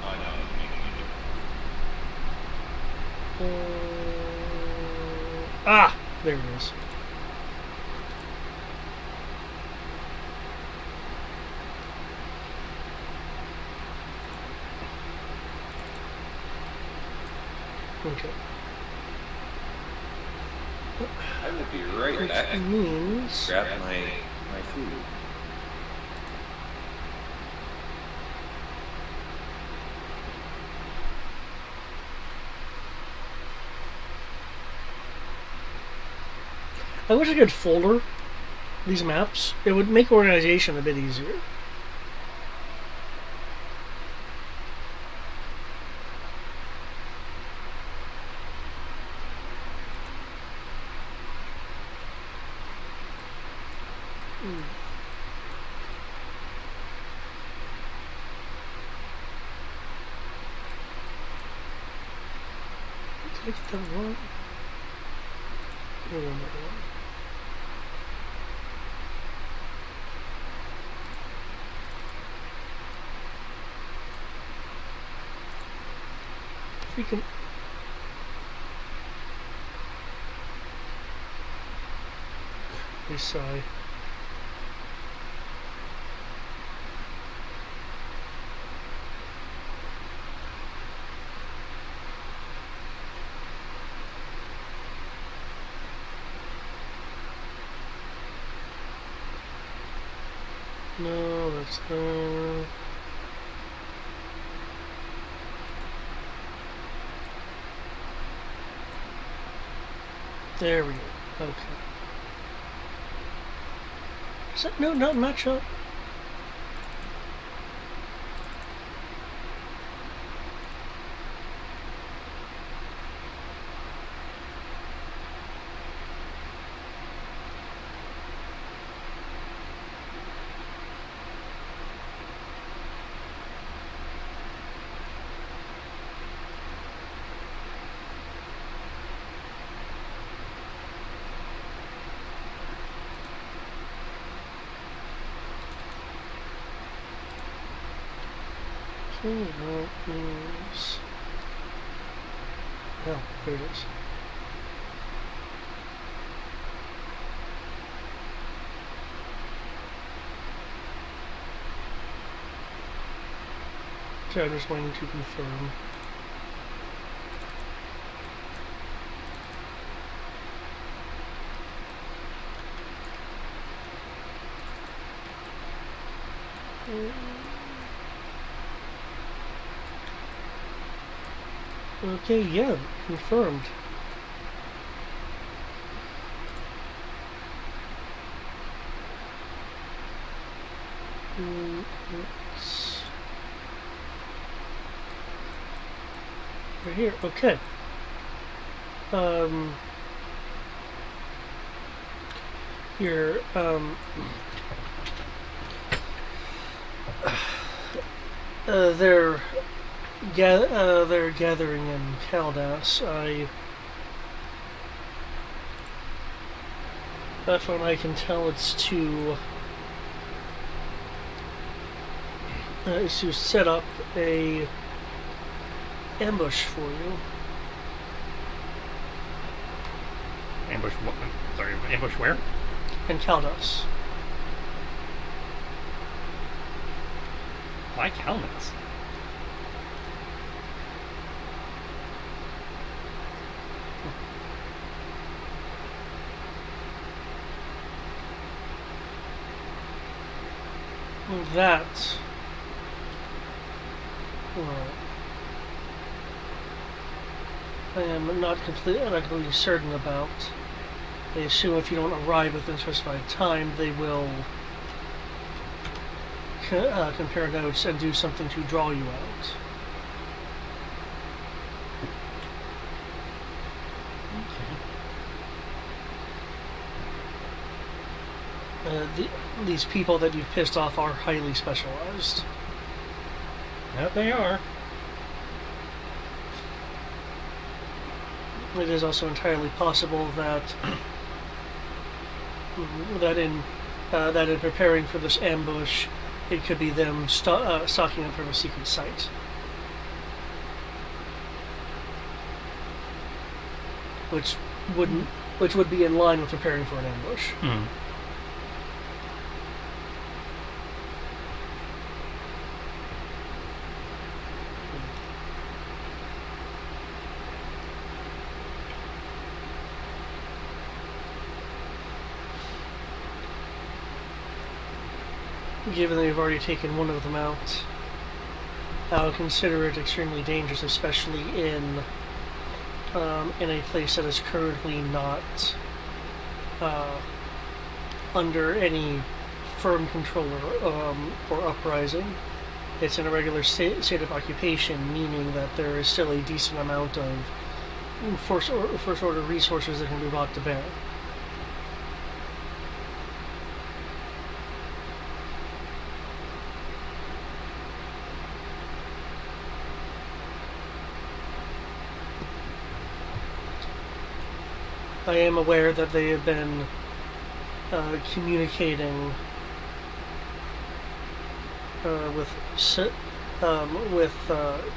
Oh, I know. There it is. Okay. I will be right back. Which means Grab my food. I wish I could folder these maps. It would make organization a bit easier. Did I get that wrong? Freaking. I sigh. No, that's not. There we go. Okay. Is that no, not match up? Okay, that is... Oh, there it is. Okay, I'm just waiting to confirm. Okay, yeah, confirmed. It's right here. Okay. Here, they're gathering in Caldas. That's when I can tell it's to set up a ambush for you. Ambush what? Sorry, ambush where? In Caldas. Why Calmas? That. I am not completely certain about. They assume if you don't arrive within specified time, they will compare notes and do something to draw you out. These people that you've pissed off are highly specialized. Yep, they are. It is also entirely possible that in preparing for this ambush, it could be them stalking up from a secret site. Which would be in line with preparing for an ambush. Mm. Given that you've already taken one of them out, I would consider it extremely dangerous, especially in a place that is currently not under any firm control or uprising. It's in a regular state of occupation, meaning that there is still a decent amount of first order resources that can be brought to bear. I am aware that they have been communicating with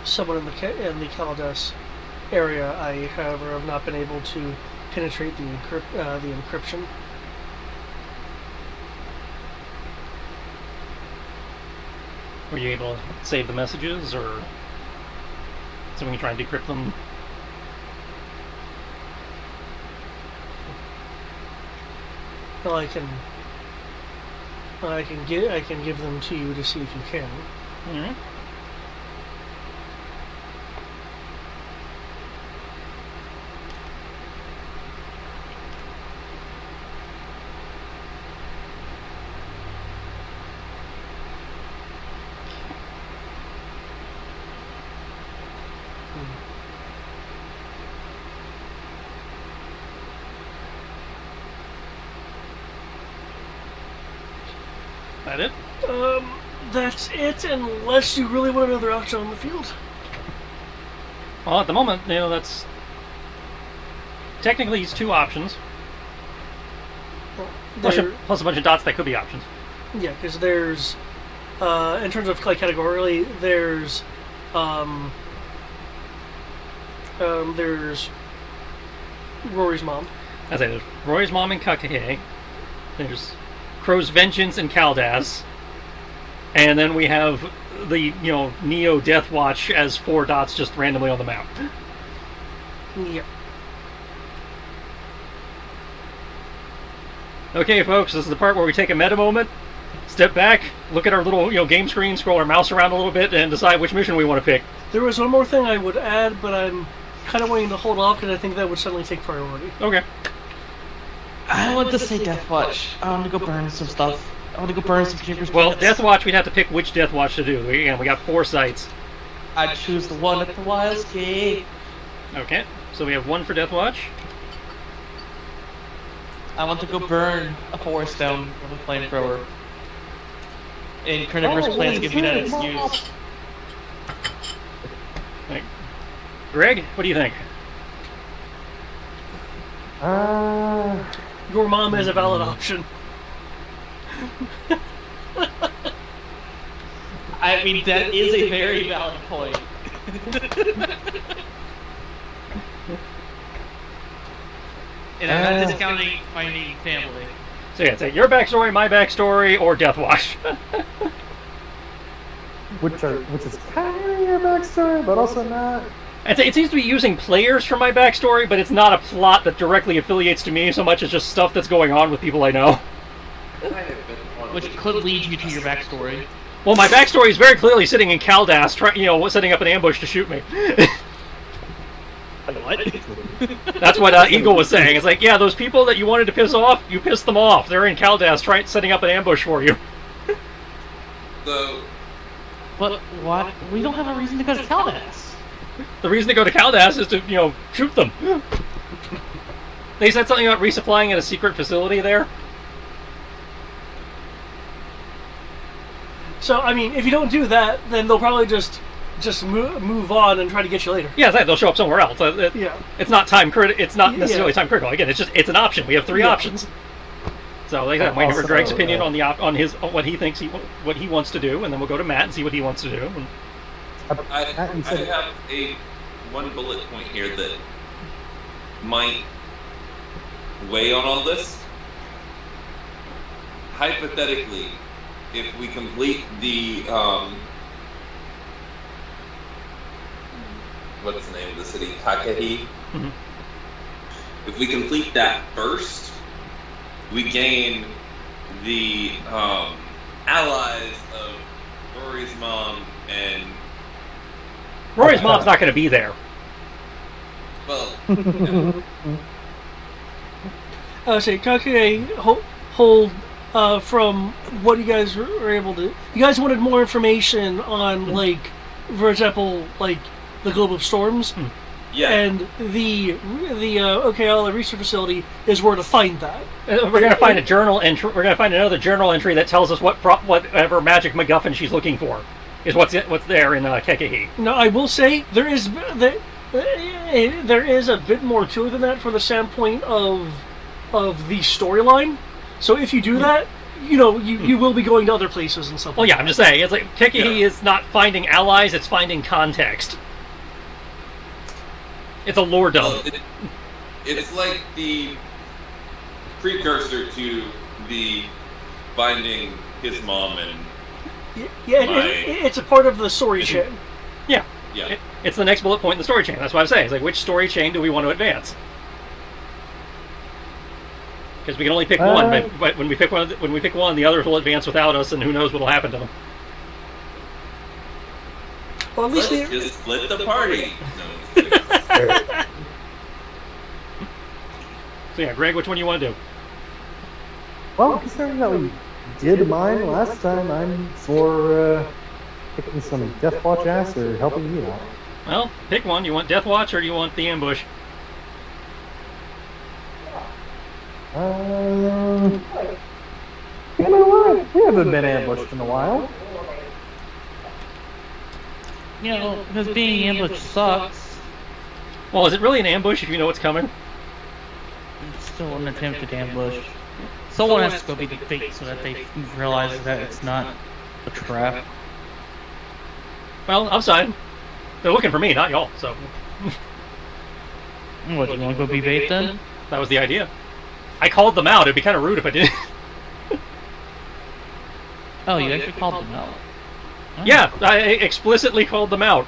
someone in the Caldas area. I, however, have not been able to penetrate the encryption. Were you able to save the messages, or so we can try and decrypt them? Well, I can give them to you to see if you can. All right. That it? That's it, unless you really want another option on the field. Well, at the moment, that's technically it's two options. Well, Plus a bunch of dots that could be options. yeah, because there's in terms of like categorically, there's Rory's mom. I say there's Roy's mom and Kakake. There's Crow's Vengeance and Kaldas. And then we have the, Neo Death Watch as 4 dots just randomly on the map. Yeah. Okay, folks, this is the part where we take a meta moment, step back, look at our little, game screen, scroll our mouse around a little bit, and decide which mission we want to pick. There was one more thing I would add, but I'm kind of waiting to hold off because I think that would suddenly take priority. Okay. I want to say Death Watch. I want to go burn some stuff. I want to go burn some Keeper's Well, planets. Death Watch, we'd have to pick which Death Watch to do. We got 4 sites. I choose the one at the Wild Gate. Okay, so we have 1 for Death Watch. I want to go burn a forest down with a flamethrower. And Carnivorous plants give me that excuse. Right. Greg, what do you think? Your mom is a valid option. I mean, that is a very valid point. And I'm not discounting finding family. So yeah, say your backstory, my backstory, or Death Watch. Which is kind of your backstory, but also not. I'd say it seems to be using players for my backstory, but it's not a plot that directly affiliates to me so much as just stuff that's going on with people I know. Which could lead you to your backstory. Well, my backstory is very clearly sitting in Kaldas, setting up an ambush to shoot me. What? That's what Eagle was saying. It's like, yeah, those people that you wanted to piss off, you pissed them off. They're in Kaldas setting up an ambush for you. So, But what? We don't have a reason to go to Kaldas. The reason to go to Kaldas is to, shoot them. They said something about resupplying at a secret facility there. So, I mean, if you don't do that, then they'll probably just move on and try to get you later. Yeah, they'll show up somewhere else. Yeah. It's not It's not necessarily time critical. Again, it's an option. We have 3 options. So, like that, waiting for Greg's opinion on what he thinks what he wants to do, and then we'll go to Matt and see what he wants to do. And I have one bullet point here that might weigh on all this. Hypothetically, if we complete the what's the name of the city? Kakehi. Mhm. If we complete that first, we gain the allies of Rory's mom and Rory's mom's not going to be there. well, yeah. Say, Kakure, hold from what you guys were able to. You guys wanted more information on, like, for example, like the Globe of Storms, Yeah. and the Okayala research facility is where to find that. We're going to find a journal entry. We're going to find another journal entry that tells us whatever magic MacGuffin she's looking for is what's there in Kekehi. Now, I will say there is a bit more to it than that from the standpoint of the storyline. So if you do that, you will be going to other places and stuff. Well, like yeah, that. I'm just saying. It's like Kekehi is not finding allies; it's finding context. It's a lore dump. It's like the precursor to the finding his mom and it's a part of the story chain. Yeah. yeah. It's the next bullet point in the story chain. That's what I'm saying. It's like, which story chain do we want to advance? Because we can only pick one, but when we pick one, the others will advance without us, and who knows what will happen to them. Well, at least Let's just split the party. So yeah, Greg, which one do you want to do? Well, considering that we did mine last time, I'm for picking some Death Watch ass or helping you out. Well, pick one. You want Death Watch or do you want the ambush? You know what? We haven't been ambushed in a while. Because being ambushed sucks. Well, is it really an ambush if you know what's coming? It's still an attempted ambush. Someone has to go be the fate so that they realize that it's not A trap. Well, upside. They're looking for me, not y'all. So What, you want to go be bait then? that was the idea. I called them out. It'd be kind of rude if I didn't. Oh, you actually called them out. Oh. Yeah, I explicitly called them out.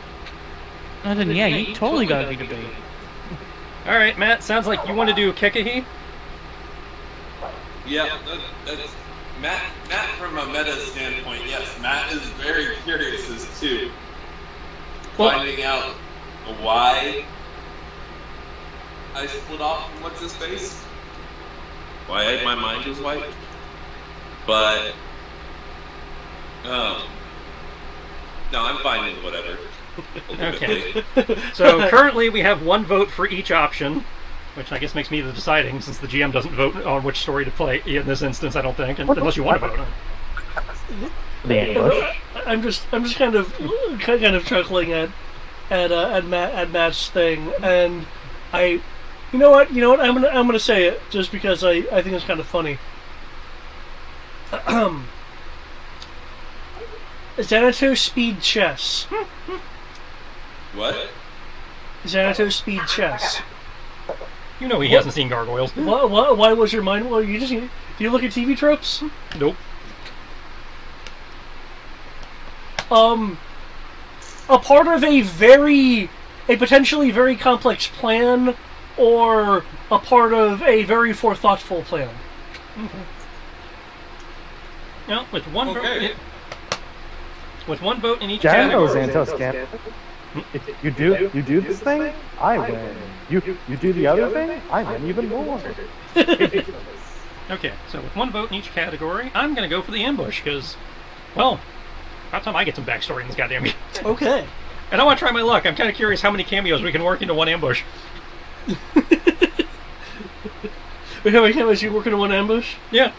Oh, then yeah, you totally gotta be the bait. All right, Matt. Sounds like you want to do Kekahi. Yeah, that's Matt. Matt, from a meta standpoint, yes, Matt is very curious as to finding out why I split off from what's his face. Why my mind was wiped. But no, I'm fine with whatever. Okay. So currently we have one vote for each option, which I guess makes me the deciding, since the GM doesn't vote on which story to play in this instance. I don't think, unless you want to vote. The ambush. I'm just kind of chuckling at Matt's thing, and you know what, I'm gonna say it just because I think it's kind of funny. Xanatos speed chess. What? Xanatos speed chess. You know he hasn't seen gargoyles. Why was your mind? Well, do you look at TV tropes? Nope. A part of a potentially very complex plan, or a part of a very forethoughtful plan. No, with one Okay. vote. With one vote in each Jack knows category. Xanatos can't. If you do this thing, I win. You do the other thing, I win even more. Okay, so with one vote in each category, I'm going to go for the ambush, because, well, about time I get some backstory in this goddamn game. Okay. And I want to try my luck. I'm kind of curious how many cameos we can work into one ambush. Wait, how many cameos you working on one ambush? Yeah.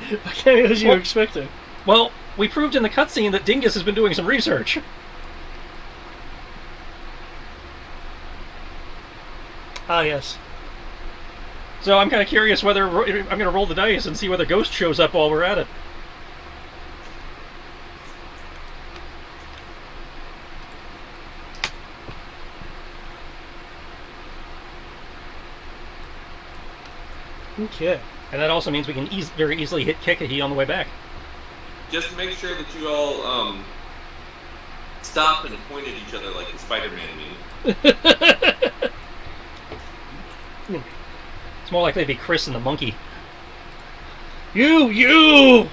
What cameos you expecting? Well, we proved in the cutscene that Dingus has been doing some research. Ah, yes. So I'm kind of curious whether I'm going to roll the dice and see whether Ghost shows up while we're at it. Okay. And that also means we can very easily hit Kekahi on the way back. Just make sure that you all stop and point at each other like the Spider-Man meme. It's more likely to be Chris and the monkey. You!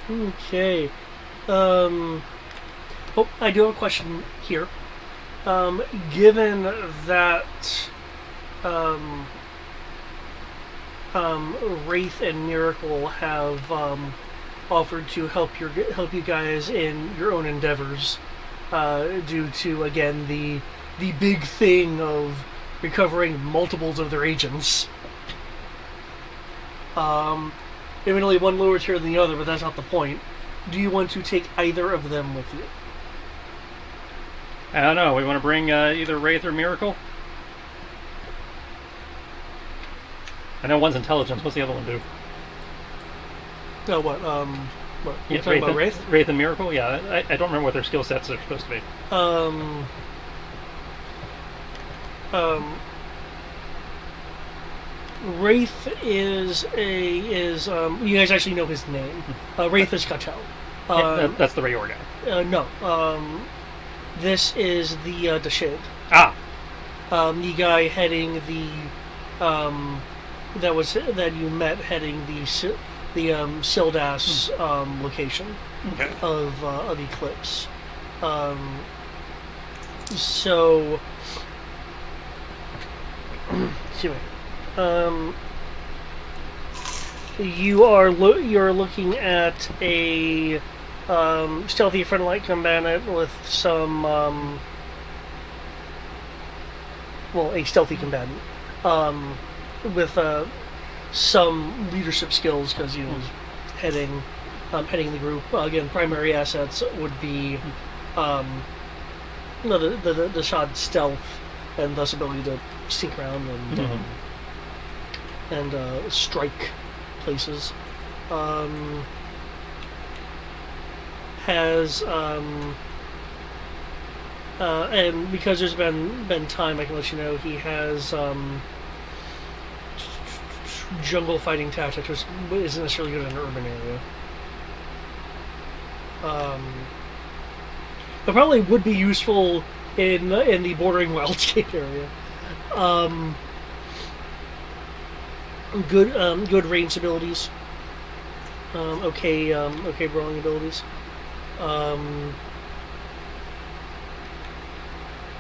Okay. Oh, I do have a question here. Given that Wraith and Miracle have offered to help you guys in your own endeavors, due to, again, the big thing of recovering multiples of their agents. Evidently one lower tier than the other, but that's not the point. Do you want to take either of them with you? I don't know. We want to bring either Wraith or Miracle? I know one's intelligence. What's the other one do? No, what? You're talking about Wraith? Wraith and Miracle? Yeah, I don't remember what their skill sets are supposed to be. Wraith is you guys actually know his name. Wraith is Katel. That's the Rayor guy. No. This is the Shade. Ah! The guy heading the that you met heading the Sildas location of Eclipse. So excuse me. You're looking at a stealthy frontline combatant with some a stealthy combatant with some leadership skills, because he was heading the group. Again, primary assets would be the shod stealth, and thus ability to sneak around and strike places. Has and because there's been time, I can let you know he has jungle fighting tactics, which isn't necessarily good in an urban area. But probably would be useful in the bordering wildscape area. Good ranged abilities. Okay brawling abilities.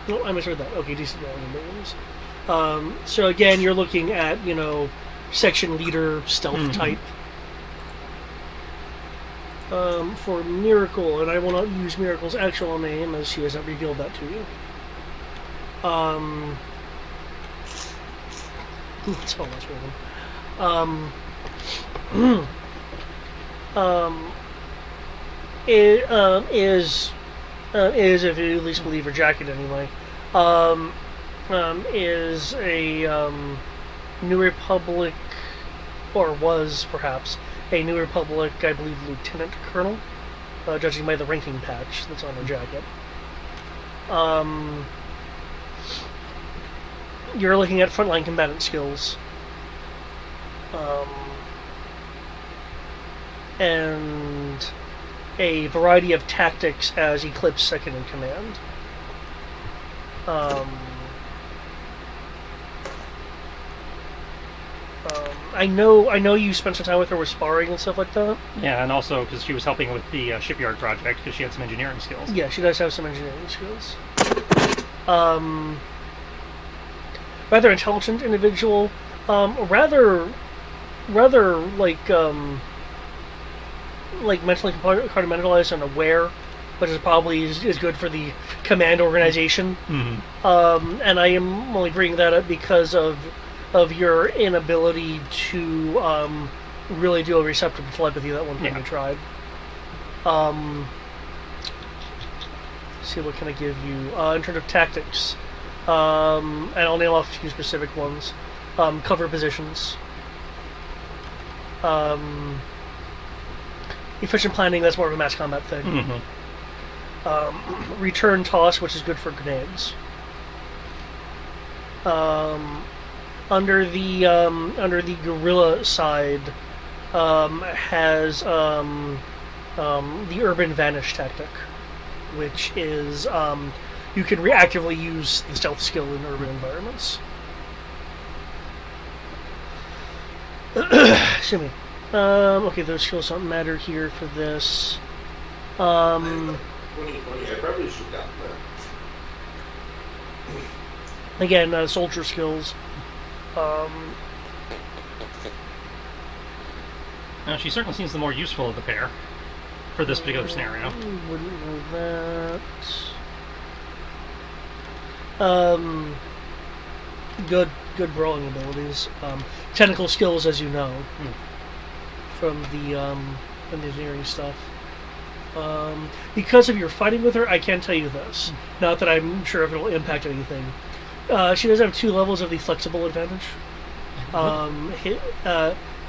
No, I misread that. Okay, decent brawling abilities. So again, you're looking at section leader stealth type. For Miracle, and I will not use Miracle's actual name as she hasn't revealed that to you. Let's spell that for them. Is if you at least believe her jacket anyway, is a New Republic, or was perhaps a New Republic, I believe, lieutenant colonel, judging by the ranking patch that's on her jacket. You're looking at frontline combatant skills. And a variety of tactics as Eclipse second in command. I know you spent some time with her with sparring and stuff like that. Yeah, and also because she was helping with the shipyard project because she had some engineering skills. Yeah, she does have some engineering skills. Rather intelligent individual. Rather like mentally compartmentalized and aware, which is probably is good for the command organization. Mm-hmm. And I am only bringing that up because of your inability to really do a receptive telepathy that one time you tried. See, what can I give you in terms of tactics? And I'll nail off a few specific ones. Cover positions. Efficient planning, that's more of a mass combat thing. Mm-hmm. Return toss, which is good for grenades. Under the guerrilla side, has the urban vanish tactic, which is you can reactively use the stealth skill in urban environments. Excuse me. Okay, those skills don't matter here for this. 2020, I probably should have gotten that. Again, soldier skills. Now, she certainly seems the more useful of the pair for this particular scenario. Wouldn't know that. Good brawling abilities. Technical skills, as you know, from the engineering stuff. Because of your fighting with her, I can tell you this. Not that I'm sure if it'll impact anything. She does have 2 levels of the flexible advantage.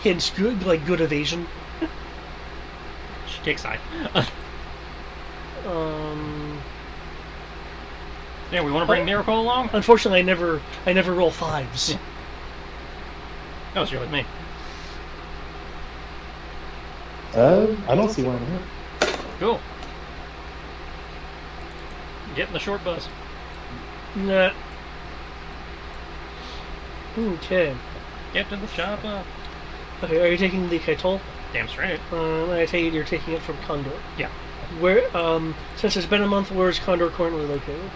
Hints good evasion. She takes side. Yeah, we want to bring Miracle along? Unfortunately, I never roll 5s. Yeah. Oh, so you're with me. I don't see one here. Cool. Get in the short bus. Nah. Okay. Get to the shop. Okay, are you taking the Kaitol? Damn straight. I take it you're taking it from Condor. Yeah. Where, since it's been a month, where is Condor currently located?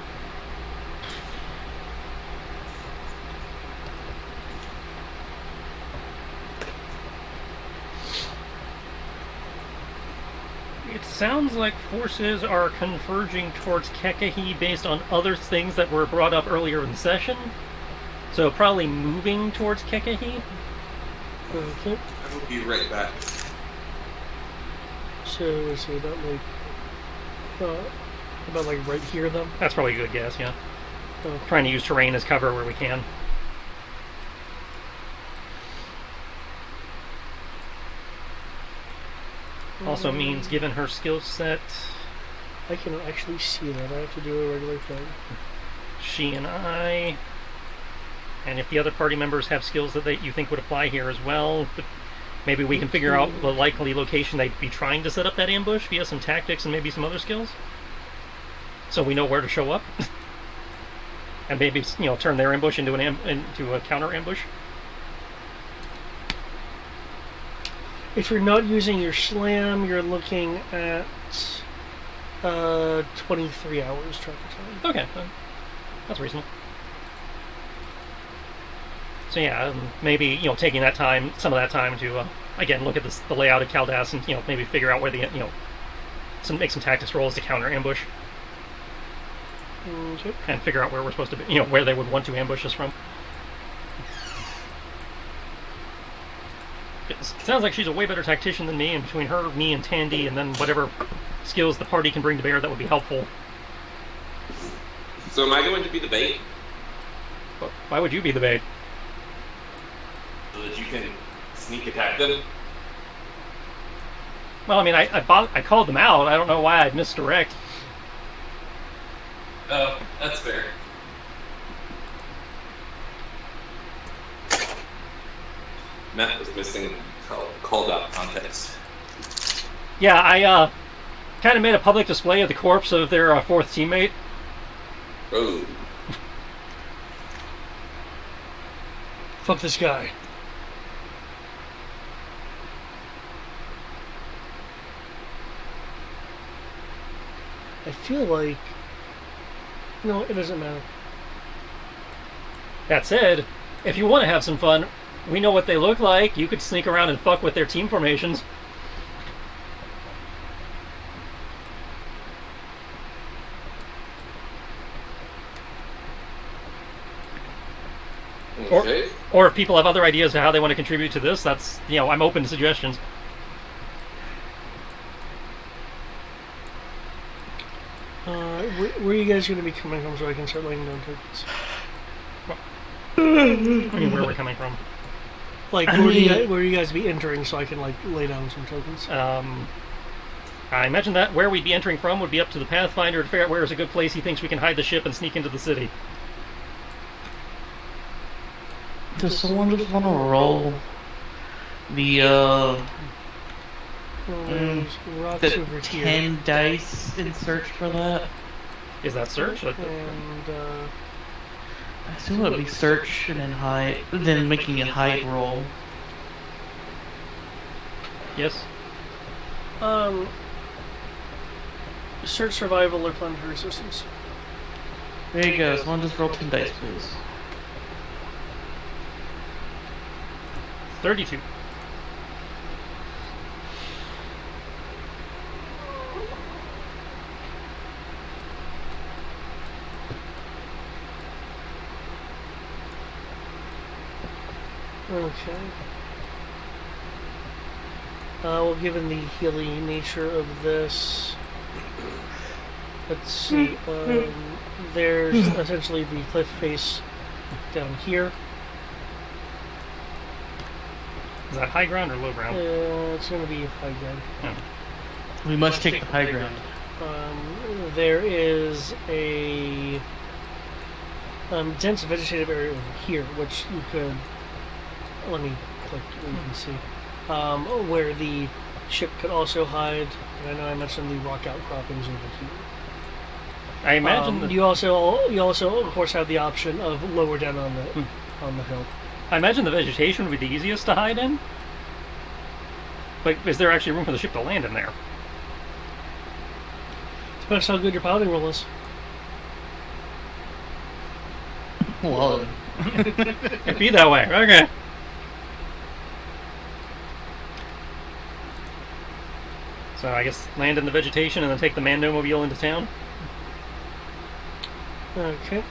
It sounds like forces are converging towards Kekahi based on other things that were brought up earlier in the session. So probably moving towards Kekahi. Okay. I will be right back. So, let's see, about right here, then? That's probably a good guess, yeah. trying to use terrain as cover where we can. Also means, given her skill set, I can actually see that. I have to do a regular thing. she and I, and if the other party members have skills that you think would apply here as well, but maybe we can figure out the likely location they'd be trying to set up that ambush via some tactics and maybe some other skills, so we know where to show up, and maybe turn their ambush into into a counter ambush. If you're not using your slam, you're looking at 23 hours travel time. Okay, that's reasonable. So yeah, maybe taking that time, some of that time to again look at the layout of Caldas and maybe figure out where the make some tactics rolls to counter ambush, and figure out where we're supposed to be, where they would want to ambush us from. It sounds like she's a way better tactician than me, and between her, me, and Tandy, and then whatever skills the party can bring to bear, that would be helpful. So am I going to be the bait? Why would you be the bait? So that you can sneak attack them? Well, I mean, I called them out. I don't know why I'd misdirect. Oh, that's fair. Matt was missing called out context. Yeah, I kind of made a public display of the corpse of their fourth teammate. Oh. Fuck this guy. I feel like... No, it doesn't matter. That said, if you want to have some fun, we know what they look like. You could sneak around and fuck with their team formations. Okay. Or if people have other ideas of how they want to contribute to this, that's, I'm open to suggestions. Where are you guys going to be coming from so I can start laying down tokens? I mean, where we're coming from. Like, where do you guys be entering so I can, lay down some tokens? I imagine that where we'd be entering from would be up to the Pathfinder to figure out where is a good place he thinks we can hide the ship and sneak into the city. Does someone just want to roll the Rocks the over 10 here. dice in search for that? Is that search? And, I assume it would be search and then hide, then making a hide roll. Yes. search survival or planetary resistance. There you go. Someone just roll 10 dice, please. 32. Okay. Well, given the healing nature of this, let's see. There's essentially the cliff face down here. Is that high ground or low ground? It's going to be high ground. Oh. We must take the high ground. There is a dense vegetative area over here, which you could. Let me click where you can see. Where the ship could also hide. And I know I mentioned the rock outcroppings over here. I imagine you also of course have the option of lower down on the hill. I imagine the vegetation would be the easiest to hide in. But is there actually room for the ship to land in there? Depends how good your piloting roll is. Well, It'd be that way. Okay. So I guess land in the vegetation and then take the Mandomobile into town? Okay.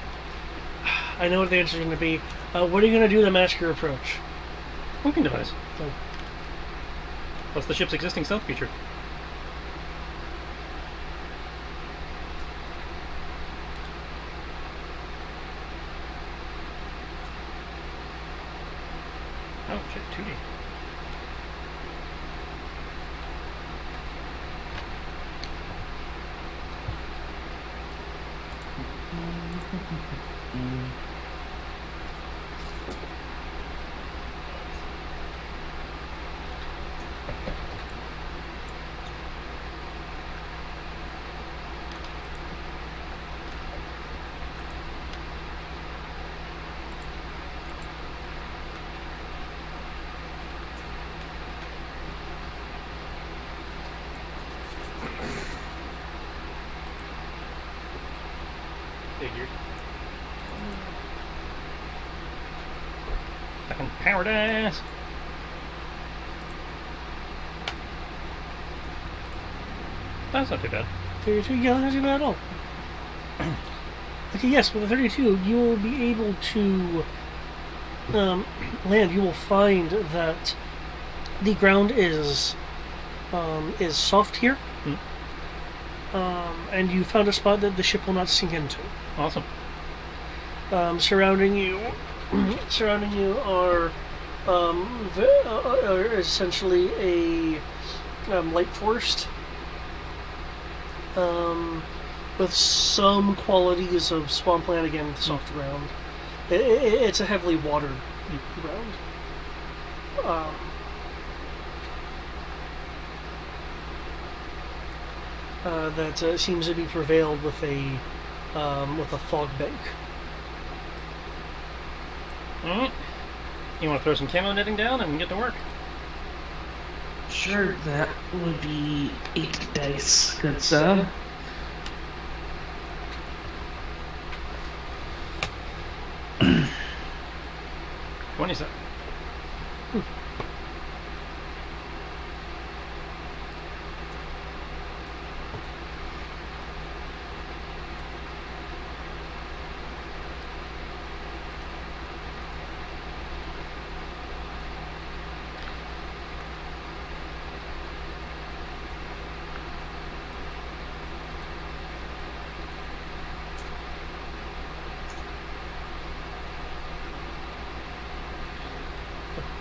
I know what the answer is going to be. What are you going to do to mask your approach? Cloaking device. Oh. Plus the ship's existing stealth feature. Oh shit, 2D. Figured. Fucking power dash. That's not too bad. 32, yeah, that's not too bad at all. Okay, yes, with the 32, you will be able to land. You will find that the ground is soft here, and you found a spot that the ship will not sink into. Awesome. Surrounding you are essentially a light forest. With some qualities of swampland, again, soft ground. It's a heavily watered ground. That seems to be prevailed with a fog bank. You want to throw some camo netting down and get to work? Sure, that would be 8 dice, good sir. Hmm. 27.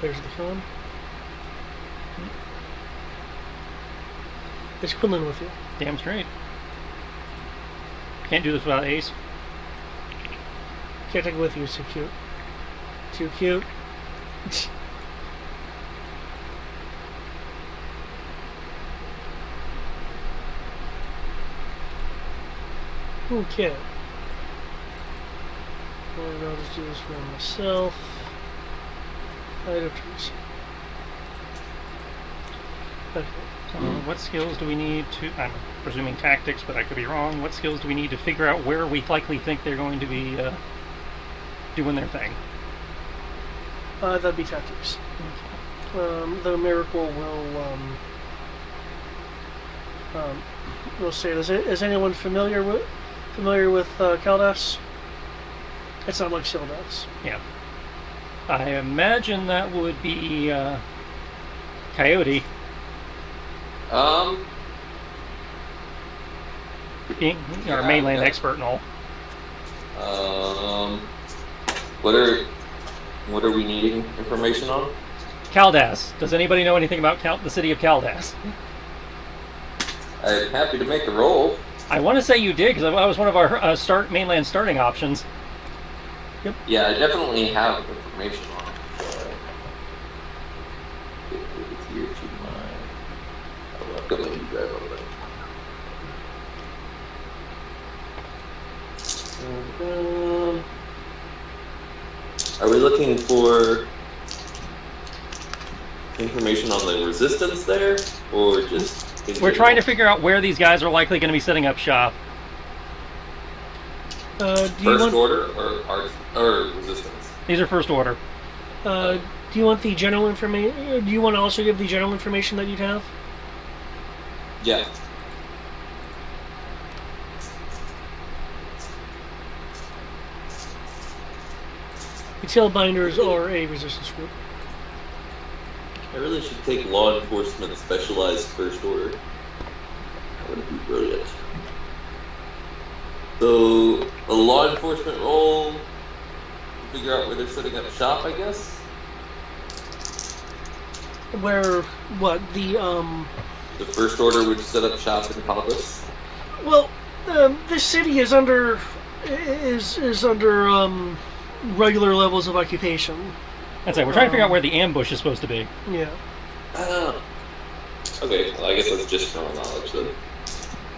There's the phone. It's Quinlan with you. Damn straight. Can't do this without Ace. Can't take it with you, it's too cute. Too cute. Okay. And I'll just do this for myself. Items. Okay. So what skills do we need to... I'm presuming tactics, but I could be wrong. What skills do we need to figure out where we likely think they're going to be doing their thing? That'd be tactics. The miracle will say, is anyone familiar with Caldas? It's not like Sildas. Yeah. I imagine that would be Coyote. Being our mainland expert and all. What are we needing information on? Caldas. Does anybody know anything about the city of Caldas? I'm happy to make a roll. I want to say you did, because that was one of our mainland starting options. Yep. Yeah, I definitely have information on it. Here to my... Go ahead and grab it. Are we looking for information on the resistance there, or just... We're trying to figure out where these guys are likely going to be setting up shop. First order or resistance? These are first order. Do you want the general information? Do you want to also give the general information that you'd have? Yeah. The Tailbinders are a resistance group. I really should take law enforcement specialized first order. That would be brilliant. So, a law enforcement role, figure out where they're setting up shop, I guess? Where what The First Order would set up shop in Palpas. well, this city is under regular levels of occupation. That's it. We're trying to figure out where the ambush is supposed to be. Yeah. Okay, well, I guess that's just general knowledge then.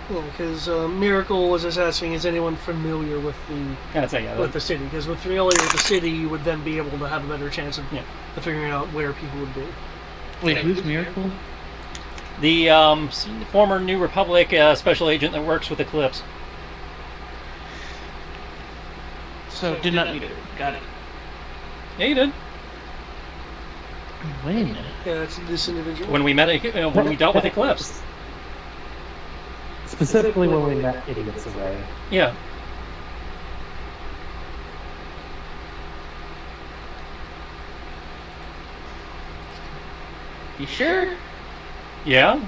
Because Miracle was just asking, is anyone familiar with That's it. Yeah. with the city? Because with familiar with the city, you would then be able to have a better chance of figuring out where people would be. Wait, who's Miracle? The former New Republic special agent that works with Eclipse. So, did not meet her. Got it. Yeah, you did. When? Yeah, that's this individual. When we met, when we dealt with Eclipse. Specifically when we met Idiots Away. Yeah. You sure? Yeah.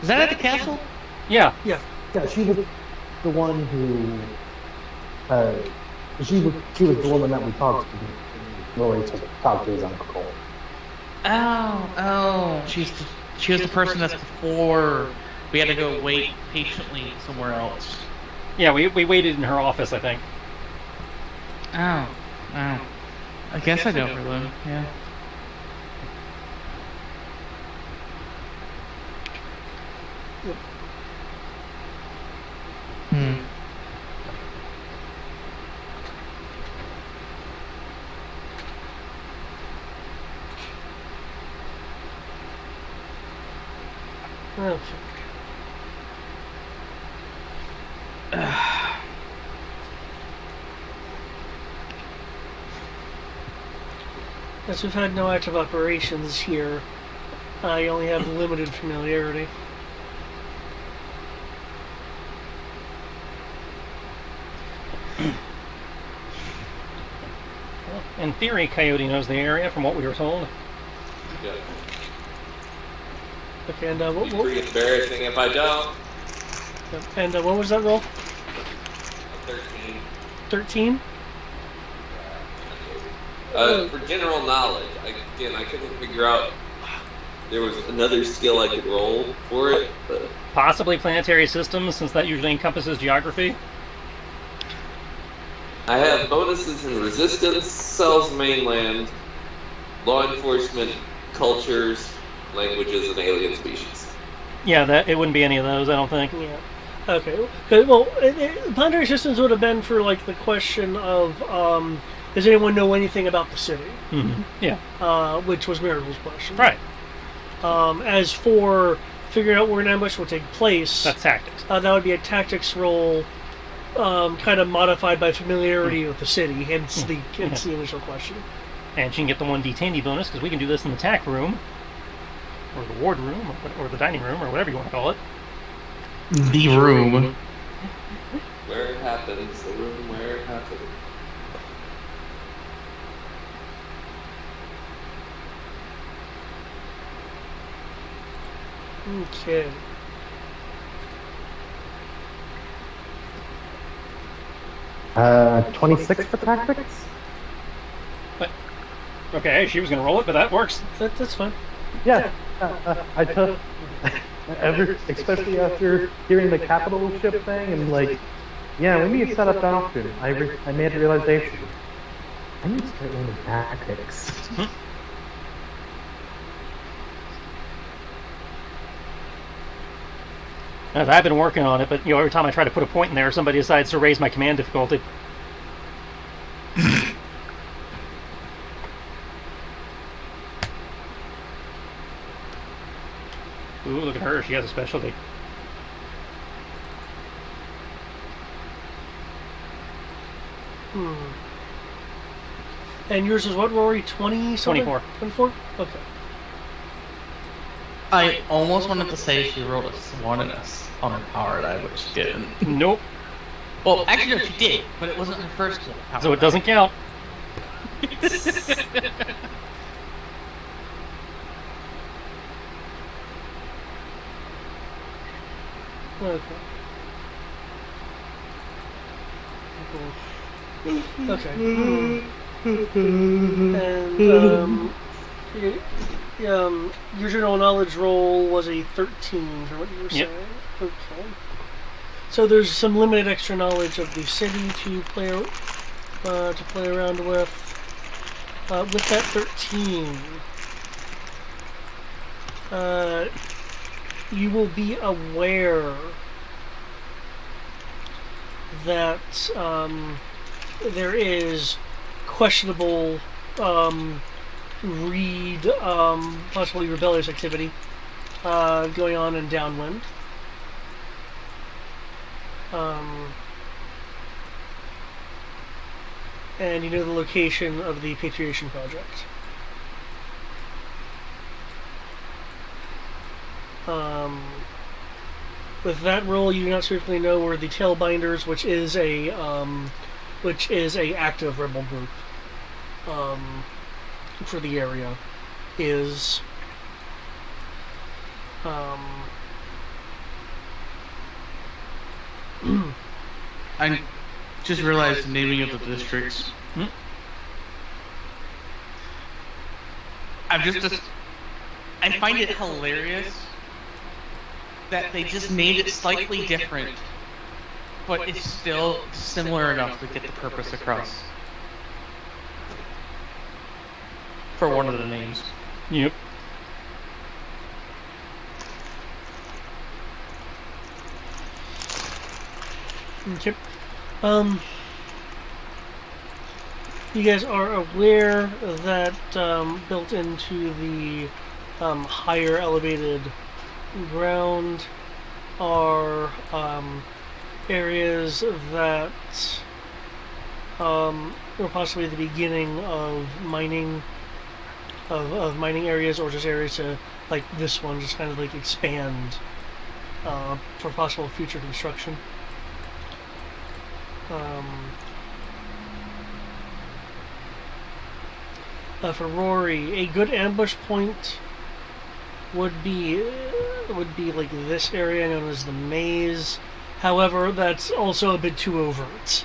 Is that at the castle? Yeah. Yeah. Yeah, she was the one who. She was the woman that we talked to. Rory to talk to his uncle. Oh, she was the person that's before we had to go wait patiently somewhere else. Yeah, we waited in her office, I think. Oh. I guess I know her then, yeah. Yep. Okay. As we've had no active operations here, I only have limited familiarity. In theory, Coyote knows the area from what we were told. Yeah. Okay, and It'd be pretty embarrassing if I don't. what was that roll? 13. 13? For general knowledge, I couldn't figure out there was another skill I could roll for it, but Possibly planetary systems, since that usually encompasses geography. I have bonuses in resistance, cells mainland, law enforcement, cultures, languages, and alien species. Yeah, it wouldn't be any of those, I don't think. Yeah. Okay. Well, planetary systems would have been for like the question of does anyone know anything about the city? Mm-hmm. Yeah. Which was Miracle's question. Right. As for figuring out where an ambush will take place, That's tactics. that would be a tactics roll, kind of modified by familiarity with the city. Hence the initial question. And she can get the 1d tandy bonus, because we can do this in the tack room, or the ward room, or the dining room, or whatever you want to call it. The room. Where it happens, the room where it happens. Okay. Uh, 26 for tactics? Okay, she was going to roll it, but that works. That's fine. Yeah, I took, especially after hearing the capital ship thing, and like, yeah, we need to set up doctrine. I made a realization. I need to start learning tactics. I've been working on it, but every time I try to put a point in there, somebody decides to raise my command difficulty. Ooh, look at her. She has a specialty. And yours is what, Rory? 20 something? 24. 24? Okay. I almost wanted to say she rolled a 1 and on her power die, but she didn't. Nope. Well, actually, no, she did, but it wasn't her first power So it doesn't count. Okay. Okay. And your general knowledge roll was a 13 for what you were Yep. saying. Okay. So there's some limited extra knowledge of the city to play around with. With that 13, you will be aware that there is questionable possibly rebellious activity going on in Downwind. And you know the location of the Patriation Project. With that role, you do not certainly know where the Tailbinders, which is a active rebel group for the area, is. I just realized the naming of the districts. Hmm? I find it hilarious that they just named it slightly different, but it's still similar enough to get the purpose across. For one of the names. Yep. Okay. You guys are aware that built into the higher elevated ground are areas that were possibly the beginning of mining mining areas, or just areas to, like this one, just kind of like expand for possible future construction. For Rory, a good ambush point would be like this area known as the maze. However, that's also a bit too overt,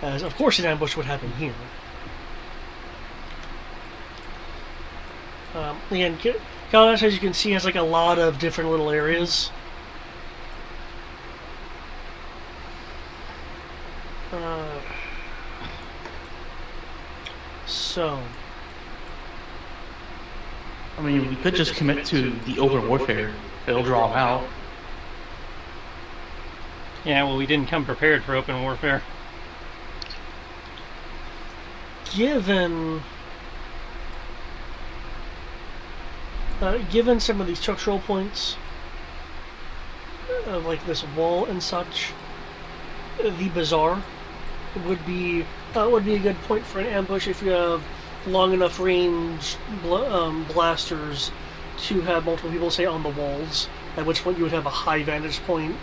as of course an ambush would happen here. Again, Kaladesh, as you can see, has like a lot of different little areas. So, I mean, we could just commit to the open warfare. It'll draw them out. Yeah, well, we didn't come prepared for open warfare. given some of these structural points of like this wall and such, the bazaar would be a good point for an ambush if you have long enough range blasters to have multiple people, say, on the walls, at which point you would have a high vantage point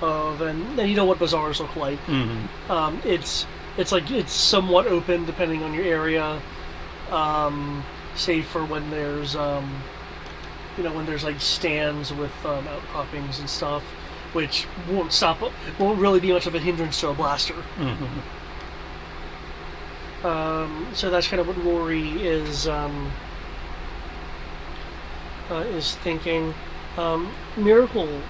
of, and you know what bazaars look like. Mm-hmm. It's somewhat open depending on your area, save for when there's when there's like stands with outcroppings and stuff, which won't really be much of a hindrance to a blaster. Mm-hmm. So that's kind of what Rory is thinking. Miracle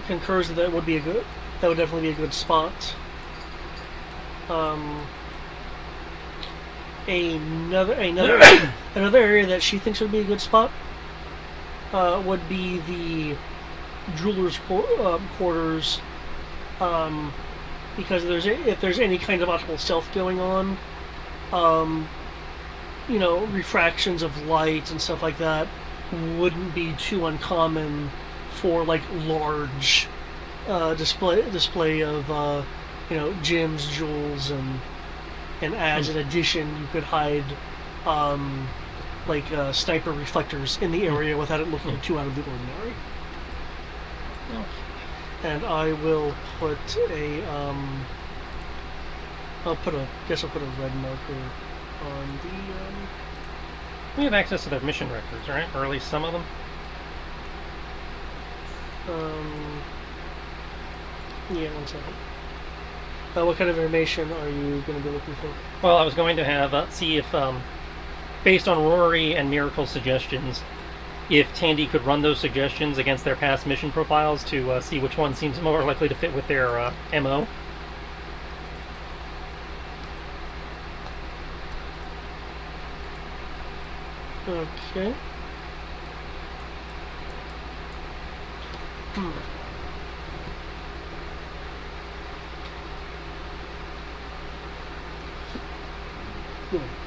concurs that would definitely be a good spot. Another area that she thinks would be a good spot would be the jeweler's quarters, because if there's any kind of optical stealth going on, refractions of light and stuff like that wouldn't be too uncommon for like large display of gems, jewels, and as an addition, you could hide sniper reflectors in the area without it looking too out of the ordinary. And I will put I'll put a red marker on the. We have access to their mission records, right? Or at least some of them. Yeah, 1 second. What kind of information are you going to be looking for? Well, I was going to have see if based on Rory and Miracle's suggestions, if Tandy could run those suggestions against their past mission profiles to see which one seems more likely to fit with their MO. Okay.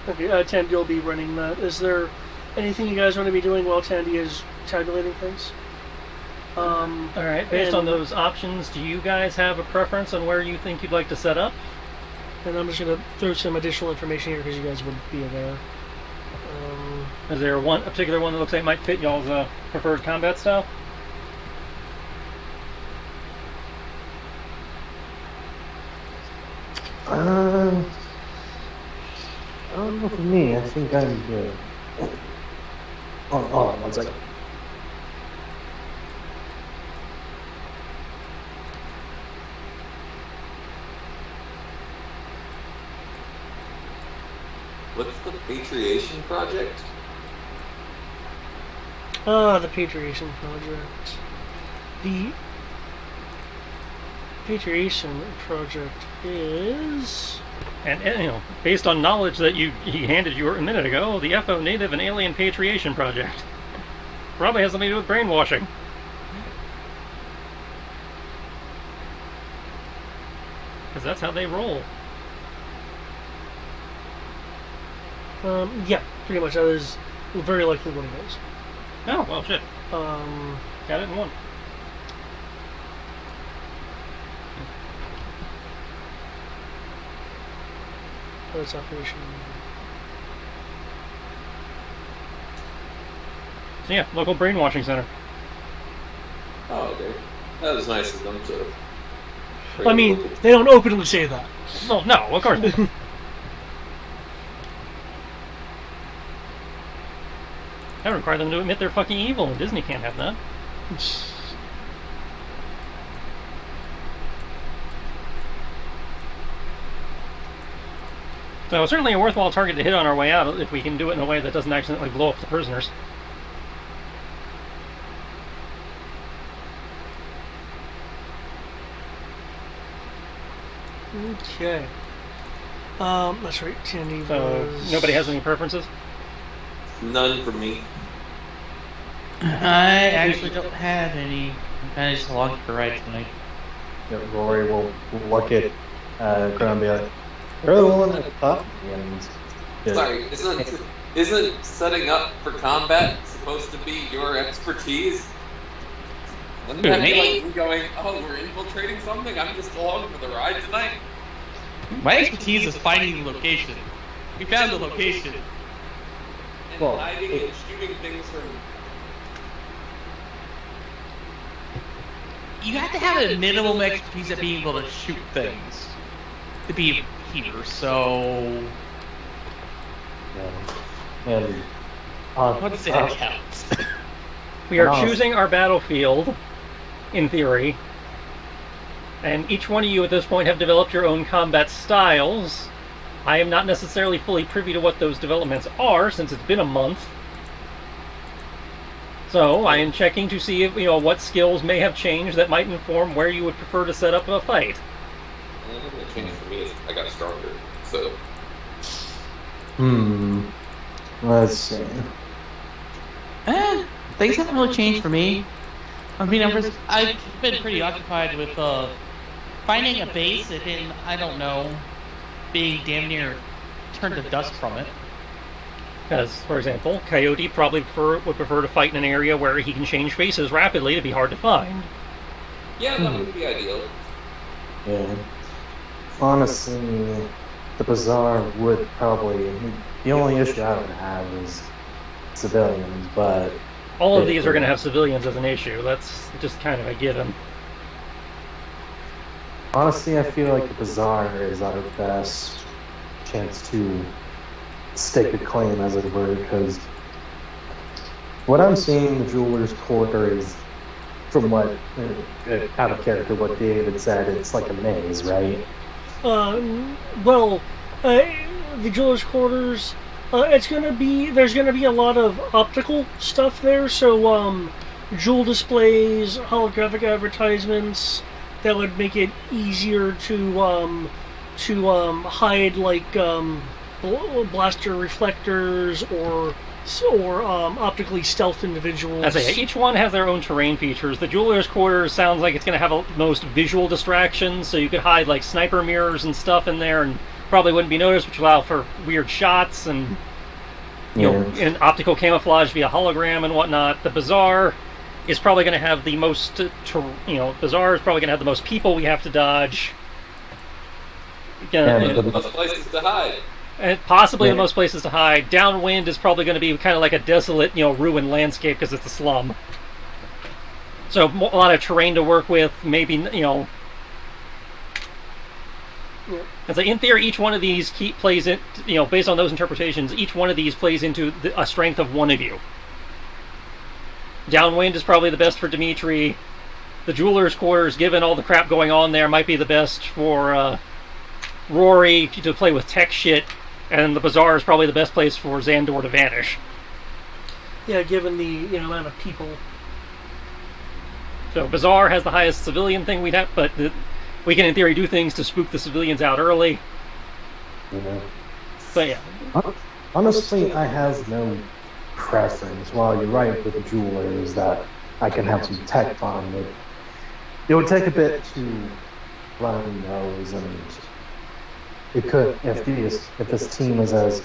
Okay, Tandy will be running that. Is there anything you guys want to be doing while Tandy is tabulating things? Alright, based on those options, do you guys have a preference on where you think you'd like to set up? And I'm just going to throw some additional information here because you guys would be aware. Is there a particular one that looks like it might fit y'all's preferred combat style? I don't know for me. I think I'm good. Hold on 1 second. What's the Patriation Project? The Patriation Project. The Patriation Project is... And based on knowledge that he handed you a minute ago, the FO Native and Alien Patriation Project probably has something to do with brainwashing. Because that's how they roll. Yeah, pretty much. That is very likely what it is. Oh, well, shit. Got it in one. That's Operation. So yeah, local brainwashing center. Oh, okay. That was nice of them to... I mean, they don't openly say that. Well, no, of course. That would require them to admit they're fucking evil, and Disney can't have that. So certainly a worthwhile target to hit on our way out if we can do it in a way that doesn't accidentally blow up the prisoners. Okay. That's right, Tandy So was... nobody has any preferences? None for me. I actually don't have any. I'm kind of just along for the ride tonight. Yeah, Rory will look at Crown and be like, "You're the one that taught me." And just, Sorry, isn't setting up for combat supposed to be your expertise? Wouldn't that be like me going, oh, we're infiltrating something? I'm just along for the ride tonight? My expertise is finding the location. We found the location. And Well, hiding and shooting things from... You have to have a minimum expertise at being able to shoot things to be here, so... and Let's say that counts. We are Wow. choosing our battlefield, in theory, and each one of you at this point have developed your own combat styles. I am not necessarily fully privy to what those developments are, since it's been a month. So I am checking to see if what skills may have changed that might inform where you would prefer to set up a fight. The change for me is I got stronger, so... Let's see. Things haven't really changed for me. I mean, I've been pretty occupied with finding a base and then, I don't know, being damn near turned to dust from it. Because, for example, Coyote probably would prefer to fight in an area where he can change faces rapidly to be hard to find. Yeah, that would be ideal. Yeah. Honestly, the Bazaar would probably... The only issue I would have is civilians, but... All of these are going to have civilians as an issue. That's just kind of a given. Honestly, I feel like the Bazaar is our best chance to stake a claim, as it were, because what I'm seeing in the Jeweler's Quarter is, from what, out of character, what David said, it's like a maze, right? the Jeweler's Quarters It's gonna be there's gonna be a lot of optical stuff there. So jewel displays, holographic advertisements that would make it easier to hide like blaster reflectors or optically stealth individuals. As I say, each one has their own terrain features. The jeweler's quarters sounds like it's going to have the most visual distractions, so you could hide like sniper mirrors and stuff in there, and probably wouldn't be noticed, which would allow for weird shots and and optical camouflage via hologram and whatnot. The bazaar is probably going to have the most, bazaar is probably going to have the most people we have to dodge. The most places to hide. And possibly the most places to hide. Downwind is probably going to be kind of like a desolate, ruined landscape because it's a slum. So a lot of terrain to work with. Maybe, And so in theory, each one of these plays in, based on those interpretations, each one of these plays into a strength of one of you. Downwind is probably the best for Dimitri. The jeweler's quarters, given all the crap going on there, might be the best for Rory to play with tech shit. And the bazaar is probably the best place for Xandor to vanish. Yeah, given the amount of people. So bazaar has the highest civilian thing we'd have, but we can in theory do things to spook the civilians out early. But yeah. Honestly, I have no preference. While you're right with the jewelers that I can have some tech fun, it would take a bit to run those and. It could, if this team is as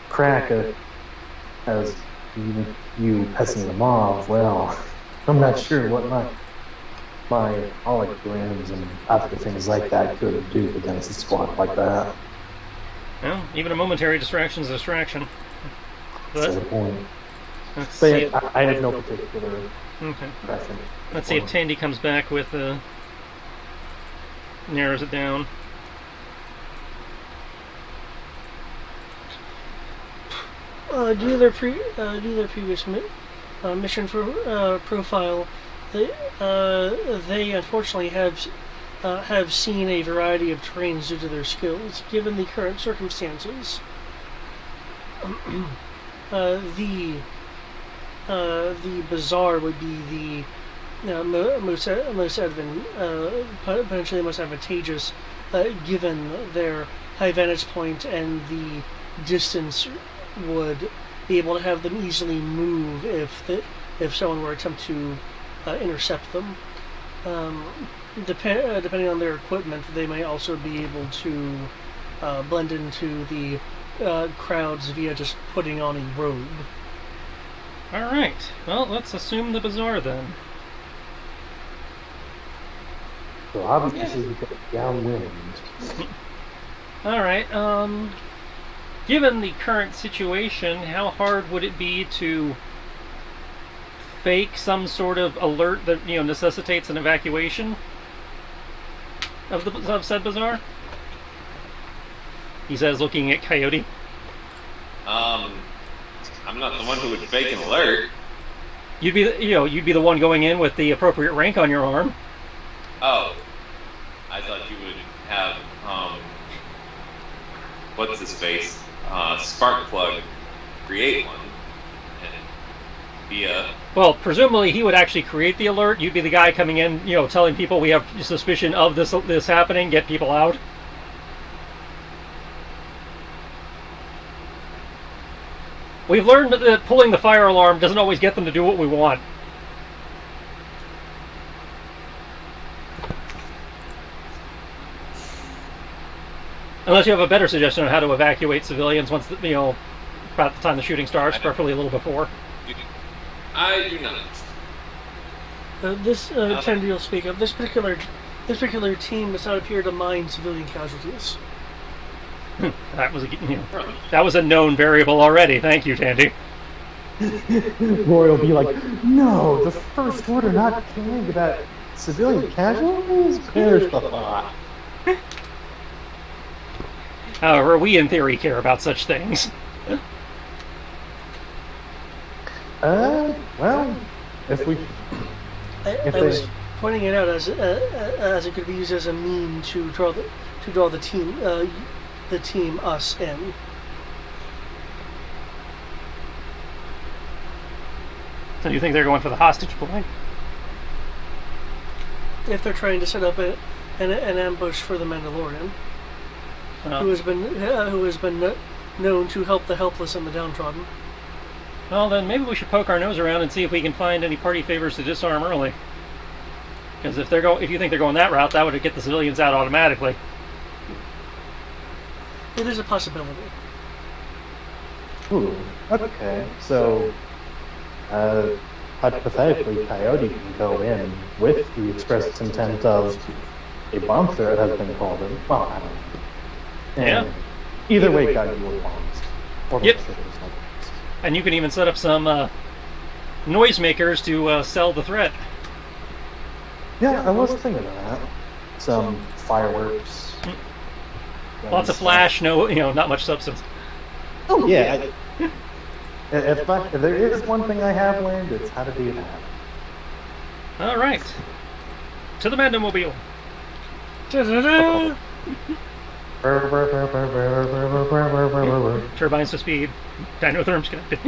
crack as you pissing them off, well, I'm not sure what my holograms and other things like that could do against a squad like that. Well, even a momentary distraction is a distraction. That's the point. I have no particular preference. Let's see if Tandy comes back with narrows it down. Due to their previous mission profile, they unfortunately have seen a variety of terrains due to their skills. Given the current circumstances, the bazaar would be the potentially most advantageous, given their high vantage point and the distance would be able to have them easily move if someone were to attempt to intercept them. Depending on their equipment, they may also be able to blend into the crowds via just putting on a robe. Alright, well, let's assume the bazaar then. So obviously we got downwind. Alright, given the current situation, how hard would it be to fake some sort of alert that necessitates an evacuation of said bazaar? He says, looking at Coyote. I'm not the one who would fake an alert. You'd be the one going in with the appropriate rank on your arm. Oh, I thought you would have what's his face? Sparkplug create one and be a. Well, presumably he would actually create the alert. You'd be the guy coming in, telling people we have suspicion of this happening, get people out. We've learned that pulling the fire alarm doesn't always get them to do what we want. Unless you have a better suggestion on how to evacuate civilians once, about the time the shooting starts, preferably a little before. I do not. This Tandy will speak of. This particular team does not appear to mind civilian casualties. That was a known variable already. Thank you, Tandy. Roy will be like, no, the First Order not caring about civilian casualties? Perish the thought. However, we in theory care about such things. Well, if we... I was pointing it out as it could be used as a mean to draw the team us in. So you think they're going for the hostage play? If they're trying to set up an ambush for the Mandalorian, who has been known to help the helpless and the downtrodden. Well, then maybe we should poke our nose around and see if we can find any party favors to disarm early. Because if you think they're going that route, that would get the civilians out automatically. It is a possibility. Ooh, okay. So, hypothetically, Coyote can go in with the express intent of a bomb threat has been called in. Well, I don't know. And either way, got you with bombs. Or Yep. And you can even set up some noisemakers to sell the threat. Yeah, I was thinking of that. Some fireworks. Lots of flash, not much substance. Oh yeah. If there is one thing I have learned, it's how to do that. All right. To the Mandomobile. Da-da-da! Turbines to speed. Dynotherms connected.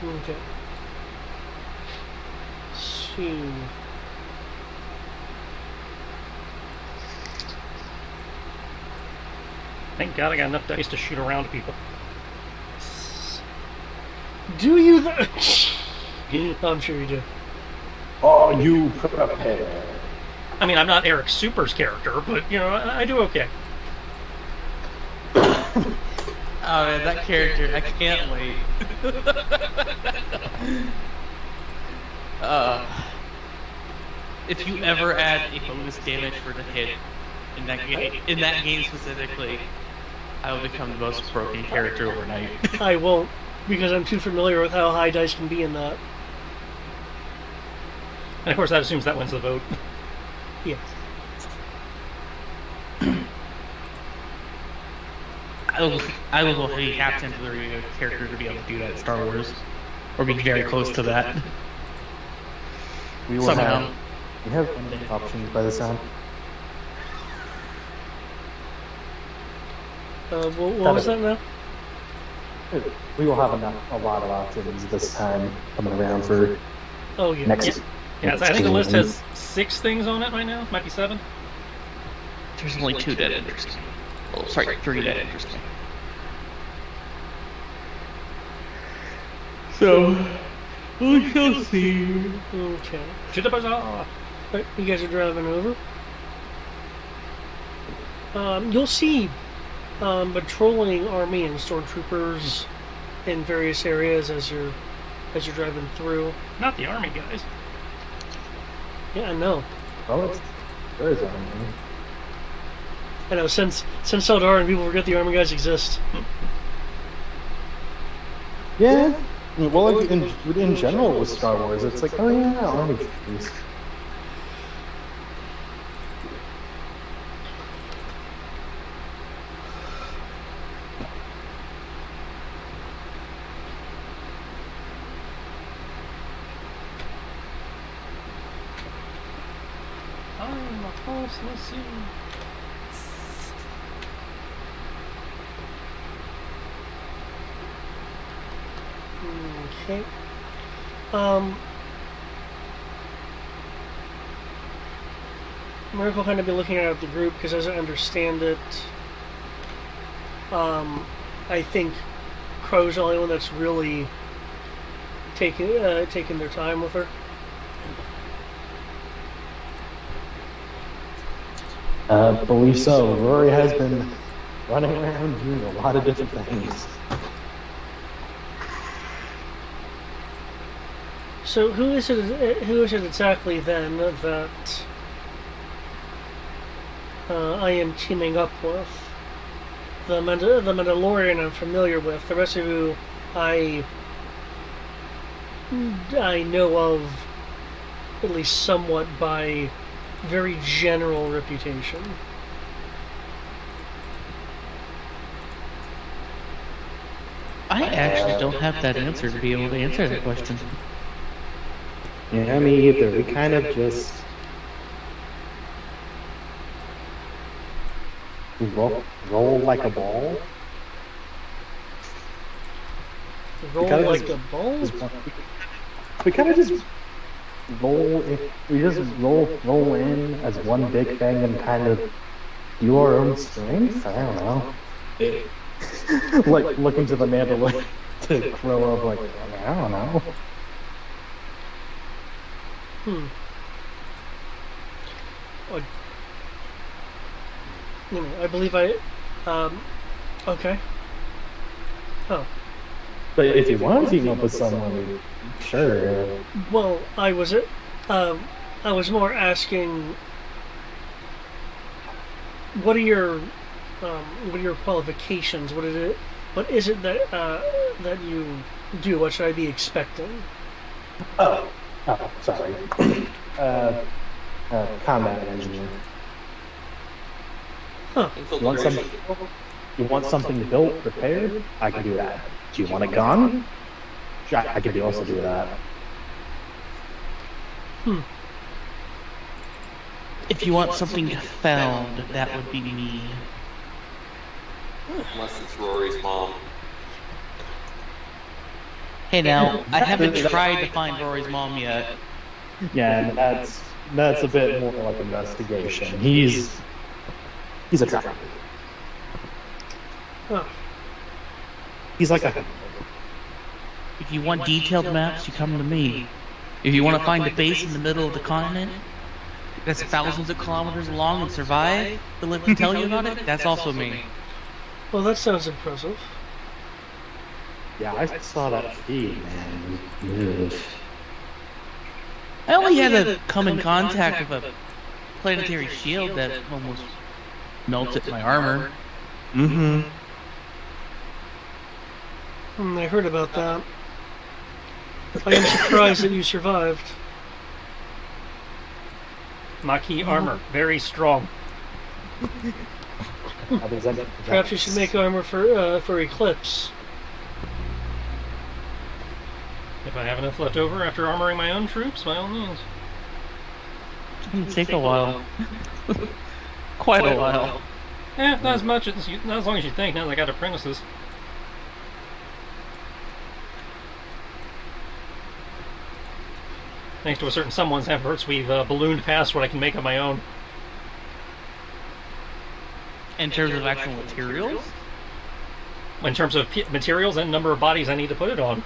Okay. So, Thank God I got enough dice to shoot around people. do you? I'm sure you do. Are you prepared? I mean, I'm not Eric Super's character, but, I do okay. Oh man, that character, I can't wait. If you ever add a bonus damage for the hit in that game specifically, I will become the most broken character overnight. I won't, because I'm too familiar with how high dice can be in that. And of course, that assumes that wins the vote. Yes. I will hopefully have temporary character to be able to do that in Star Wars, or be very close to that. We will Somehow. We have options by the sound. What was that now? We will have a lot of options this time coming around for Oh yeah. next. Yeah, so I think the list has 6 things on it right now. Might be 7. There's only 2 that interest me. Oh, sorry, 3 that interest me. So, we shall see. Okay. To the bazaar. Right, you guys are driving over. You'll see patrolling army and stormtroopers in various areas as you're driving through. Not the army guys. Yeah, I know. Oh, there is army. I know. Since Eldar and people forget the army guys exist. Yeah. Well, in general with Star Wars, it's like, oh yeah, army troops. I'm a houseless. Okay. Merrick will kind of be looking at the group because, as I understand it, I think Crow's the only one that's really taking their time with her. Believe so. Rory has been running around doing a lot of different things. So who is it exactly then that I am teaming up with? The Mandalorian I'm familiar with. The rest of you I know of at least somewhat by very general reputation. I actually don't have that answer to be able to answer that question. Yeah, me either. We kind of just roll like a ball. Roll Because like a ball? we kind of just roll. We just roll in as one big thing and kind of do our own strength. I don't know. Like looking to the mandolin to grow up. Like I don't know. Well, I believe I. Okay. Oh. But if you want to team up with someone, sure. Well, I was more asking, what are your qualifications? What is it that you do? What should I be expecting? Oh, sorry. Combat engineer. Huh. You want something built, repaired? I can do that. Do you want a gun? I could also do that. If you want something found, that would be me. Unless it's Rory's mom. Hey now, I haven't tried to find Rory's mom yet. Yeah, and that's a bit more like investigation. He's a tracker. Huh. He's like a. If you want detailed maps, you come to me. If you want to find a base in the middle of the continent that's thousands of kilometers long and survive to live and tell you about it, that's also me. Well, that sounds impressive. Yeah, I saw that feed, man. Ugh. I only had to come in contact with a planetary shield that almost melted my armor. Mm-hmm. I heard about that. I am surprised that you survived. Maquis armor, very strong. Perhaps you should make armor for Eclipse. If I have enough left over after armoring my own troops, by all means. It'll take a while. Quite a while. Not as much, not as long as you think, now that I got apprentices. Thanks to a certain someone's efforts, we've ballooned past what I can make on my own. In terms of actual materials? In terms of materials and number of bodies I need to put it on.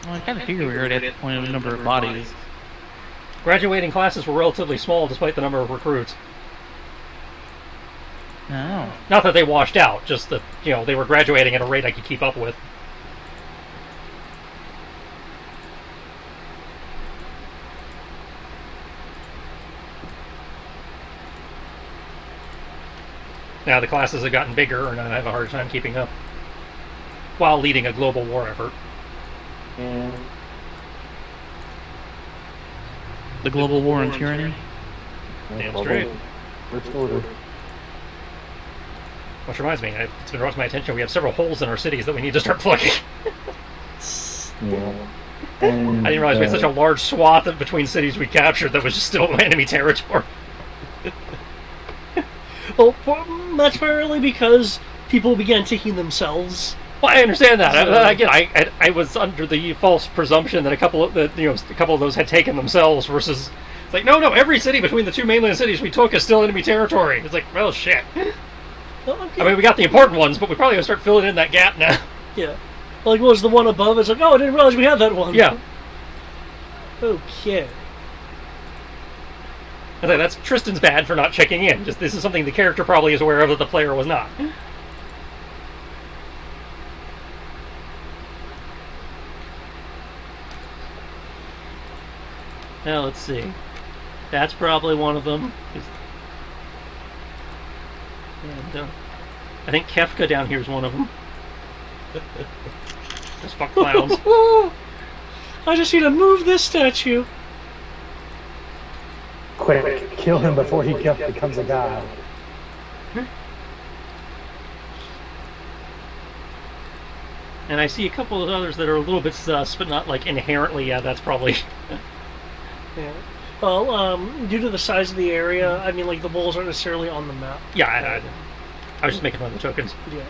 Well, I kind of figured we were at the point of the number of bodies. Graduating classes were relatively small despite the number of recruits. Oh. Not that they washed out, just that, they were graduating at a rate I could keep up with. Now the classes have gotten bigger, and I have a hard time keeping up. While leading a global war effort. Yeah. The global war on tyranny? Damn straight. First order. Which reminds me, it's been brought to my attention, we have several holes in our cities that we need to start plugging. Yeah. And, I didn't realize we had such a large swath between cities we captured that was just still enemy territory. Well, that's primarily because people began taking themselves. Well, I understand that. Again, I was under the false presumption that a couple of those had taken themselves. Versus, it's like no, every city between the two mainland cities we took is still enemy territory. It's like, well, shit. Well, okay. I mean, we got the important ones, but we probably gotta start filling in that gap now. Yeah. Like, what was the one above? It's like, oh, I didn't realize we had that one. Yeah. Okay. I think that's Tristan's bad for not checking in. Just this is something the character probably is aware of that the player was not. Now let's see. That's probably one of them. And I think Kefka down here is one of them. Just fuck clowns. I just need to move this statue. Quick, kill him before he becomes a god. And I see a couple of others that are a little bit sus, but not like inherently, yeah, that's probably... Yeah. Well, due to the size of the area, I mean, like, the wolves aren't necessarily on the map. Yeah, I was just making fun of the tokens. Yeah.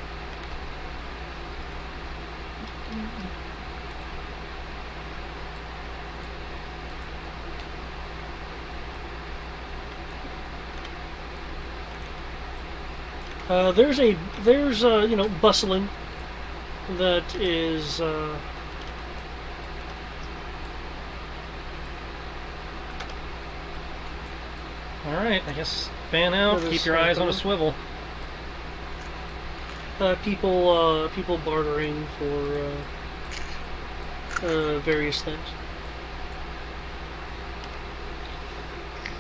There's bustling that is. All right, I guess fan out. Keep your eyes on a swivel. People bartering for various things.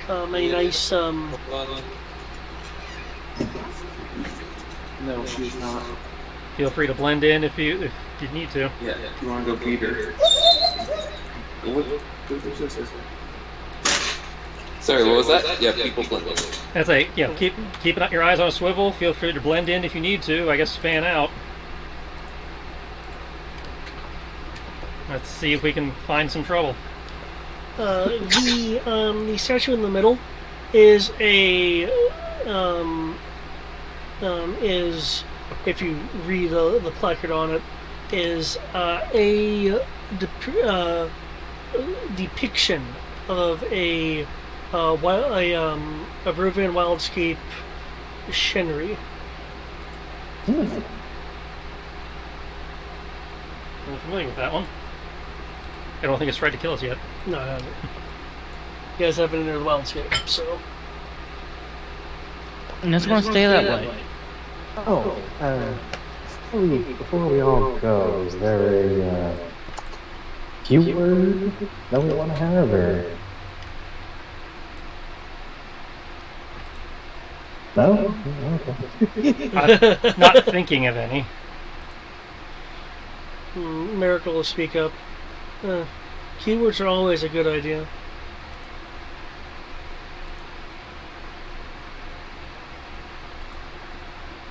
A nice Hold on. No, she's not. Feel free to blend in if you need to. Yeah. You want to go beat her? Sorry, what was that? Yeah, people blending. That's keep your eyes on a swivel. Feel free to blend in if you need to. I guess fan out. Let's see if we can find some trouble. The statue in the middle is is, if you read the placard on it, is a depiction of a Peruvian wildscape scenery. I'm familiar with that one. I don't think it's tried to kill us yet. No, I haven't. You guys haven't entered the wildscape, so. And it's going to stay that way. Oh, before we all go, is there a keyword that we want to have, or no? Okay. I'm not thinking of any. Miracle will speak up. Keywords are always a good idea.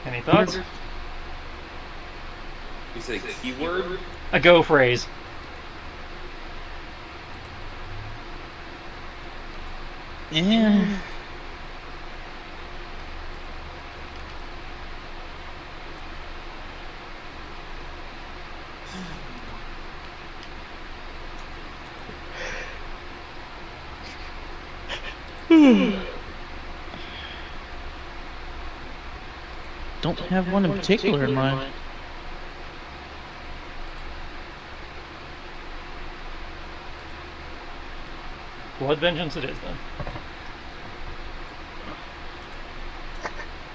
Any thoughts? You say keyword? A go phrase. Yeah. Don't have one in particular in mind. Blood vengeance it is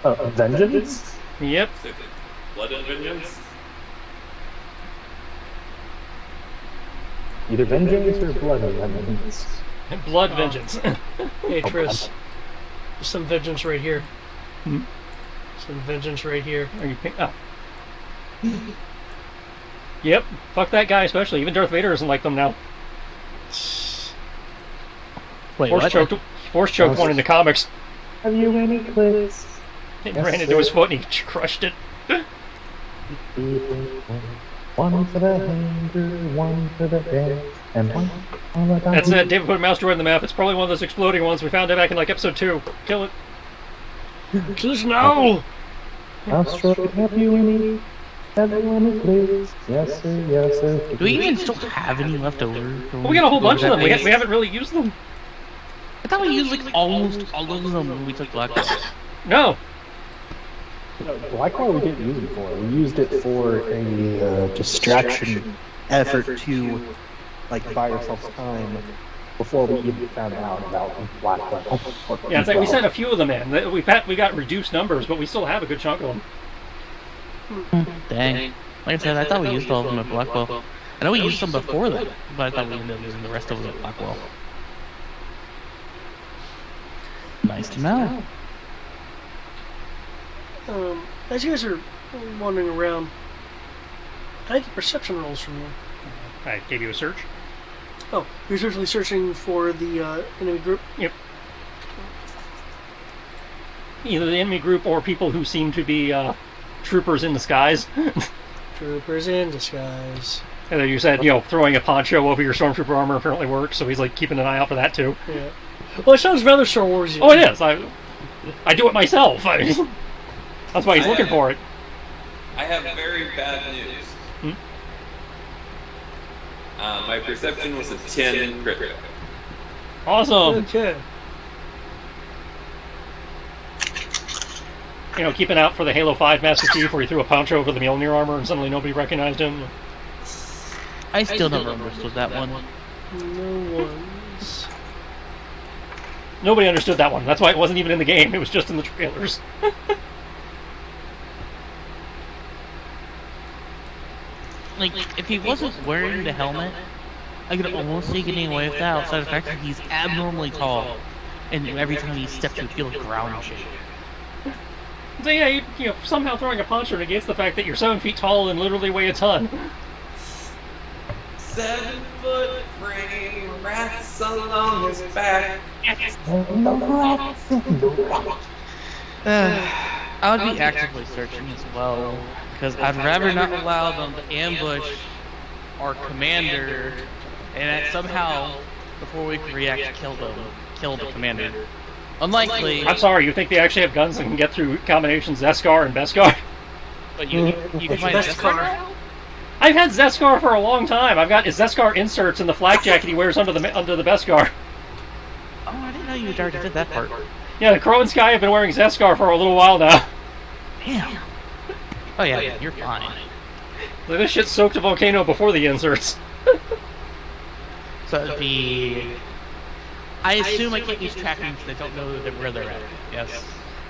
then. Vengeance? Yep. Blood and vengeance? Either vengeance or blood vengeance. Blood vengeance. Hey, Tris. There's some vengeance right here. Some vengeance right here. Are you pink? Oh. Yep. Fuck that guy especially. Even Darth Vader doesn't like them now. Wait, Force choked one in the comics. Have you any clicks? It Yes, ran into his sir. foot and he crushed it. One for the hanger, one for the bed, and one on the That's it. David put a mouse droid on the map. It's probably one of those exploding ones. We found it back in like episode 2. Kill it. Just now! Mouse droid, have you any? Have you any clicks? Yes, sir, yes, sir. Do we even still have any left over? Well, we got a whole bunch of them. We haven't really used them. I thought we used like almost all of them when we took Black Box. No. Blackwell we didn't use it for. We used it for a distraction effort to like buy ourselves time before we even found out about Blackwell. Yeah, it's like we sent a few of them in. We got reduced numbers, but we still have a good chunk of them. Dang. Like I said, I thought we used all of them at Blackwell. I know we used some before that, but I thought we ended up using the rest of them at Blackwell. Nice to know. As you guys are wandering around, I get perception rolls from you. I gave you a search. Oh, you're usually searching for the enemy group? Yep. Either the enemy group or people who seem to be troopers in disguise. Troopers in disguise. And then you said, throwing a poncho over your stormtrooper armor apparently works, so he's like keeping an eye out for that too. Yeah. Well, it sounds rather Star Wars-y. Oh, it is. I do it myself. That's why he's looking for it. I have very bad news. My perception was a 10 crit. Awesome. Okay. keeping out for the Halo 5 Master Chief where he threw a poncho over the Mjolnir armor and suddenly nobody recognized him. I still never understood that one. No one's. Nobody understood that one. That's why it wasn't even in the game. It was just in the trailers. Like, if he wasn't wearing the helmet, I could almost see getting away with that outside of the fact that he's abnormally tall. And every time he steps, you feel the ground shake. So yeah, somehow throwing a poncho negates the fact that you're 7 feet tall and literally weigh a ton. 7 foot frame, rats along his back. I would be actively searching as well, because I'd rather not allow them to ambush our commander, and that somehow, before we can react, kill the commander. Unlikely. I'm sorry, you think they actually have guns that can get through combinations Zeskar and Beskar? But you can find Zeskar. I've had Zeskar for a long time. I've got his Zeskar inserts in the flak jacket he wears under the Beskar. Oh, I didn't know you already did that part. Yeah, the Crow and Sky have been wearing Zeskar for a little while now. Damn. Oh yeah, you're fine. Like, this shit soaked a volcano before the inserts. So it'd be... I assume I can't use tracking because I don't know where they're at. Yes.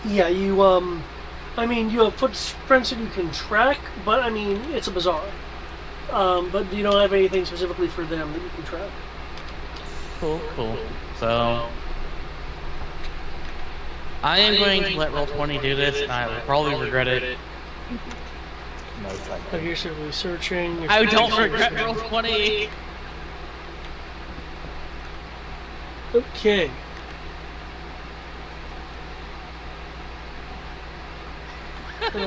Yeah, you I mean, you have footprints that you can track, but I mean, it's a bazaar. But you don't have anything specifically for them that you can track. Cool. So I am going to let Roll20 do this, and I will probably regret it. No, it's like Like you're simply searching. I don't regret Roll20. Okay. Okay.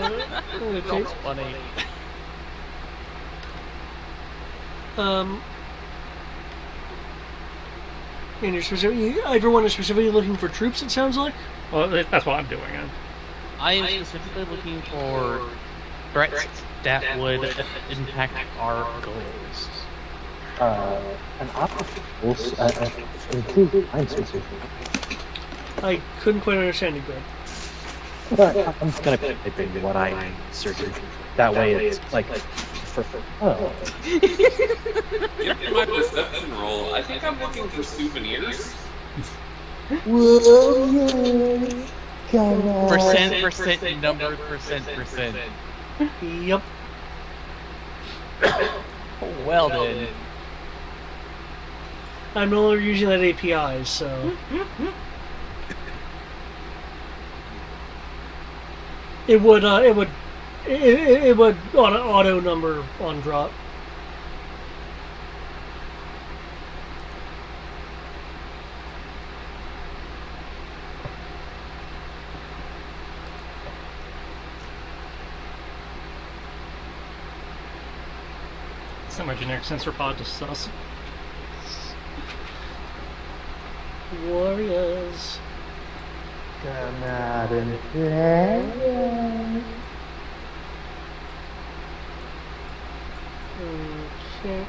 Roll20. And everyone is specifically looking for troops, it sounds like? Well, that's what I'm doing. I am specifically looking for threats that would impact our goals. an obstacle include time specific. I couldn't quite understand it, Greg. But I'm gonna type in what I'm searching. That way it's like for oh. In my perception roll, I think I'm looking for souvenirs. Whoa, yeah. Come on. Percent, number, percent. Yep. Well then. I'm no longer using that API, so... It would auto number on drop. Send my generic sensor pod to sus. Warriors. Come out and play. Okay.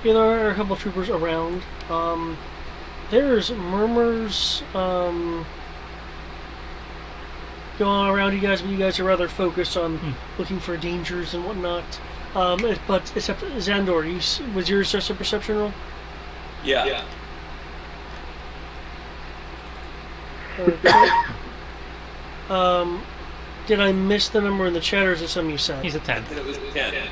Yeah, there are a couple of troopers around. There's murmurs going on around you guys, but you guys are rather focused on looking for dangers and whatnot. But except Xandor, was yours just a perception roll? Yeah. Okay. Did I miss the number in the chat, or is it something you said? He's a 10. It was 10.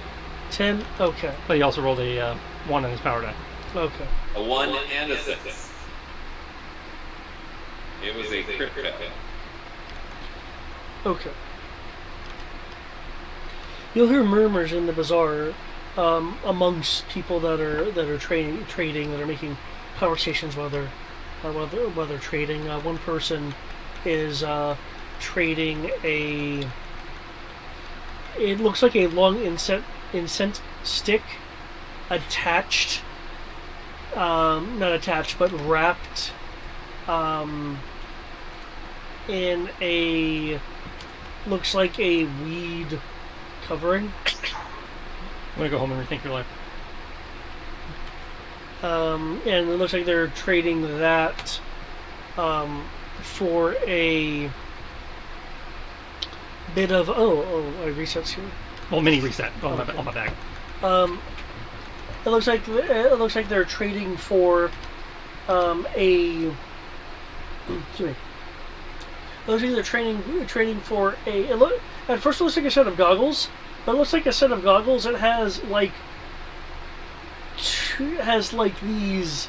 10? Okay. But he also rolled a 1 on his power die. Okay. A 1 and a 6. It was a crit fail. Okay. You'll hear murmurs in the bazaar amongst people that are trading, that are making conversations while they're trading. One person is trading a. It looks like a long incense stick, attached, not attached, but wrapped in a. Looks like a weed covering. I'm gonna go home and rethink your life. and it looks like they're trading that for a bit of I resets here. Well, mini reset on Okay. my bag. It looks like they're trading for a. Excuse me. It looks like they're trading for a. At first, it looks like a set of goggles, but it looks like a set of goggles that has these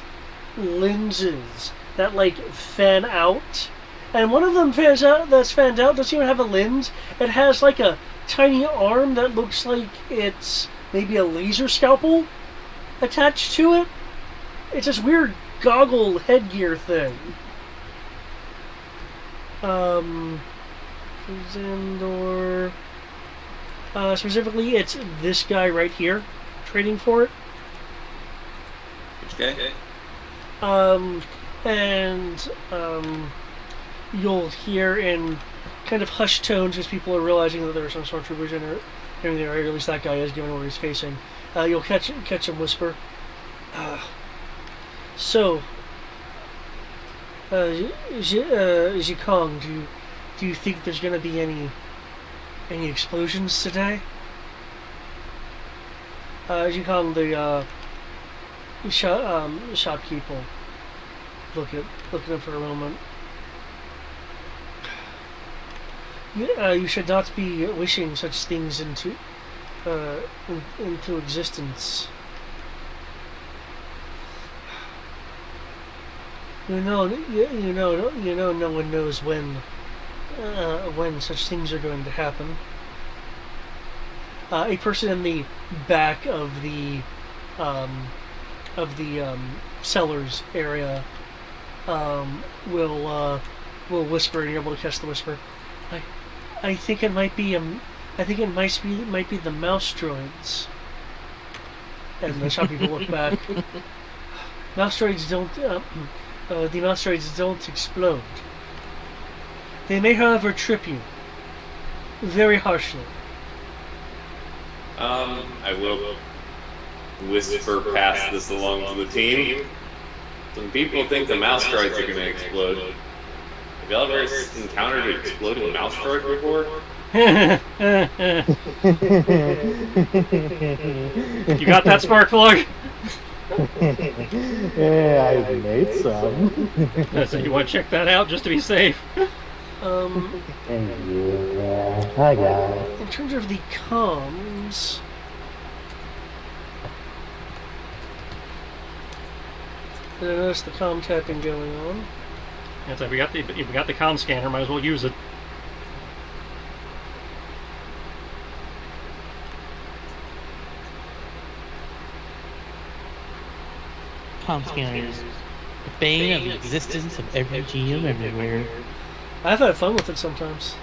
lenses that fan out, and one of them fans out doesn't even have a lens. It has like a tiny arm that looks like it's maybe a laser scalpel attached to it. It's this weird goggle headgear thing. Zandor. Specifically, it's this guy right here trading for it. Which guy? You'll hear in kind of hushed tones as people are realizing that there are some stormtroopers in the area, or at least that guy is, given where he's facing. You'll catch him whisper. Zhikong, do you think there's going to be any explosions today? Zhikong, the shopkeeper, look at him for a moment. You should not be wishing such things into existence. No one knows when such things are going to happen. A person in the back of the cellars area will whisper, and you're able to catch the whisper. I think it might be the mouse droids. And the shopkeeper look back. Mouse droids don't. The mouse droids don't explode. They may, however, trip you very harshly. I will whisper pass this along to the team. Some people think the mouse droids are going to explode. Have y'all ever encountered an exploding mouse droid before? You got that, spark plug? Yeah, I made some. So you want to check that out just to be safe? Yeah, I got it. In terms of the comms, I noticed the comm tapping going on. Yeah, so we got the comm scanner. Might as well use it. Comm scanners. The bane of the existence of every GM everywhere. I've had fun with it sometimes.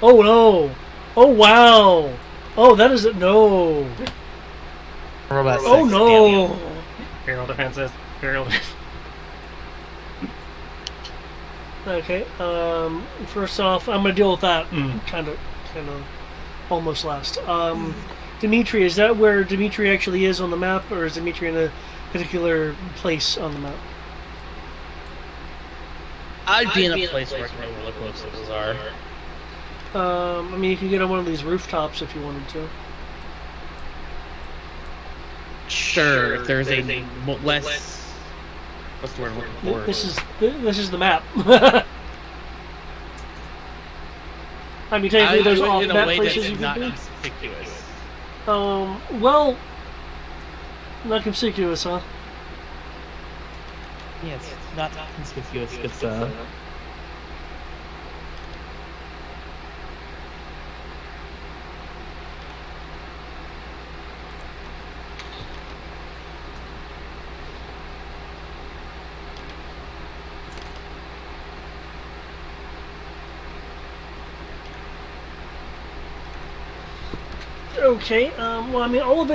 Oh no! Oh wow! Oh, that is it. No! Robot Oh sex, no! Aerial defenses. Aerial defense. Okay. First off, I'm gonna deal with that. Kind of, almost last. Dimitri, is that where Dimitri actually is on the map, or is Dimitri in a particular place on the map? I'd be in a place where I can know where the closest are. I mean, you can get on one of these rooftops if you wanted to. Sure, if there's a less... What's the word I'm looking for? This is the map. I mean, technically, there's I off in a map way places that's you not can be. conspicuous. Well, not conspicuous, huh? Yes, not conspicuous, because, Okay. Well, I mean, all of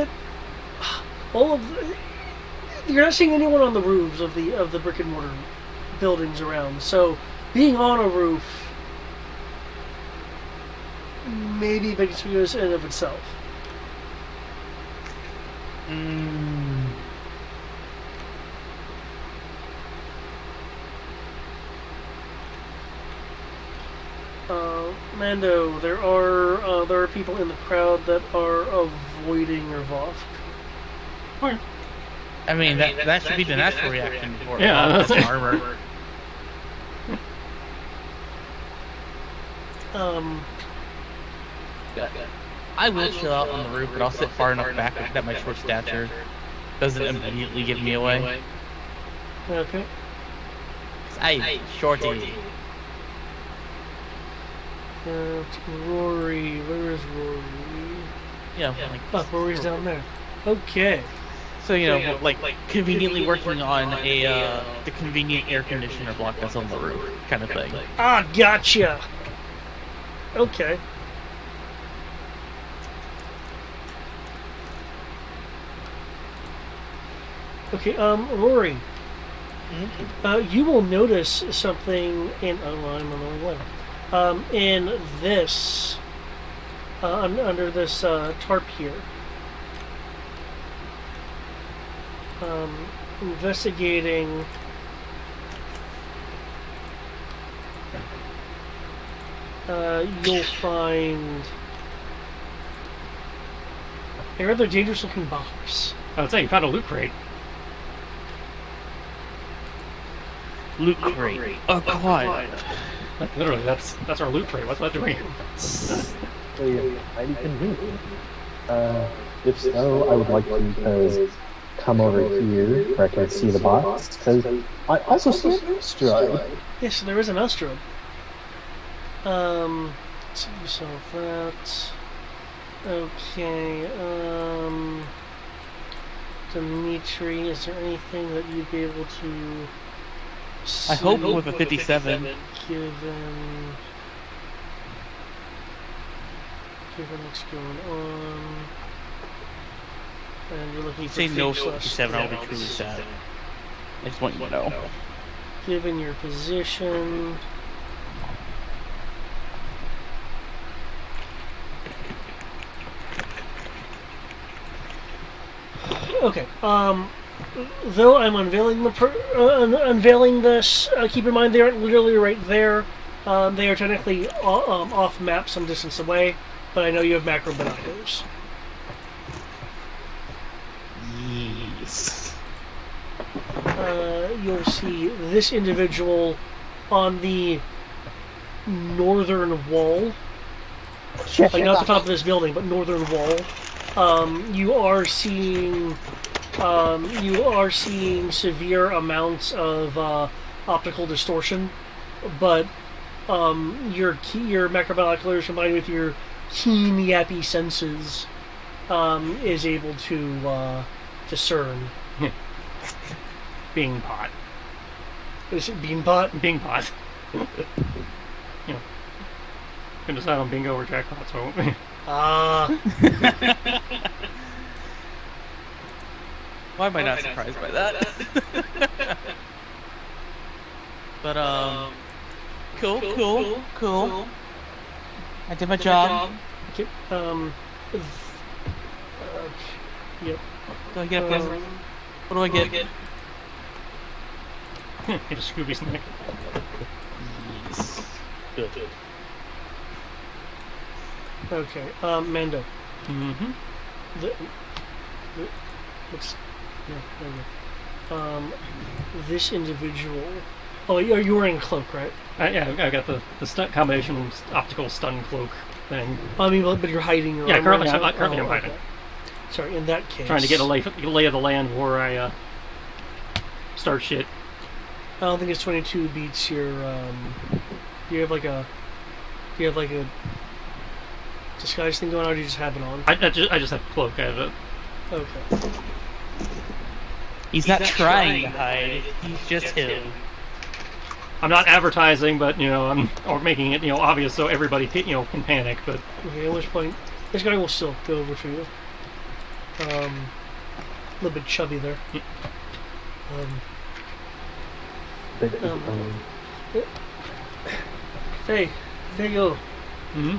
you're not seeing anyone on the roofs of the brick and mortar buildings around. So, being on a roof may be conspicuous in and of itself. Mando, there are people in the crowd that are avoiding Revolve. Okay. I mean, that should be the natural reaction for Yeah. that's armor. I will chill out on the roof, but I'll sit far enough back that my short stature doesn't immediately give me away. Okay. I shorty. Rory, where is Rory? Yeah, like, Oh, Rory's down there. Okay. so like conveniently working on the convenient air conditioner block that's on the roof, kind of thing. Ah, gotcha. Okay. Okay, Rory. You will notice something in. Oh, well, I'm on the wrong one. In this, under this tarp here. Investigating. You'll find a rather dangerous-looking box. I would say you found a loot crate. Loot crate. Oh god. Like, literally, that's our loot crate. What's that doing? Mighty convenient. If so, I would like to come over here where I can see the box, because I also see an asteroid. Yes, there is an asteroid. So that. Okay, Dimitri, is there anything that you'd be able to see? I hope with a 57. Given what's going on. And you're looking for Say no fake 57, I'll be suspects. truly sad. I just want you to know. Given your position. Okay. Though I'm unveiling unveiling this, keep in mind they aren't literally right there. They are technically off map, some distance away. But I know you have macro binoculars. Yes. You'll see this individual on the northern wall. Like not the top of this building, but northern wall. You are seeing severe amounts of optical distortion, but your macro binoculars combined with your keen yappy senses is able to discern. Bing pot. Is it bean pot? Bing pot. You know, can decide on bingo or jackpot, so. Why am I not surprised by that? But cool. I did my job. Okay, yep. Do I get a present? What do I get? Get a Scooby snack. Yes. Good. Okay, Mando. Mm-hmm. What's... No, there we go. This individual... Oh, you're wearing a cloak, right? Yeah, I got the stunt combination optical stun cloak thing. I mean, but you're hiding your Yeah, armor currently and I'm stuff? I'm hiding. Okay. Sorry, in that case... Trying to get a lay of the land before I start shit. I don't think it's 22 beats your, Do you have like a disguise thing going on, or do you just have it on? I just have a cloak. I have a... Okay. He's not trying to hide. He's just him. I'm not advertising, but or making it obvious so everybody can panic. But Okay, at which point, this guy will still go over to you. A little bit chubby there. Hey, there you go. mm-hmm.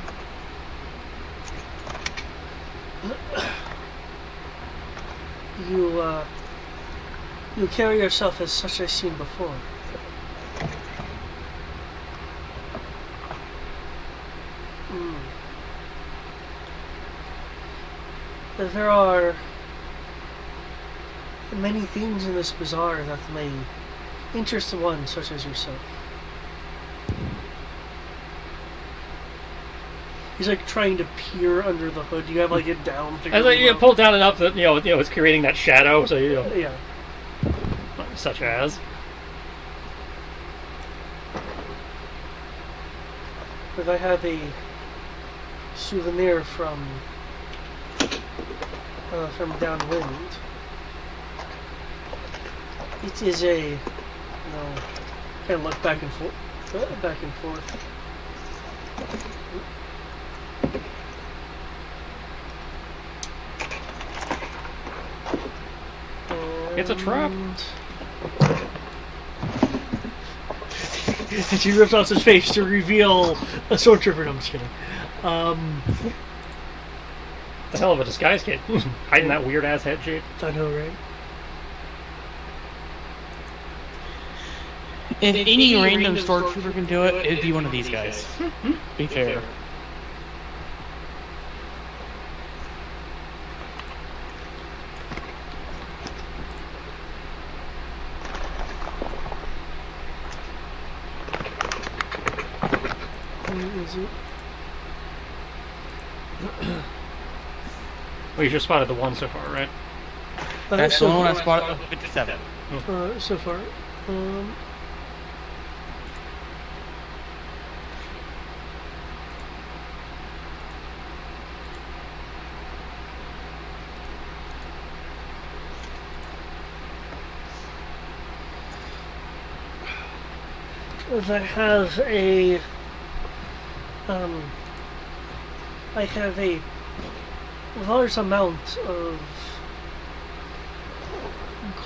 You carry yourself as such I've seen before. there are many things in this bazaar that may interest one such as yourself. He's like trying to peer under the hood. You have like it down. As you pull down enough that it's creating that shadow. So Yeah. such as. If I have a souvenir from downwind, it is a kind of look back and forth. It's a trap. And she rips off his face to reveal a stormtrooper. No, I'm just kidding. The hell of a disguise kit. Hiding that weird ass head shape. I know, right? If any random stormtrooper can do it, it'd be one of these guys. Be fair. Is it? Well, you just spotted the one so far, right? That's so the one I far, spotted 57. so far. I have a large amount of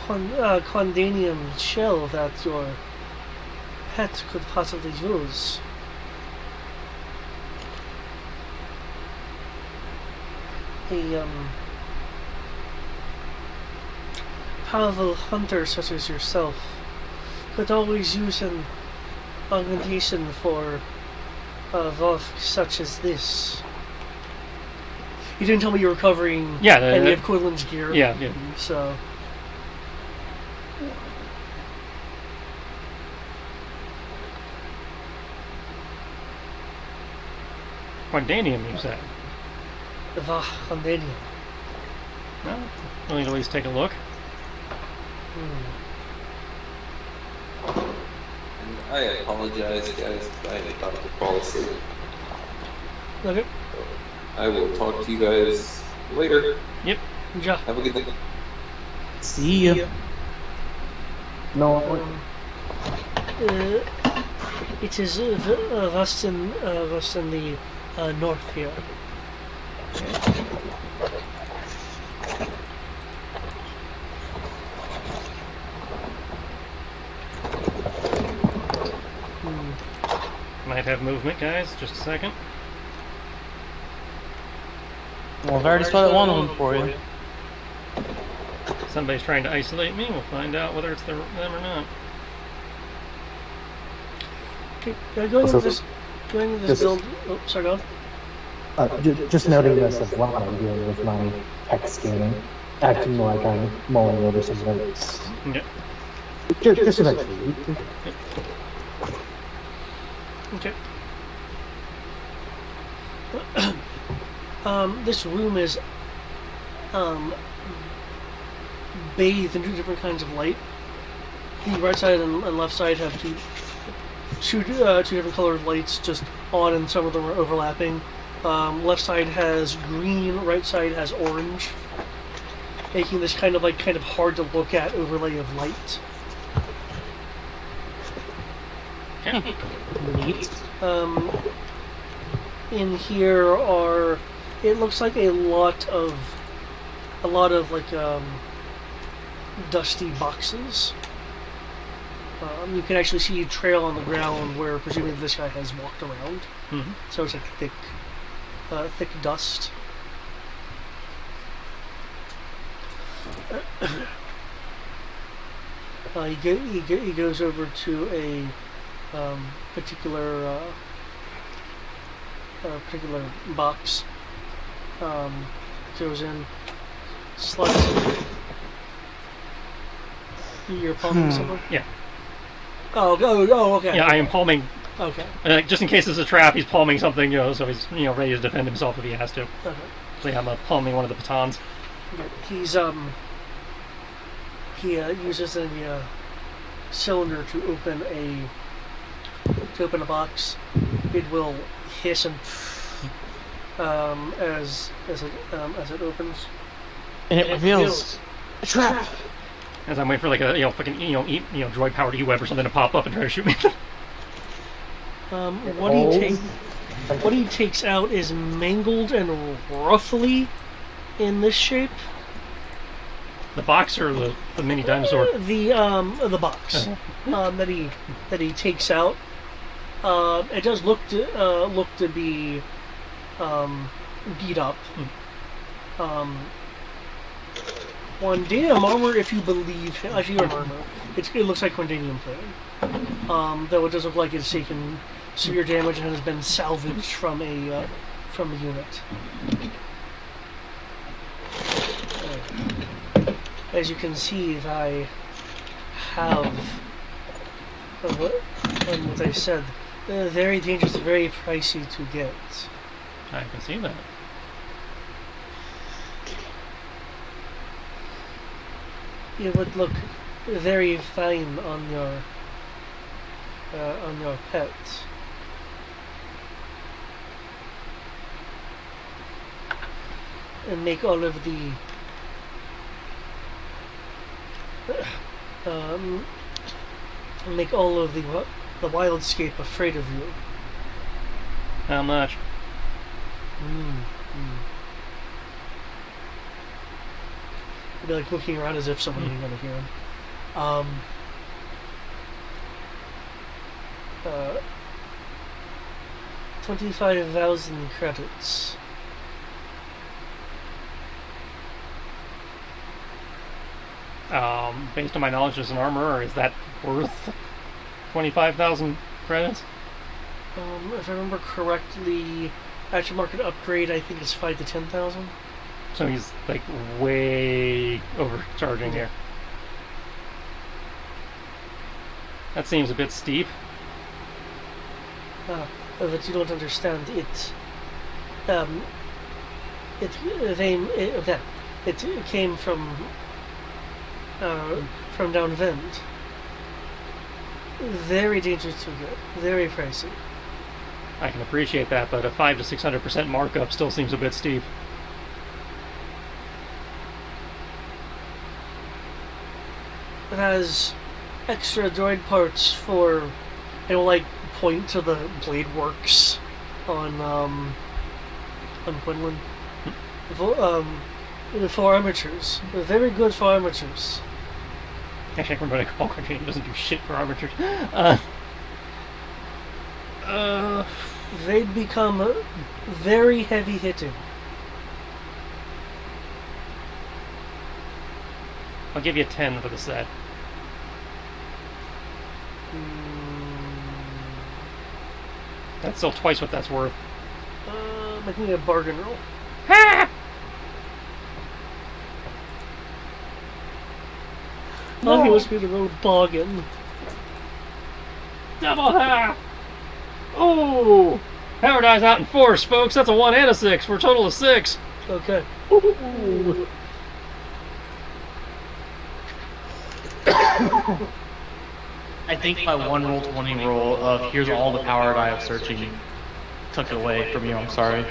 condanium shell that your pet could possibly use. A powerful hunter such as yourself could always use an augmentation for a Volk such as this. You didn't tell me you were covering any of Quinlan's gear. Yeah. So. Condanium, you said? Condanium. Well, we'll at least take a look. I apologize, guys. I am about to fall asleep. Okay. I will talk to you guys later. Yep. Ja. Have a good day. See ya. No, It is vast in the north here. Might have movement, guys. Just a second. Well, I've already spotted one of them for you. Somebody's trying to isolate me. We'll find out whether it's them or not. Okay, going into this build. Oh, sorry, go on. just noting this as well, I'm doing with my tech scanning, acting like I'm mulling over some notes. Yeah. Just eventually. Okay. This room is bathed in two different kinds of light. The right side and left side have two different colored lights just on, and some of them are overlapping. Left side has green, right side has orange, making this kind of hard to look at overlay of light. Neat. In here are, it looks like a lot of dusty boxes. You can actually see a trail on the ground where presumably this guy has walked around. Mm-hmm. So it's like thick dust. He goes over to a particular box. Goes in, slugs. You're palming someone? Yeah. Okay. Yeah, I am palming. Okay. Just in case it's a trap, he's palming something, so he's ready to defend himself if he has to. Okay. So yeah, I'm palming one of the batons. He's he uses a cylinder to open a box. It will hiss and as it opens. And it reveals a trap. As I'm waiting for like a fucking droid powered E-web or something to pop up and try to shoot me. What he takes out is mangled and roughly in this shape. The box or the mini dinosaur? The box that he takes out. It does look to be beat up. Quandanium armor, if you believe. Actually, you're an armor. It looks like Quandanium plating. Though it does look like it's taken severe damage and has been salvaged from a unit. As you can see, I have, what I said, very dangerous, very pricey to get. I can see that. It would look very fine on your pet. And make all of the the wildscape afraid of you. How much? He'd be like looking around as if someone ain't gonna hear him. 25,000 credits. Based on my knowledge as an armorer, is that worth 25,000 credits? If I remember correctly, aftermarket upgrade, I think it's 5 to 10,000. So he's like way overcharging here. That seems a bit steep. But you don't understand it. It came from down vent. Very dangerous to get. Very pricey. I can appreciate that, but a 500 to 600% markup still seems a bit steep. It has extra droid parts for. It will like point to the blade works on Quinlan. For armatures. Very good for armatures. Actually, I remember that Call Quinlan doesn't do shit for armatures. They'd become very heavy hitting. I'll give you 10 for the set. That's still twice what that's worth. Make me a bargain roll. Oh, he wants me to roll bargain. Double half! Oh! Power die's out in force, folks. That's a 1 and a 6 for a total of 6. Okay. Ooh. I think my one roll 20 roll of here's all the power die of searching took it away from you. I'm sorry.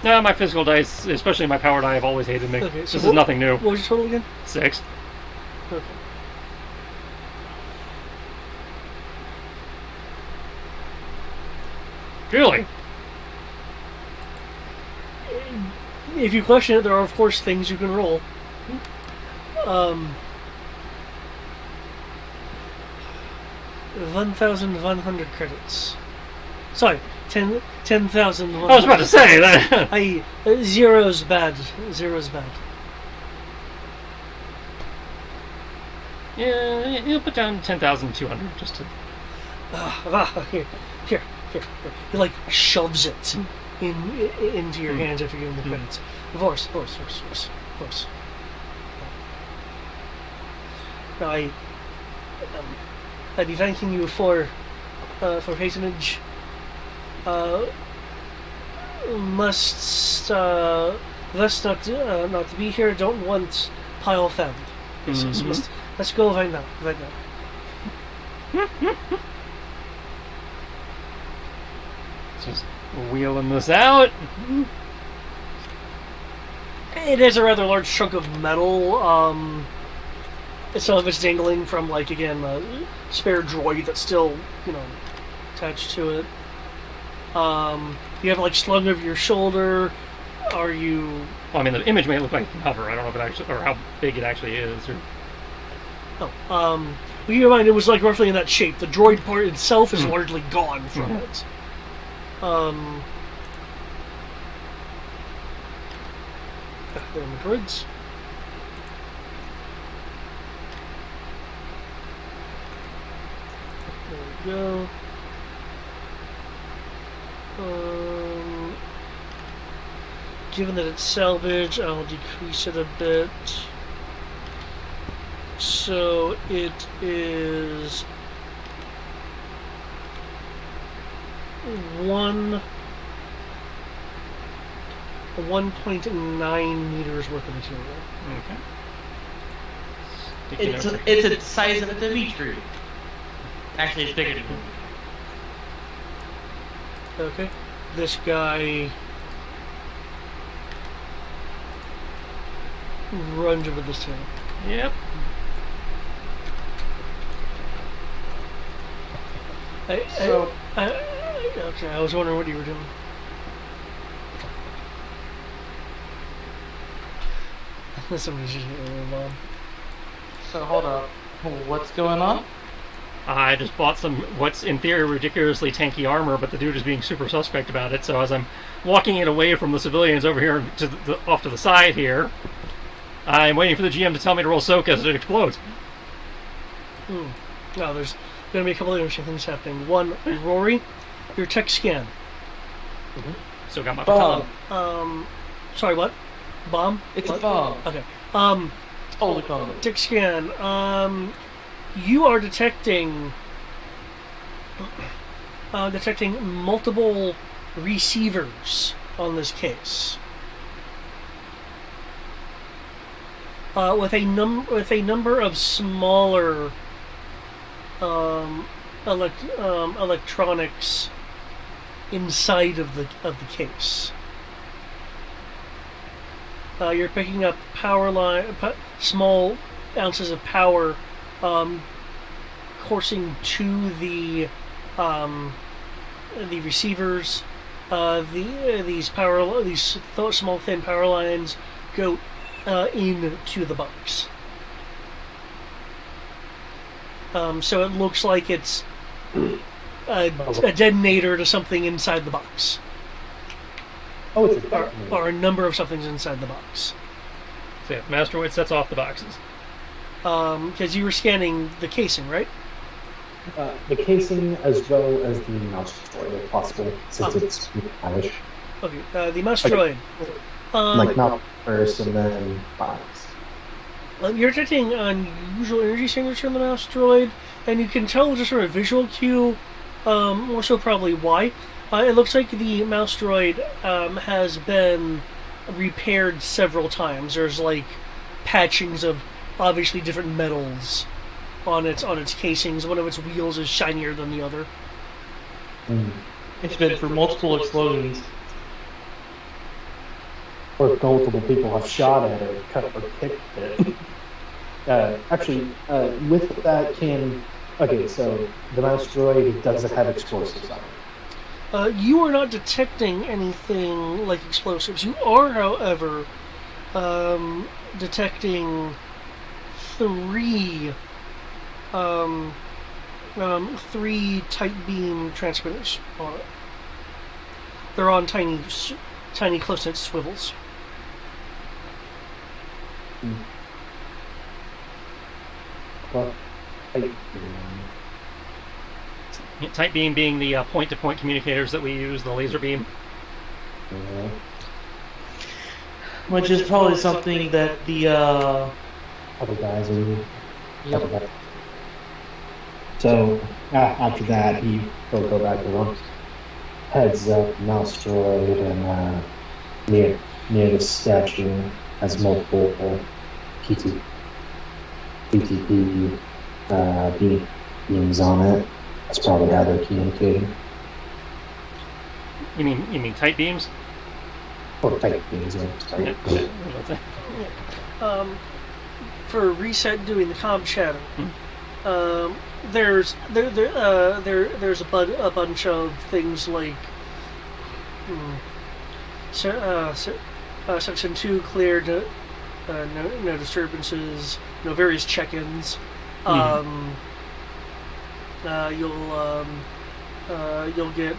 No, my physical dice, especially my power die, have always hated me. Okay, so this is nothing new. What was your total again? 6. Okay. Really? If you question it, there are of course things you can roll. 1,100 credits. Sorry, 10,000. I was about to say that. Zero's bad. Zero's bad. Yeah, you'll put down 10,200 just to. Here. He like shoves it into your hands after giving the credits. Force. course. Now, I'd be thanking you for patronage. Must not to be here. Don't want pile found. Let's go right now. Just wheeling this out. It is a rather large chunk of metal. Some of it's dangling from, like, again, a spare droid that's still, attached to it. You have it, like, slung over your shoulder. Are you... Well, I mean, the image may look like it can hover. I don't know if it actually, or how big it actually is. Or... well, keep in mind, it was, like, roughly in that shape. The droid part itself is largely gone from it. There are the droids. There we go. Given that it's salvage, I'll decrease it a bit. So it is 1.9 meters worth of material. Okay. It's the size of a Dimitri. Actually, it's bigger than me. Okay. This guy runs over this tail. Yep. Okay, I was wondering what you were doing. Somebody's just hitting a bomb. So hold up. What's going on? I just bought some, what's in theory ridiculously tanky armor, but the dude is being super suspect about it. So as I'm walking it away from the civilians over here to off to the side here, I'm waiting for the GM to tell me to roll soak as it explodes. Now there's going to be a couple of interesting things happening. One, Rory, your tech scan. So got my Bomb. Sorry, what? Bomb? It's what? a bomb. Okay. Totally bomb. Tech scan. You are detecting multiple receivers on this case, with a number of smaller electronics inside of the case. You're picking up power line, small ounces of power. Coursing to the receivers. These small thin power lines go into the box. So it looks like it's a detonator to something inside the box. Oh, it's a detonator. Or a number of somethings inside the box. So yeah, Master Droid sets off the boxes. Because you were scanning the casing, right? The casing as well as the mouse droid, if possible, since it's Irish. Okay, the mouse droid. Like mouth first and then box. You're detecting unusual energy signature in the mouse droid, and you can tell just from a visual cue, more so probably why. It looks like the mouse droid has been repaired several times. There's like patchings of obviously different metals on its casings. One of its wheels is shinier than the other. It's been through multiple explosions. Or if multiple people have shot at it, cut or kicked it. With that okay, so the mouse droid doesn't have explosives on it. You are not detecting anything like explosives. You are, however, detecting three tight beam transmitters on it. They're on tiny close-knit swivels. Well, Tight beam being the point-to-point communicators that we use, the laser beam. Which is probably something that the Other guys are. Other guys. So after that, he'll go back to one. Heads up, mouse droid, and near the statue has multiple PT, PTP beams on it. That's probably how they're communicating. You mean tight beams? Or tight beams, yeah. Sorry. For reset doing the comm chatter, there's a bunch of things like section 2 cleared, no disturbances, various check-ins. You'll get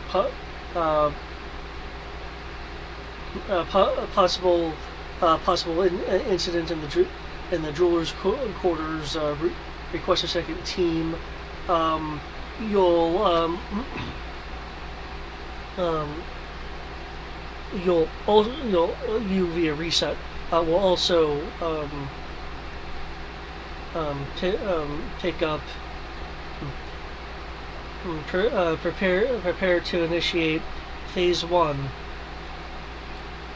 possible incident in the jeweler's quarters. Request a second team. You'll via reset will also pick up. Prepare to initiate phase 1.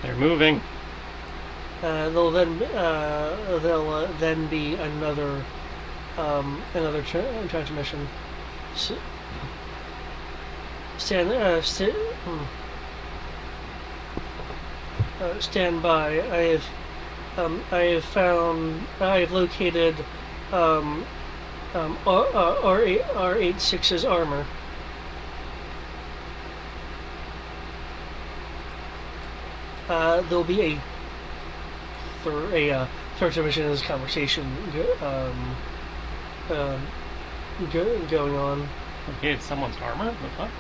They're moving. There'll then be another transmission. Stand by. I have located R86's armor. There'll be a third transmission in this conversation going on. Okay, it's someone's armor? What the fuck?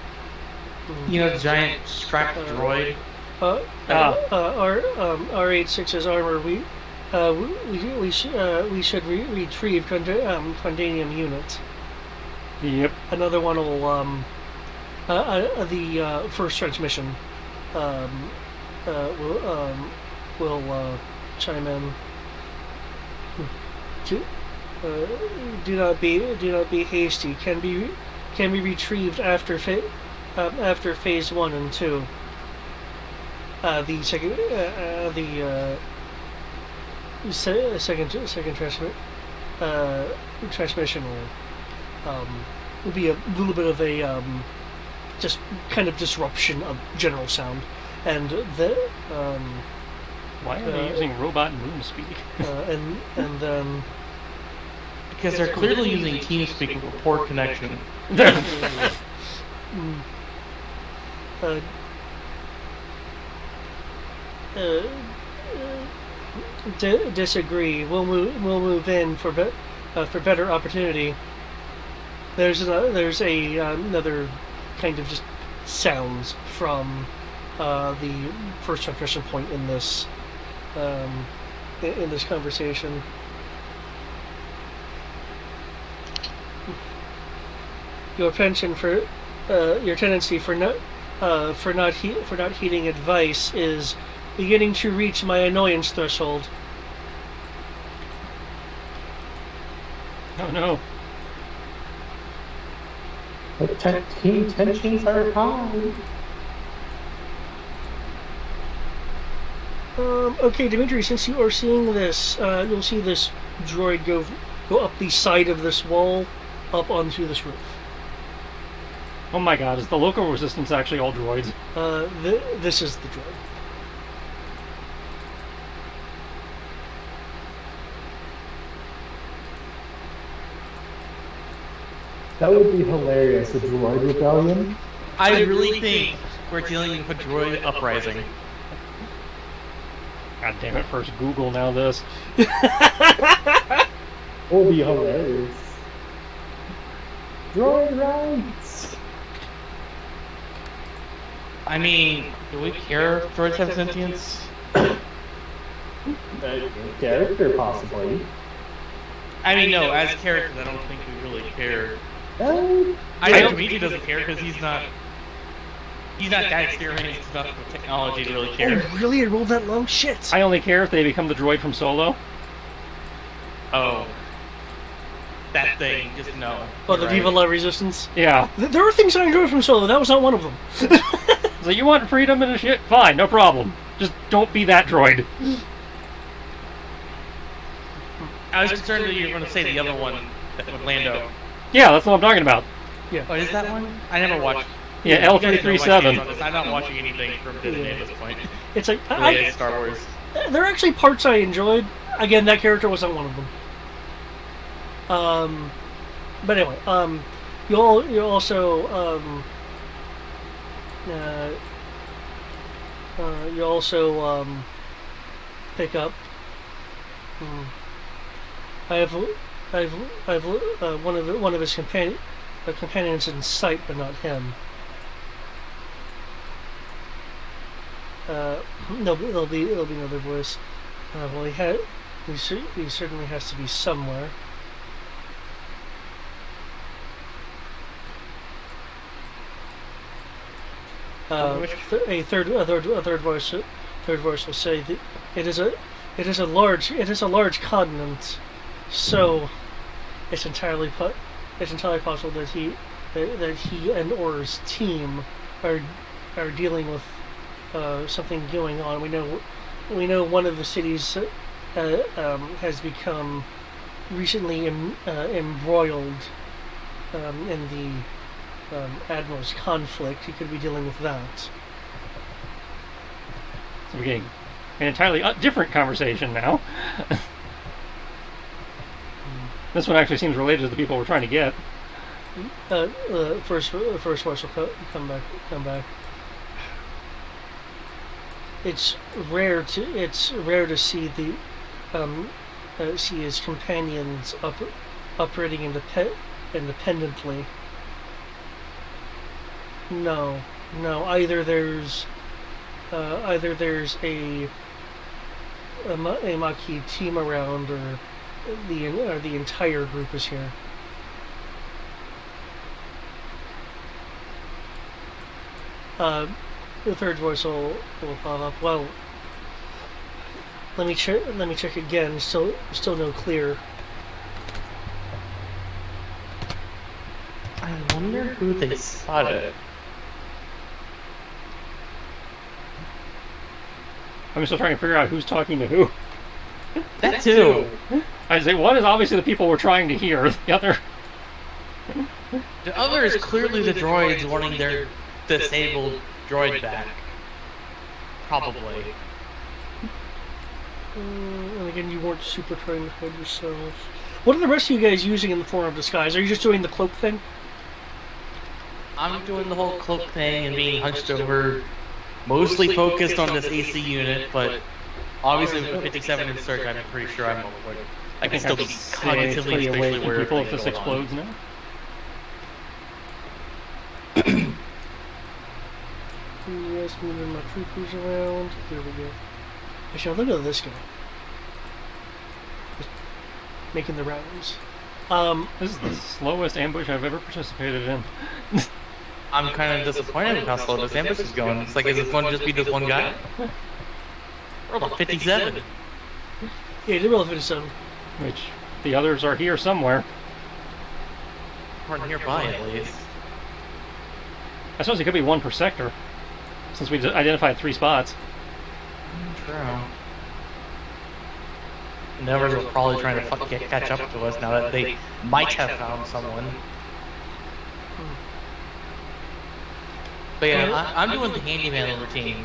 the giant strapped droid. R86's armor. We should retrieve Condanium units. Yep. Another one will the first transmission will chime in. Do not be hasty. Can be retrieved after phase 1 and 2. The second transmission will be a little bit of a just kind of disruption of general sound, and why are they using robot moon speak? and then Because they're clearly using TeamSpeak with a poor connection. Disagree. We'll move in for better opportunity. There's another kind of just sounds from the first transmission point in this conversation. Your penchant for your tendency for not heeding advice is beginning to reach my annoyance threshold. Oh no. Team tensions are high. Okay, Dimitri, since you are seeing this, you'll see this droid go up the side of this wall, up onto this roof. Oh my god, is the local resistance actually all droids? This is the droid. That would be hilarious, a droid rebellion. I really think we're dealing with a droid uprising. God damn it, first Google, now this. That would be hilarious. Droid rights! I mean, do we care if droids have sentience? Character, possibly. I mean, no, as characters, I don't think we really care. Uh, I know Dimitri doesn't care because he's not He's not that experienced enough with technology to really care. Oh, really? I rolled that low? Shit. I only care if they become the droid from Solo. Oh. That thing, just no. Oh, the Right. Viva La Resistance? Yeah. There are things I enjoy from Solo. That was not one of them. So you want freedom and shit? Fine, no problem. Just don't be that droid. I was concerned that you were going to say the other one that with Lando. Yeah, that's what I'm talking about. Oh, is that one? I never watched. Yeah, You guys know my stance L337. on this. I'm not watching anything from Disney at this point. It's like, Related to Star Wars. there are actually parts I enjoyed. Again, that character wasn't one of them. But anyway, you also pick up. I have one of his companions in sight, but not him. No, there'll be another voice. Well, he certainly has to be somewhere. A third voice will say that it is a large continent, so it's entirely possible that he and Orr's team are dealing with something going on. We know one of the cities has become recently embroiled in the Admiral's conflict. He could be dealing with that. So we're getting an entirely different conversation now. This one actually seems related to the people we're trying to get. First voice will come back. It's rare to see see his companions operating independently. No. Either there's a Maquis team around, or the entire group is here. The third voice will pop up. Well, let me check again. Still no clear. I wonder who they spotted. I'm still trying to figure out who's talking to who. That too. I say one is obviously the people we're trying to hear. The other, The other is clearly the droids wanting their disabled droid back. Probably. And again, you weren't super trying to hide yourself. What are the rest of you guys using in the form of disguise? Are you just doing the cloak thing? I'm doing the whole cloak thing and being hunched over, mostly focused on this AC unit, but obviously with 57 in search, I'm pretty sure I can still be cognitively and spatially aware of people if things this going on. explodes now. Yes, moving my troopers around. There we go. Actually, look at this guy. Just making the rounds. This is the slowest ambush I've ever participated in. I'm kind of disappointed with how slow this ambush is going. It's like, is this one just be this one guy? We're about 57. Yeah, they roll 57. Which the others are here somewhere. Or nearby, at least. I suppose it could be one per sector, since we identified 3 spots. True. The numbers are probably trying to catch up to us now that they might have found someone. But yeah, I'm doing the handyman routine.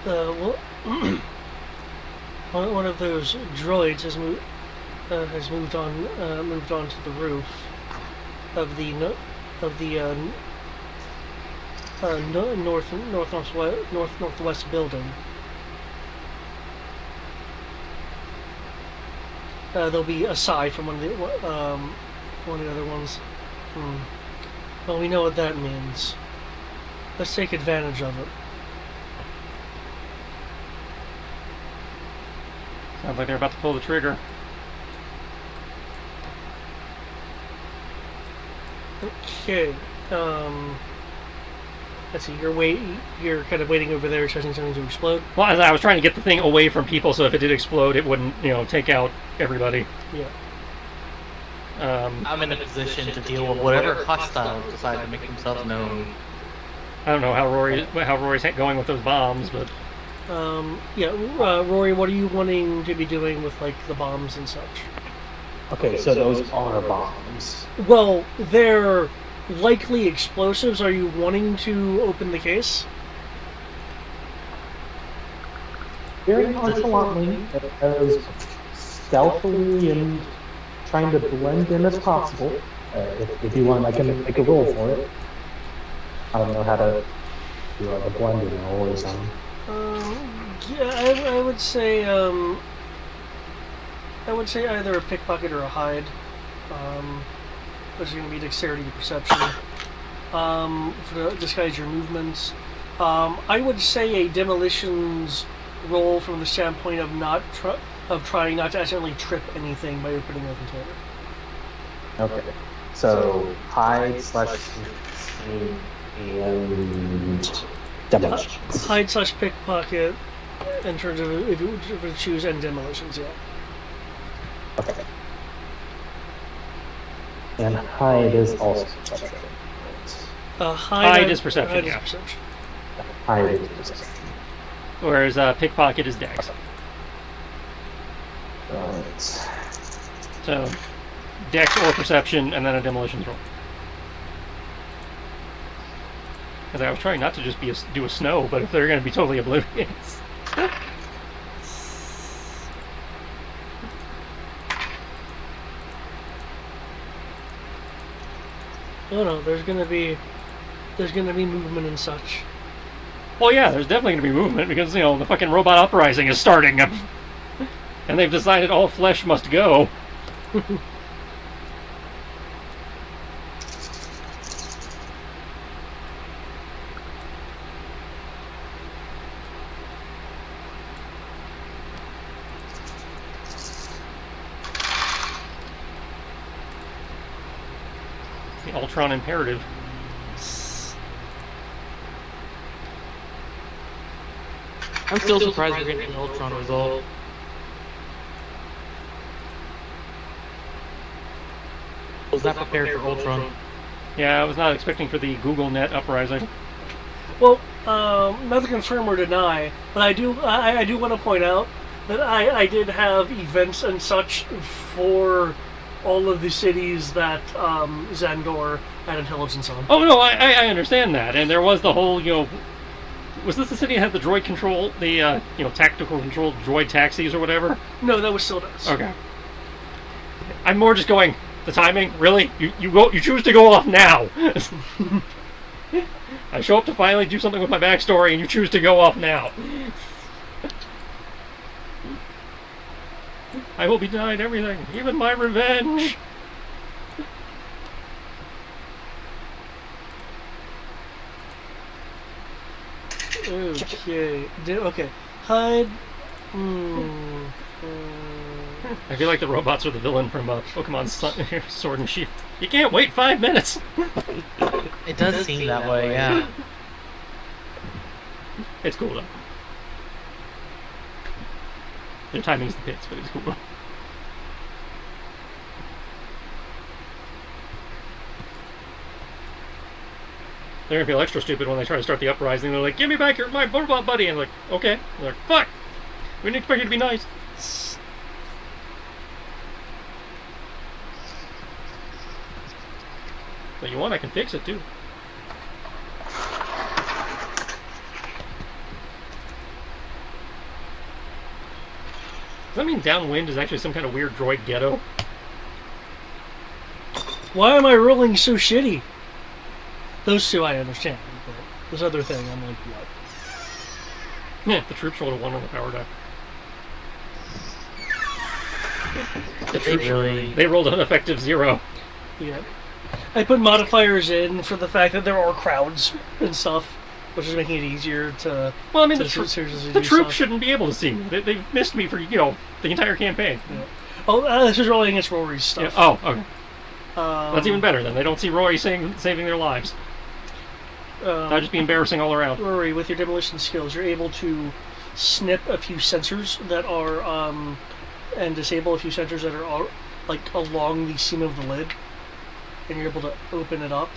Well, one of those droids has moved on to the roof of the northwest building. There'll be aside from one of the other ones. Well, we know what that means. Let's take advantage of it. Sounds like they're about to pull the trigger. Okay. let's see. You're kind of waiting over there, expecting something to explode. Well, I was trying to get the thing away from people, so if it did explode, it wouldn't, take out everybody. Yeah. I'm in a position to deal with whatever hostiles decide to make themselves known. I don't know how Rory's going with those bombs, but Rory, what are you wanting to be doing with like the bombs and such? Okay, so those are bombs. Well, they're likely explosives. Are you wanting to open the case? Very nonchalantly, as stealthily and trying to blend in as possible. If you want, I can make a roll for it. I don't know how to do the blending roll or something. I would say either a pickpocket or a hide. Which is going to be dexterity to perception. To disguise your movements. I would say a demolitions roll from the standpoint of trying not to accidentally trip anything by opening a container. Okay. So hide / and demolitions. Hide / pickpocket in terms of if you choose, and demolitions, yeah. Okay. And hide is also perception. hide is perception. Hide Yeah. is perception. Hide is perception. Whereas pickpocket is dex. Right. So dex or perception, and then a demolitions roll. Because I was trying not to just do a snow, but if they're going to be totally oblivious. No, there's gonna be movement and such. Well, yeah, there's definitely going to be movement because the fucking robot uprising is starting, and they've decided all flesh must go. The Ultron imperative. I'm still surprised we're getting an Ultron result. Was not prepared for Ultron. Yeah, I was not expecting for the Google Net uprising. Well, not to confirm or deny, but I do want to point out that I did have events and such for all of the cities that Xandor had intelligence on. Oh no, I understand that, and there was the whole was this the city that had the droid control, the tactical control droid taxis or whatever? No, that was Sildas. Okay. I'm more just going, the timing, really? You choose to go off now. I show up to finally do something with my backstory, and you choose to go off now. I will be denied everything, even my revenge. Okay. Hide. I feel like the robots are the villain from Pokemon Sword and Shield. You can't wait 5 minutes. It does seem that way, yeah. It's cool though. Their timing's the pits, but it's cool. They're gonna feel extra stupid when they try to start the uprising. They're like, "Give me back my robot buddy," and I'm like, "Okay." They're like, "Fuck, we didn't expect you to be nice." But you want, I can fix it too. Does that mean downwind is actually some kind of weird droid ghetto? Why am I rolling so shitty? Those two I understand, but this other thing, I'm like, what? Yeah, the troops rolled a 1 on the power die. They rolled an effective 0. Yeah. I put modifiers in for the fact that there are crowds and stuff, which is making it easier to. Well, I mean, the seriously do troops stuff. shouldn't be able to see me. They've missed me for the entire campaign. Yeah. Oh, this is rolling against Rory's stuff. Yeah. Oh, okay. That's even better then. They don't see Roy saving their lives. That'd just be embarrassing all around. Rory, with your demolition skills, you're able to snip a few sensors that are and disable a few sensors that are like along the seam of the lid, and you're able to open it up.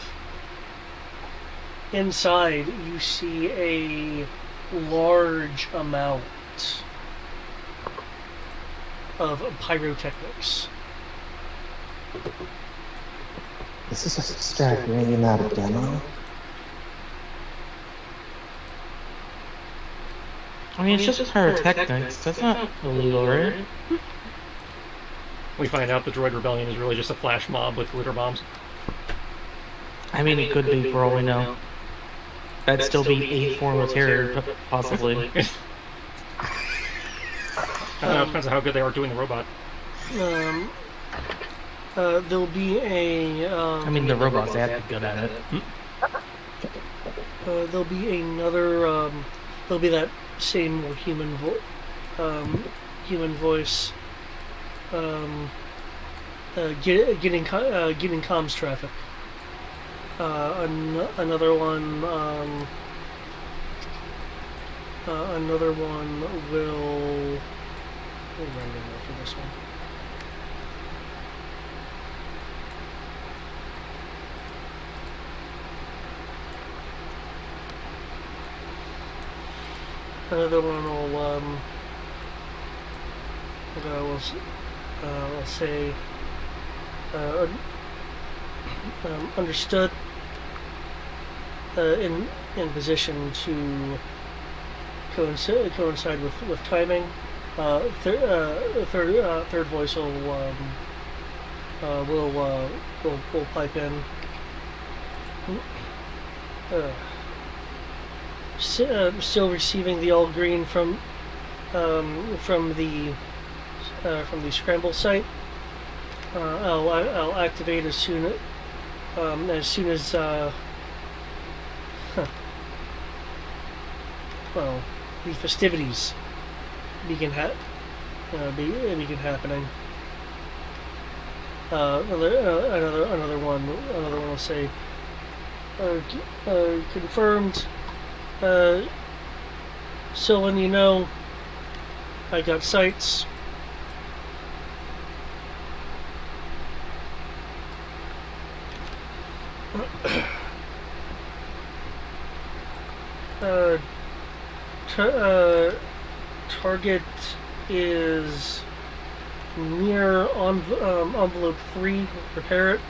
Inside, you see a large amount of pyrotechnics. Is this a staggering amount of demo? I mean, it's just pyrotechnics. That's not illegal, right? We find out the droid rebellion is really just a flash mob with glitter bombs. I mean, it could be for all we know. That'd still be a form of terror, possibly. I don't know, it depends on how good they are doing the robot. There'll be a. I mean, the robots have to be good at it. There'll be another. There'll be that same more human voice. Getting comms traffic. Another one. Another one will. We'll render for this one. Another one will say understood, in position to coincide with timing. Third voice will pipe in. Still receiving the all green from the scramble site. I'll activate as soon as the festivities begin happening. Another one will say confirmed. Sylvan, you know, I got sights. Target is near envelope 3. Prepare it.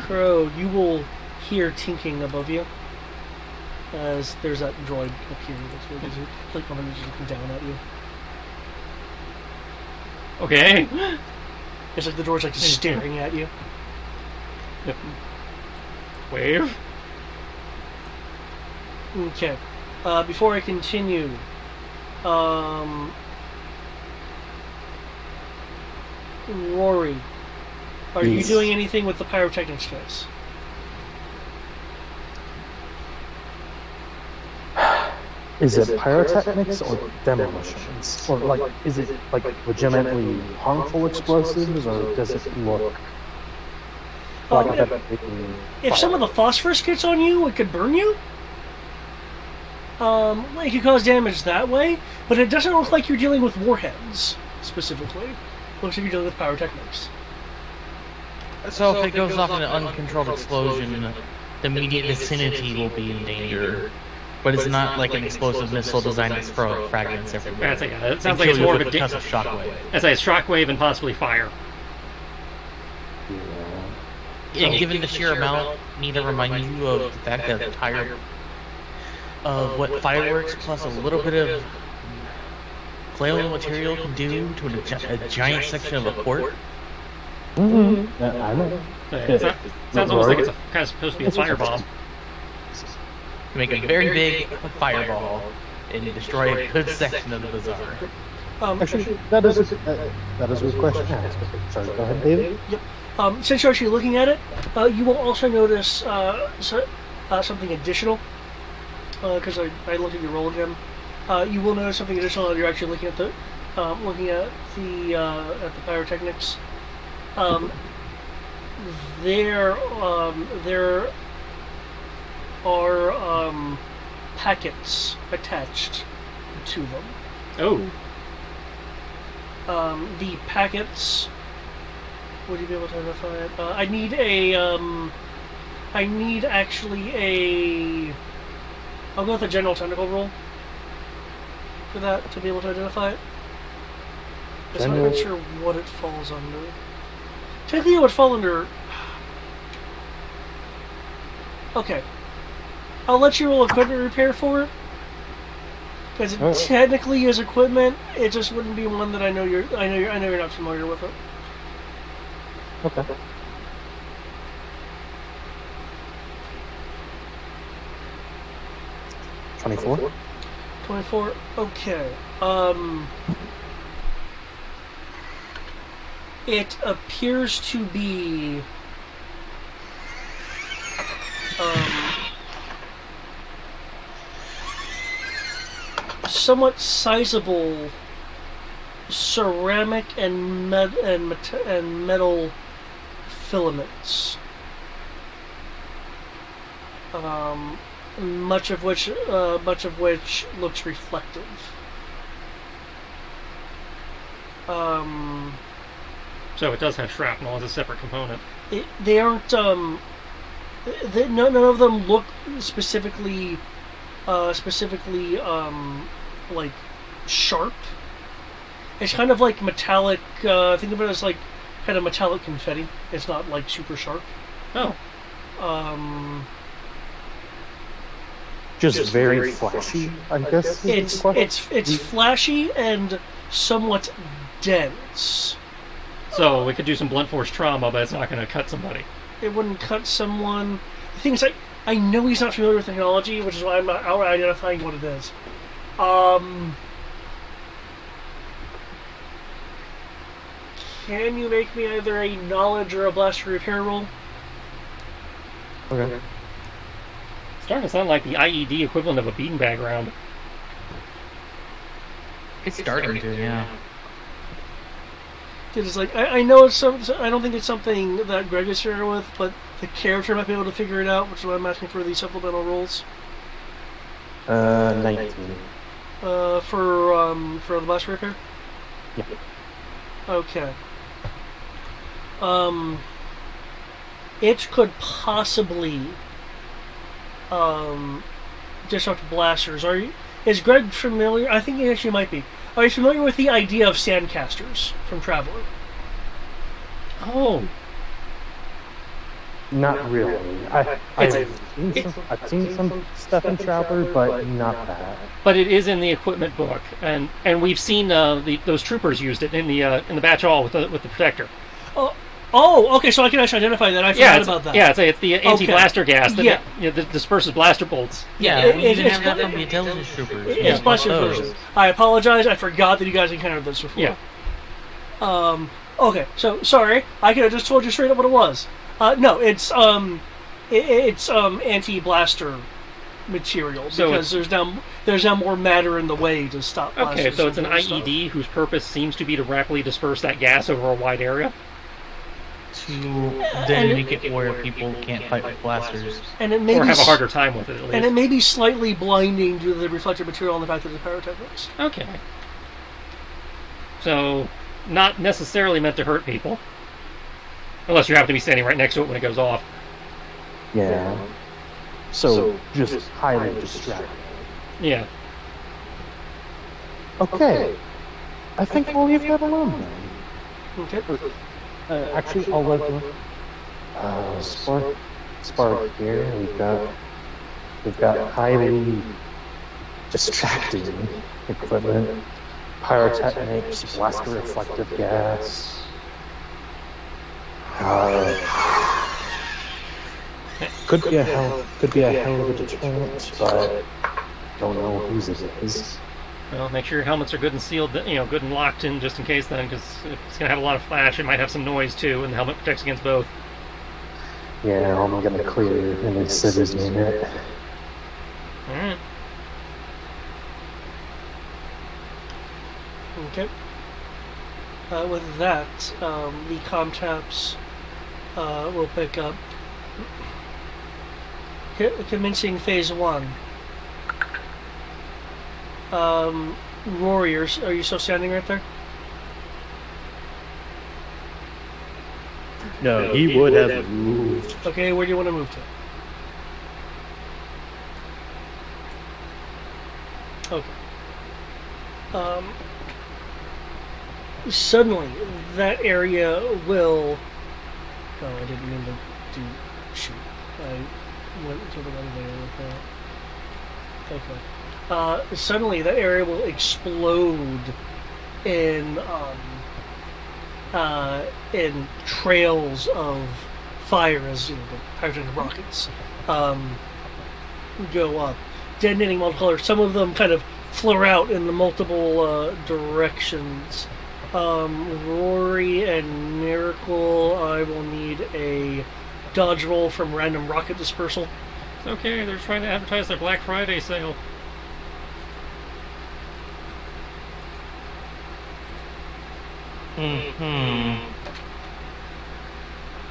Crow, you will hear tinking above you as there's that droid up here that's really like one of them just looking down at you. Okay. It's like the droid's like just staring at you. Yep. Wave. Okay. Before I continue, Rory, are you doing anything with the pyrotechnics kits? Is it pyrotechnics or demolitions? Or like, is it like legitimately harmful explosives, or does it look like if some of the phosphorus gets on you, it could burn you. It could cause damage that way, but it doesn't look like you're dealing with warheads specifically. It looks like you're dealing with pyrotechnics. So if it goes off in an uncontrolled explosion, the immediate vicinity will be in danger. But it's not like an explosive missile designed to throw fragments everywhere. It sounds like it's more of a shockwave. As a shockwave and possibly fire. And given the sheer amount, need to remind you of the fact that entire of what fireworks plus a little bit of flammable material can do to a giant section of a port. Mm-hmm. I know. It sounds almost like it's kind of supposed to be a firebomb. Make a very big fireball and destroy a good section of the bazaar. Actually, that is a good question to ask. Sorry, go ahead, David. Yep. Since you're actually looking at it, you will also notice something additional. Because I looked at your roll again. You will notice something additional. You're actually looking at the looking at the pyrotechnics. There are packets attached to them. Oh, The packets. Would you be able to identify it? I need actually a. I'll go with a general technical roll for that to be able to identify it. Because I'm not even sure what it falls under. Technically, it would fall under. Okay, I'll let you roll equipment repair for it. Because it technically is equipment, it just wouldn't be one that I know you're not familiar with it. Okay. $24. 24. Okay. It appears to be somewhat sizable ceramic and metal filaments. Much of which looks reflective. so it does have shrapnel as a separate component. They aren't. None of them look specifically, like sharp. It's kind of like metallic. Think of it as like kind of metallic confetti. It's not like super sharp. Oh, Just very flashy, I guess. It's flashy and somewhat dense. so we could do some blunt force trauma, but it's not going to cut somebody. It wouldn't cut someone. The thing is, I know he's not familiar with technology, which is why I'm not outright identifying what it is. Can you make me either a knowledge or a blaster repair roll? Okay. Starting to sound like the IED equivalent of a beanbag round. It's starting to, yeah. It's like I know it's some. I don't think it's something that Greg is familiar with, but the character might be able to figure it out, which is why I'm asking for these supplemental rolls. 19. For the blaster repair. Yeah. Okay. It could possibly disrupt blasters. Is Greg familiar? I think he actually might be. Are you familiar with the idea of sandcasters from Traveler? Oh, Not really. I've seen some stuff in Traveler, but not that. but it is in the equipment book, and we've seen those troopers used it in the batch hall with the protector. Oh, okay. So I can actually identify that. I forgot about that. Yeah, it's the anti-blaster gas that Yeah. that disperses blaster bolts. Yeah, we even it's- have that from the intelligence troopers. It's blaster those. version. I apologize. I forgot that you guys encountered this before. Yeah. Okay. So sorry. I could have just told you straight up what it was. No, it's anti-blaster material So because there's now more matter in the way to stop. Okay, blasters so it's an from doing stuff. IED whose purpose seems to be to rapidly disperse that gas over a wide area. To then make it where people can't fight with blasters. And it may Or be have a harder time with it, at least. And it may be slightly blinding due to the reflective material and the fact that it's pyrotechnics. Okay. So, not necessarily meant to hurt people. Unless you happen to be standing right next to it when it goes off. Yeah. So, just highly distracting. Yeah. Okay. I think we'll leave that alone then. Okay. Actually, I'll let you. Spark here. We've got highly distracting equipment, pyrotechnics, blaster reflective gas. Could be a hell of a deterrent, but don't know whose it is. Well, make sure your helmets are good and sealed, good and locked in just in case then, because it's going to have a lot of flash. It might have some noise too, and the helmet protects against both. Yeah, I'm gonna clear and then City's name it. Alright. Okay. With that, the comm taps will pick up. Commencing phase 1. Rory, are you still standing right there? No, he would have moved. Okay, where do you want to move to? Okay. Suddenly, that area will. Oh, I didn't mean to do. Shoot. I went to the wrong layer with that. Okay. Suddenly, that area will explode in trails of fire as the pyrotechnic rockets go up, detonating multicolor. Some of them kind of flare out in the multiple directions. Rory and Miracle, I will need a dodge roll from random rocket dispersal. It's okay, they're trying to advertise their Black Friday sale.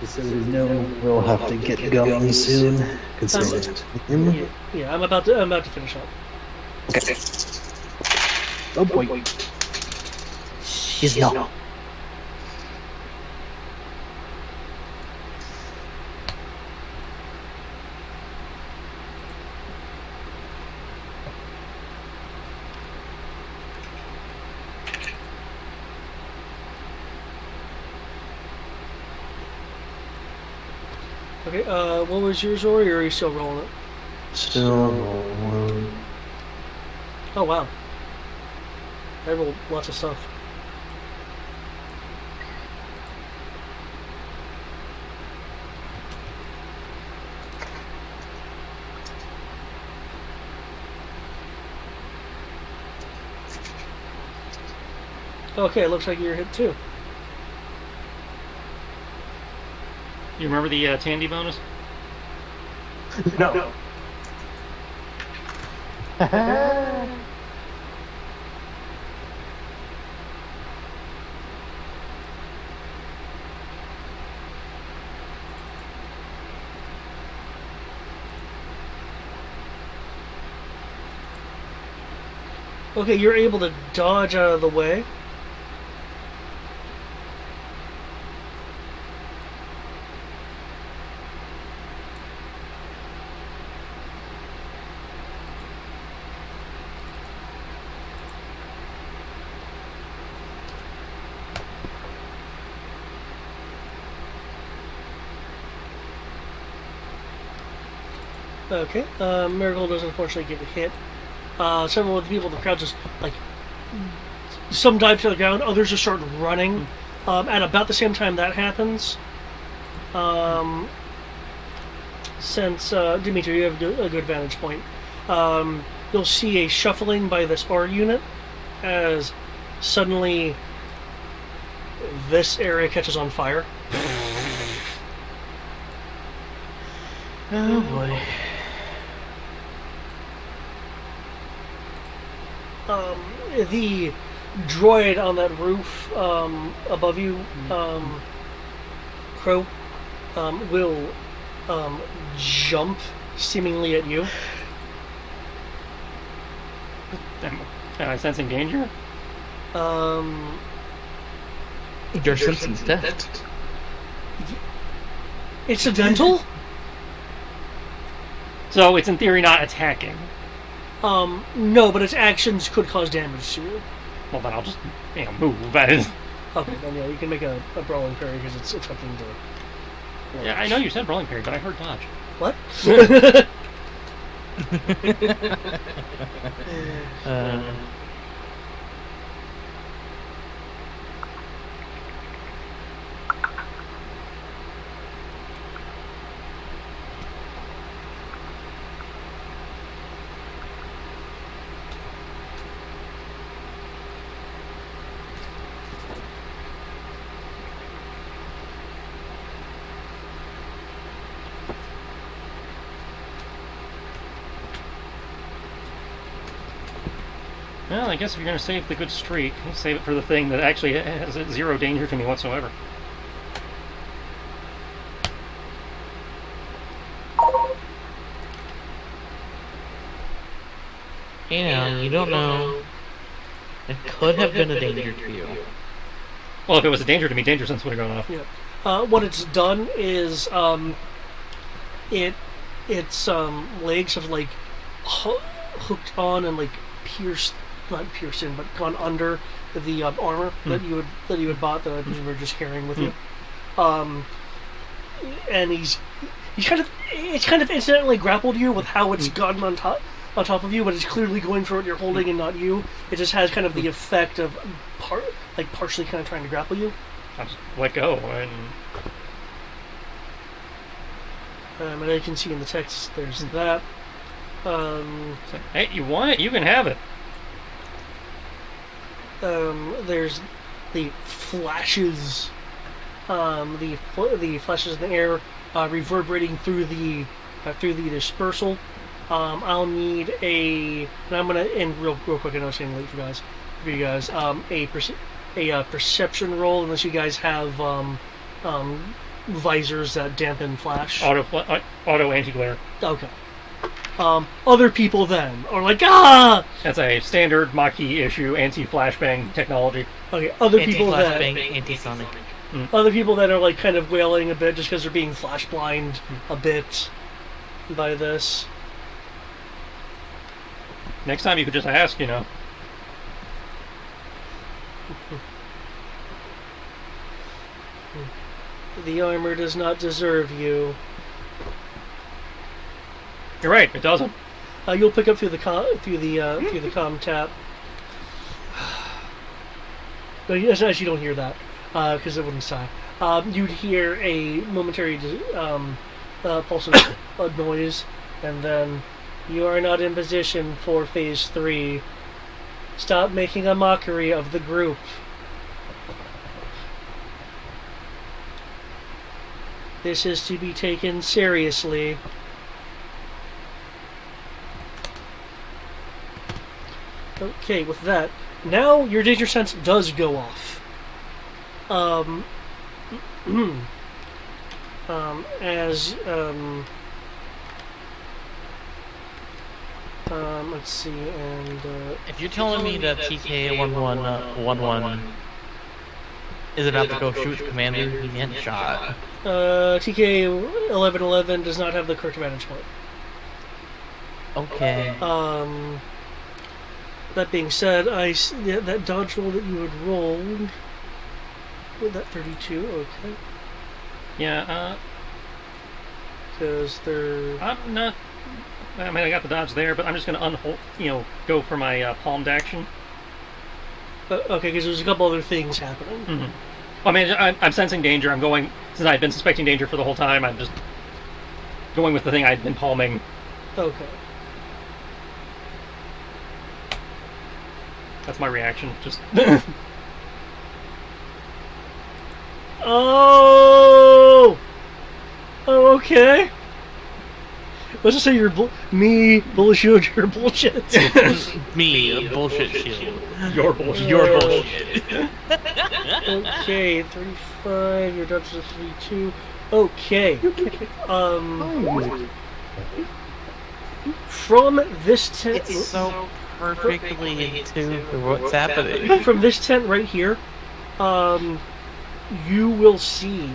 So we know we'll have to get going soon. Yeah, I'm about to finish up. Okay. Oh boy. He's not. Okay, what was yours, Rory, or are you still rolling it? Still rolling. Oh, wow. I rolled lots of stuff. Okay, it looks like you're hit too. You remember the Tandy bonus? No. Okay, you're able to dodge out of the way. Okay, Miracle does unfortunately get a hit. Several of the people in the crowd just, like, some dive to the ground, others just start running. At about the same time that happens, since, Dimitri, you have a good vantage point, you'll see a shuffling by this R unit as suddenly this area catches on fire. Oh boy. The droid on that roof above you, Crow, will jump seemingly at you. Am I sensing danger? You're sensing death. Incidental? So it's in theory not attacking. No, but its actions could cause damage to you. Well, then I'll just, move. That is. Okay, then yeah, you can make a brawling parry because it's attempting to. Yeah, I know you said brawling parry, but I heard dodge. What? Well, I guess if you're going to save the good streak, save it for the thing that actually has zero danger to me whatsoever. You don't know. It could have been a danger to you. Well, if it was a danger to me, danger sense would have gone off. Yeah. What it's done is its legs have like hooked on and like not pierced in, but gone under the armor that you had bought that you were just carrying with you. And it's kind of incidentally grappled you with how it's gotten on top of you, but it's clearly going for what you're holding and not you. It just has kind of the effect of partially kind of trying to grapple you. I'll just let go and. And I can see in the text there's that. Hey, you want it? You can have it. There's the flashes, the flashes in the air, reverberating through the dispersal. I'll need and I'm gonna end real quick. I know it's getting late for you guys. A perception roll, unless you guys have visors that dampen flash. Auto anti-glare. Okay. Other people then are like, ah! That's a standard Maquis issue anti-flashbang technology. Okay, other people Anti-flashbang, then... anti-sonic. Other people then are like kind of wailing a bit just because they're being flash blind a bit by this. Next time you could just ask, The armor does not deserve you. You're right, it doesn't. You'll pick up through the comm tap. No, you don't hear that because it wouldn't sigh. You'd hear a momentary pulse of noise, and then you are not in position for phase 3. Stop making a mockery of the group. This is to be taken seriously. Okay, with that, now your danger sense does go off. Let's see, and If you're telling me that TK1111 is about to go shoot Commander, he ain't shot. TK1111 does not have the correct vantage point. Okay. That being said, that dodge roll that you had rolled with that 32, okay. Yeah, Because they're... I'm not... I mean, I got the dodge there, but I'm just going to go for my palmed action. Okay, because there's a couple other things happening. Mm-hmm. Well, I mean, I'm sensing danger. I'm going... Since I've been suspecting danger for the whole time, I'm just going with the thing I'd been palming. Okay. That's my reaction. Just... Oh, okay. Let's just say you're bullshit. You're bullshit. Me, a bullshit shield. Your bullshit. Your bullshit. Okay, 35. Your dodge is 32. Okay. From this tent. It's so perfectly in tune with what's happening. From this tent right here, you will see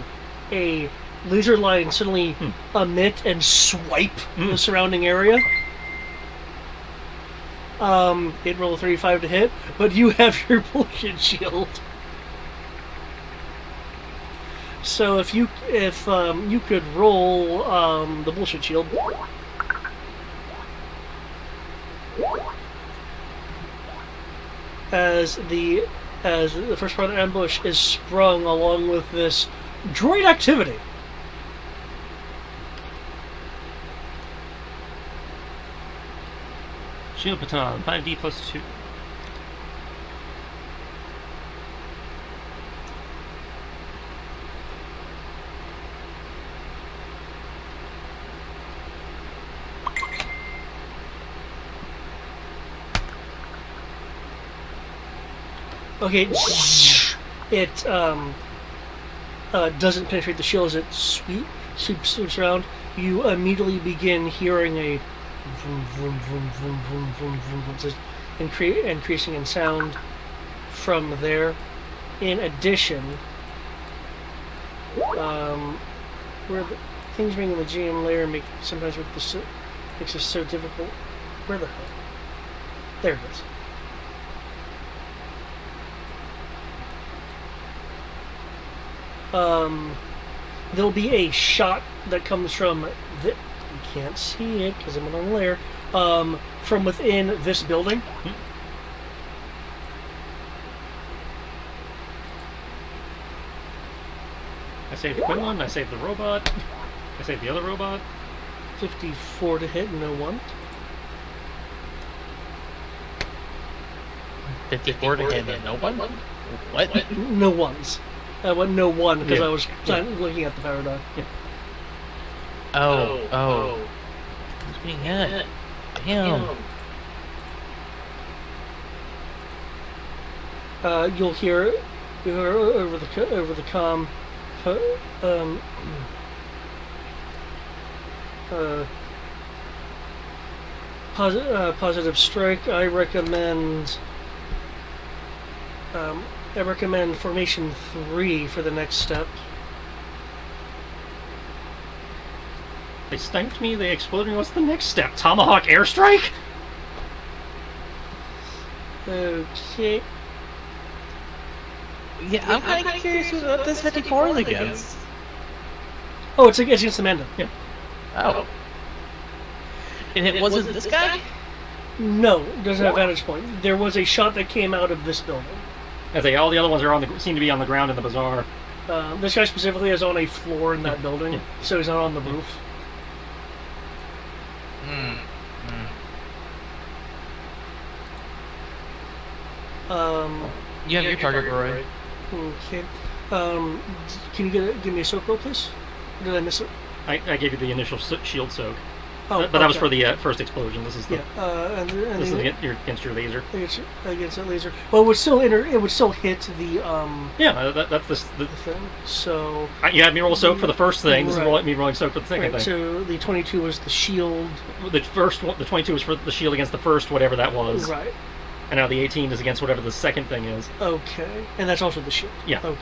a laser line suddenly emit and swipe the surrounding area. It rolled a 35 to hit, but you have your bullshit shield. So if you could roll the bullshit shield. As the first part of the ambush is sprung along with this droid activity. Shield baton, 5D plus 2. Okay, it doesn't penetrate the shield as it sweeps around. You immediately begin hearing a vroom, vroom, vroom, vroom, vroom, vroom, vroom, just increasing in sound from there. In addition, where the things being in the GM layer sometimes makes it so difficult. Where the hell? There it is. There'll be a shot that comes from you can't see it because I'm on a layer. From within this building. I saved Quinlan, I saved the robot, I saved the other robot. 54 to hit, no one. 54 to hit and no one? What? No ones. I went no one because Yeah. I was looking at the power die. Yeah. Oh. Who's being hit? Damn. You'll hear over the comm. Positive strike. I recommend formation 3 for the next step. They sniped me, they exploded me. What's the next step? Tomahawk airstrike? Okay. Yeah, I'm kind of curious what this 54 is against. Oh, it's against Amanda. Yeah. Oh. And it wasn't this guy? No, it doesn't have vantage point. There was a shot that came out of this building. I say all the other ones are seem to be on the ground in the bazaar. This guy specifically is on a floor in that building, so he's not on the roof. You have your target, Roy. Okay. Can you give me a soak roll, please? Or did I miss it? I gave you the initial shield soak. Oh, But that was okay. for the first explosion. This is the Yeah, this is against your laser. against that laser. Well, it would still hit the Yeah, that's the thing. So you had me roll soak for the first thing. This Right. is me rolling soak for the second right, thing. so the 22 was the shield. The 22 was for the shield against the first, whatever that was. Right. And now the 18 is against whatever the second thing is. Okay. And that's also the shield. Yeah. Okay.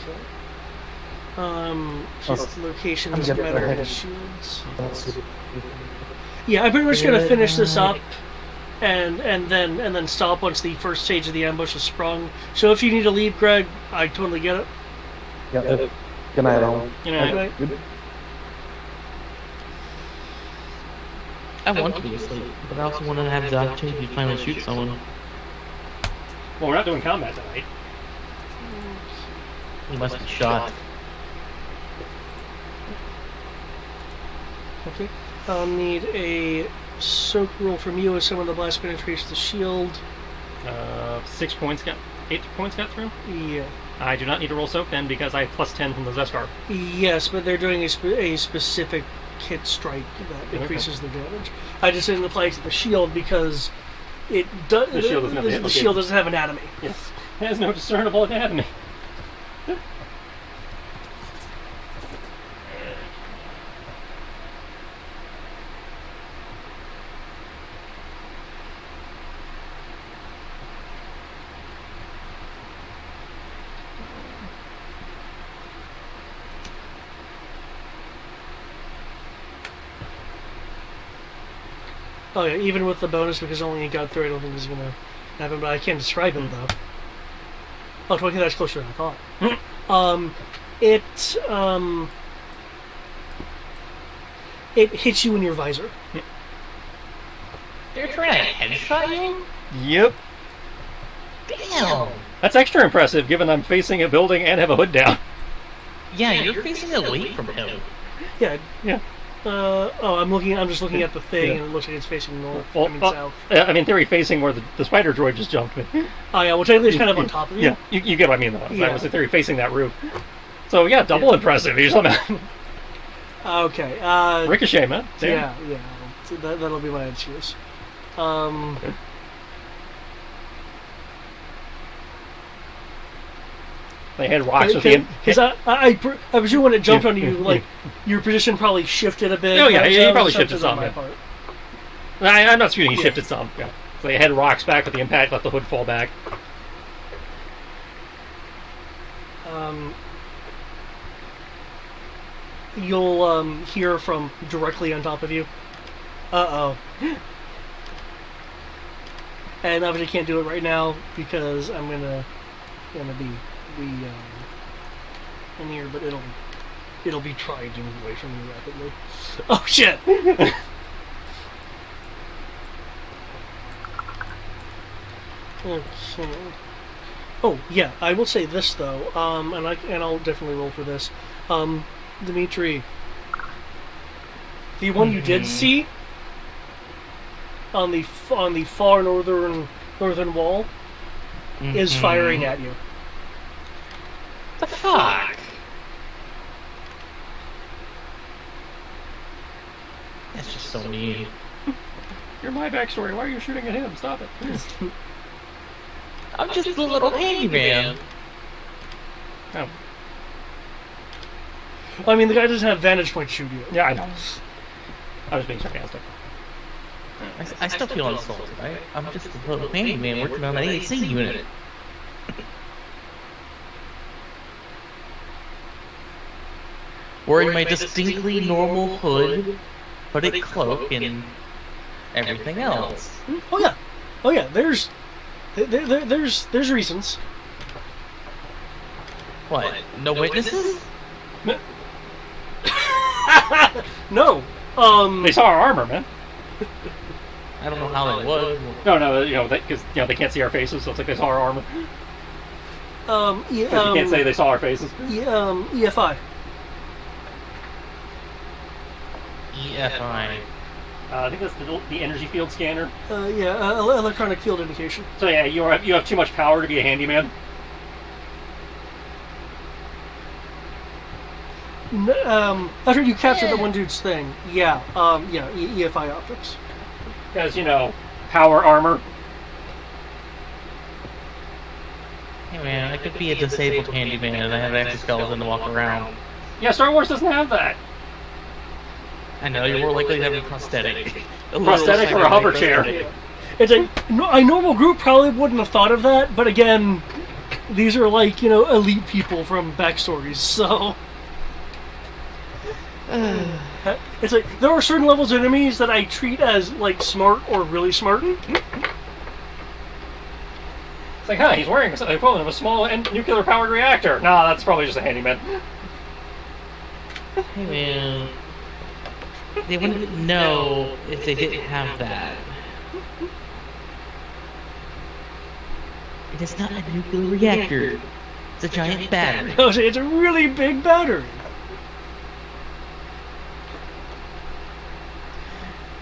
Location I'm doesn't getting matter. ahead The of- shields. That's Yeah, I'm pretty much gonna finish this up, and then stop once the first stage of the ambush is sprung. So if you need to leave, Greg, I totally get it. yeah. Good night, all. You know, Right. Good. I want to be asleep, but I also want to have the opportunity to finally shoot someone. well, we're not doing combat tonight. He must be shot. Okay. I'll need a soak roll from you as someone the blast penetrates the shield. 8 points got through. Yeah. I do not need to roll soak then because I have plus 10 from the Zeskar. Yes, but they're doing a specific hit strike that increases the damage. I just didn't apply it to the shield because it does. The shield doesn't have the- the shield doesn't have anatomy. Yes, it has no discernible anatomy. Oh yeah, even with the bonus because only it got through, I don't think it's gonna happen. But I can't describe it though. Oh, 20, that's closer than I thought. It hits you in your visor. They're trying to headshot you? Yep. Damn! That's extra impressive given I'm facing a building and have a hood down. Yeah, you're facing away from him. Yeah. Yeah. I'm just looking at the thing, Yeah. and it looks like it's facing north. Well, I mean well, south. I mean, theory facing where the spider droid just jumped me. Oh yeah, which I is kind of on top of you. Yeah, you get what I mean though. Yeah. I was in theory facing that roof. So yeah, double impressive. You somehow Okay. ricochet, man. Damn. Yeah. So that'll be my excuse. They had rocks with the... Because I presume when it jumped on you, like, your position probably shifted a bit. Oh, yeah, but he no probably shifted assumptions on some, my yeah. part. I'm not disputing he shifted some. Yeah. So they had rocks back, but the impact let the hood fall back. You'll hear from directly on top of you. Uh-oh. And obviously can't do it right now because I'm gonna be in here, but it'll be tried to move away from you rapidly. Oh shit! Okay. Oh yeah, I will say this though, and I'll definitely roll for this. Dimitri, the one you did see on the far northern wall is firing at you. The fuck? That's just so mean. You're my backstory. Why are you shooting at him? Stop it. I'm just a little handyman. Oh. I mean, the guy doesn't have vantage point to shoot you. Yeah, I know. I was being sarcastic. I still feel insulted. I'm just a little handyman working on an AC unit. Wearing my distinctly normal hood, hooded cloak, and everything else. Oh yeah. There's reasons. What? No witnesses? No. They saw our armor, man. I don't know how they would. No, because they can't see our faces, so it's like they saw our armor. You can't say they saw our faces. EFI. EFI. I think that's the energy field scanner. Electronic field indication. So yeah, you have too much power to be a handyman. After you capture the one dude's thing, EFI optics. Because, power armor. Hey man, I could be a disabled handyman and I have an exoskeleton to walk around. Yeah, Star Wars doesn't have that. I know, you're more likely to have a prosthetic. Prosthetic or a hover chair. Yeah. It's a normal group probably wouldn't have thought of that, but again, these are like, elite people from backstories, so... It's like, there are certain levels of enemies that I treat as, like, smart or really smart. It's like, he's wearing the equivalent of a small nuclear-powered reactor. Nah, that's probably just a handyman. Hey man, they wouldn't know if they didn't have that. It is not a nuclear reactor. It's a giant battery. It's a really big battery.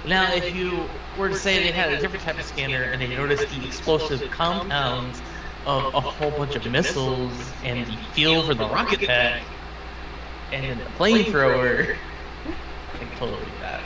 Now, if you were to say they had a different type of scanner and they noticed the explosive compounds of a whole bunch of missiles and the fuel for the rocket pack and then the flamethrower, I can totally do that.